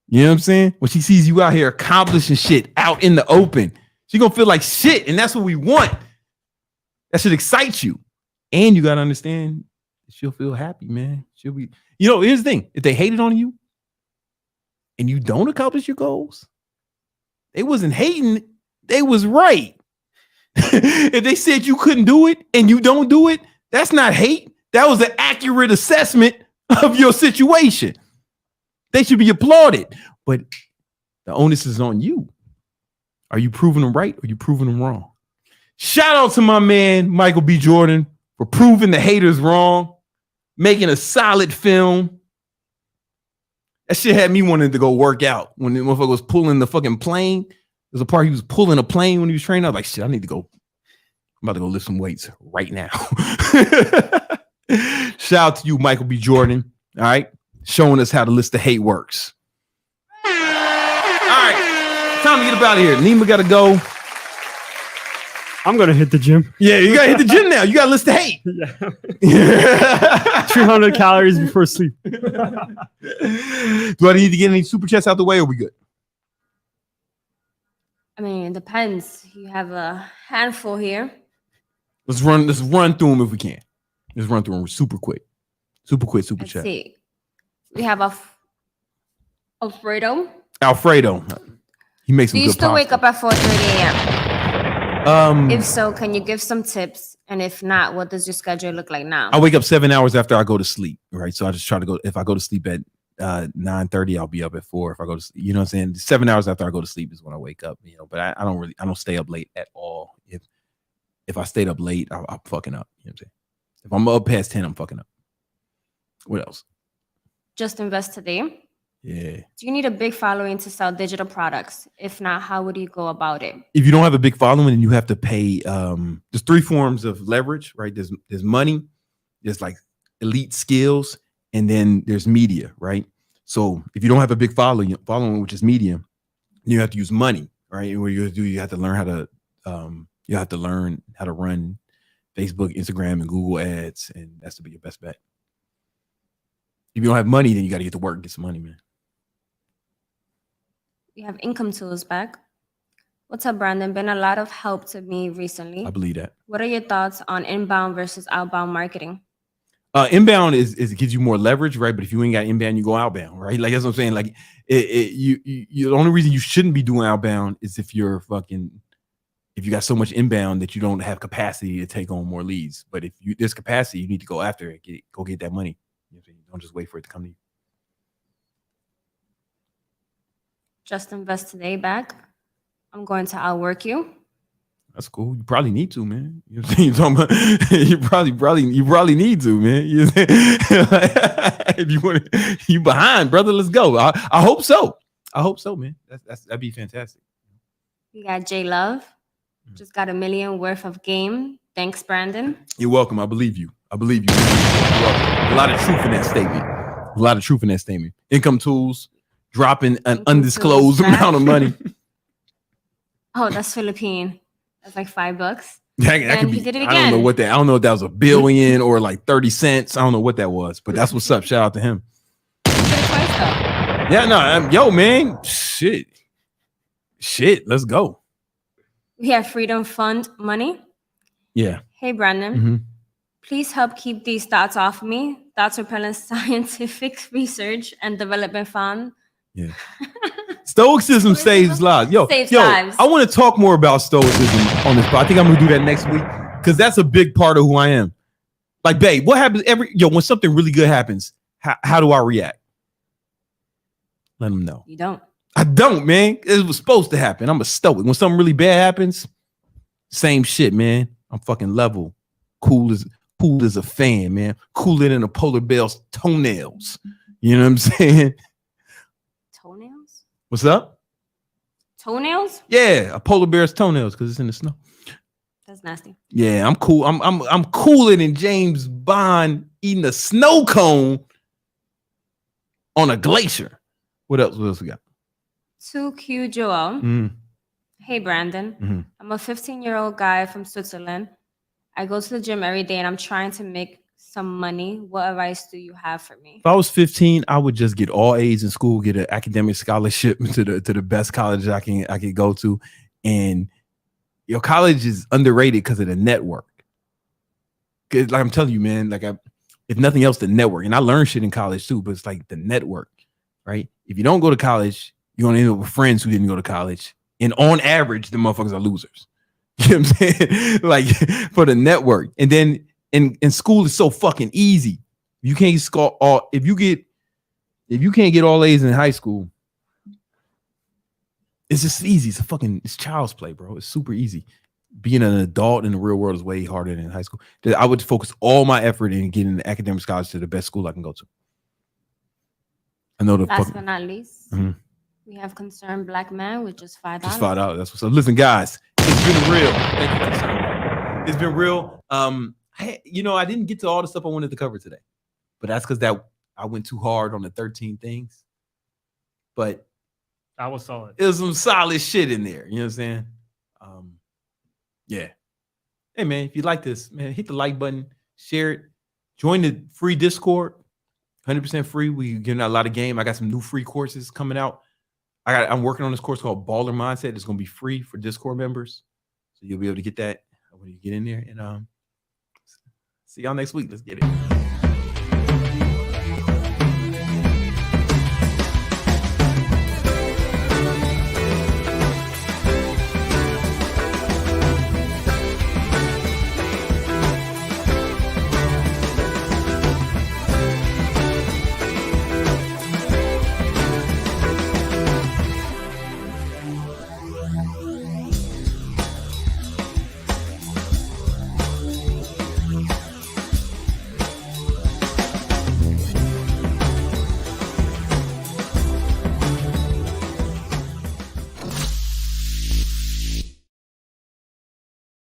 You know what I'm saying? When she sees you out here accomplishing shit out in the open, she gonna feel like shit, and that's what we want. That should excite you. And you gotta understand, she'll feel happy, man. She'll be, here's the thing. If they hated on you and you don't accomplish your goals, they wasn't hating, they was right. If they said you couldn't do it and you don't do it, that's not hate. That was an accurate assessment of your situation. They should be applauded, but the onus is on you. Are you proving them right or are you proving them wrong? Shout out to my man, Michael B. Jordan. for proving the haters wrong, making a solid film. That shit had me wanting to go work out. When the motherfucker was pulling the fucking plane, there's a part he was pulling a plane when he was training. I was like, shit, I need to go. I'm about to go lift some weights right now. Shout out to you, Michael B. Jordan. All right. Showing us how the list of hate works. All right. Time to get up out of here. Nima got to go. I'm going to hit the gym. Yeah, you got to hit the gym now. You got a list of hate. Yeah. 300 calories before sleep. Do I need to get any super chats out the way, or are we good? I mean, it depends. You have a handful here. Let's run through them if we can. Let's run through them super quick. Super Let's chat. see. We have Alfredo. He makes some Do you good still wake pasta. up at 4:30 a.m.? If so, can you give some tips? And if not, what does your schedule look like now? I wake up 7 hours after I go to sleep, right? So I just try to go. If I go to sleep at 9:30, I'll be up at 4. If I go to sleep, you know what I'm saying? 7 hours after I go to sleep is when I wake up, you know. But I don't stay up late at all. If I stayed up late, I'm fucking up. You know what I'm saying? If I'm up past 10, I'm fucking up. What else? Just invest today. Yeah. Do you need a big following to sell digital products? If not, how would you go about it? If you don't have a big following and you have to pay, there's 3 forms of leverage, right? There's money, there's like elite skills, and then there's media, right? So if you don't have a big following, which is media, you have to use money, right? And what you have to learn how to run Facebook, Instagram, and Google ads, and that's to be your best bet. If you don't have money, then you got to get to work and get some money, man. We have income tools back. What's up, Brandon? Been a lot of help to me recently. I believe that. What are your thoughts on inbound versus outbound marketing? Inbound is it gives you more leverage, right? But if you ain't got inbound, you go outbound, right? Like that's what I'm saying. Like you the only reason you shouldn't be doing outbound is if you got so much inbound that you don't have capacity to take on more leads. But if there's capacity, you need to go after it, go get that money. You know what I'm saying? Don't just wait for it to come to you. Just invest today back. I'm going to outwork you. That's cool. You probably need to, man. You know what I'm saying? You probably need to, man. You know what I'm saying? If you want to, you behind, brother. Let's go. I hope so. I hope so, man. That'd be fantastic. We got J Love. Just got $1 million worth of game. Thanks, Brandon. You're welcome. I believe you. You're welcome. A lot of truth in that statement. Income tools, dropping an undisclosed amount of money. Oh, that's Philippine. That's like $5. That could be. He did it again. I don't know if that was $1 billion or like 30 cents. I don't know what that was, but that's what's up. Shout out to him. He did it twice though. Yeah, no, yo, man. Shit. Let's go. We have Freedom Fund money. Yeah. Hey, Brandon. Please help keep these thoughts off me. Thoughts repellent scientific research and development fund. Yeah. Stoicism saves lives. Saves lives. I want to talk more about stoicism on this, but I think I'm gonna do that next week because that's a big part of who I am. Like, babe, what happens when something really good happens? How do I react? Let them know. You don't. I don't, man. It was supposed to happen. I'm a stoic. When something really bad happens, same shit, man. I'm fucking level, cool as a fan, man. Cooler than a polar bear's toenails. You know what I'm saying? Toenails? What's up? Toenails? Yeah, a polar bear's toenails because it's in the snow. That's nasty. Yeah, I'm cool. I'm cooler than James Bond eating a snow cone on a glacier. What else we got? 2Q Joel. Hey, Brandon. I'm a 15-year-old guy from Switzerland. I go to the gym every day and I'm trying to make some money. What advice do you have for me? If I was 15, I would just get all A's in school, get an academic scholarship to the best college I could go to. And your college is underrated because of the network. Cause like I'm telling you, man, if nothing else, the network. And I learned shit in college too, but it's like the network, right? If you don't go to college, you're gonna end up with friends who didn't go to college. And on average, the motherfuckers are losers. You know what I'm saying? Like for the network. And then in school, it's so fucking easy. You can't score all if you can't get all A's in high school, it's just easy. It's child's play, bro. It's super easy. being an adult in the real world is way harder than in high school. That I would focus all my effort in getting the academic scholarship to the best school I can go to. I know the last but not least, we have Concerned Black Man with just $5. Just $5. That's what's up. Listen, guys, it's been real. Thank you, Concerned. It's been real. I didn't get to all the stuff I wanted to cover today, but that's because I went too hard on the 13 things. But that was solid. It was some solid shit in there. You know what I'm saying? Yeah. Hey, man, if you like this, man, hit the like button, share it, join the free Discord, 100% free. We giving out a lot of game. I got some new free courses coming out. I'm working on this course called Baller Mindset. It's going to be free for Discord members. So you'll be able to get that when you get in there. And see y'all next week. Let's get it.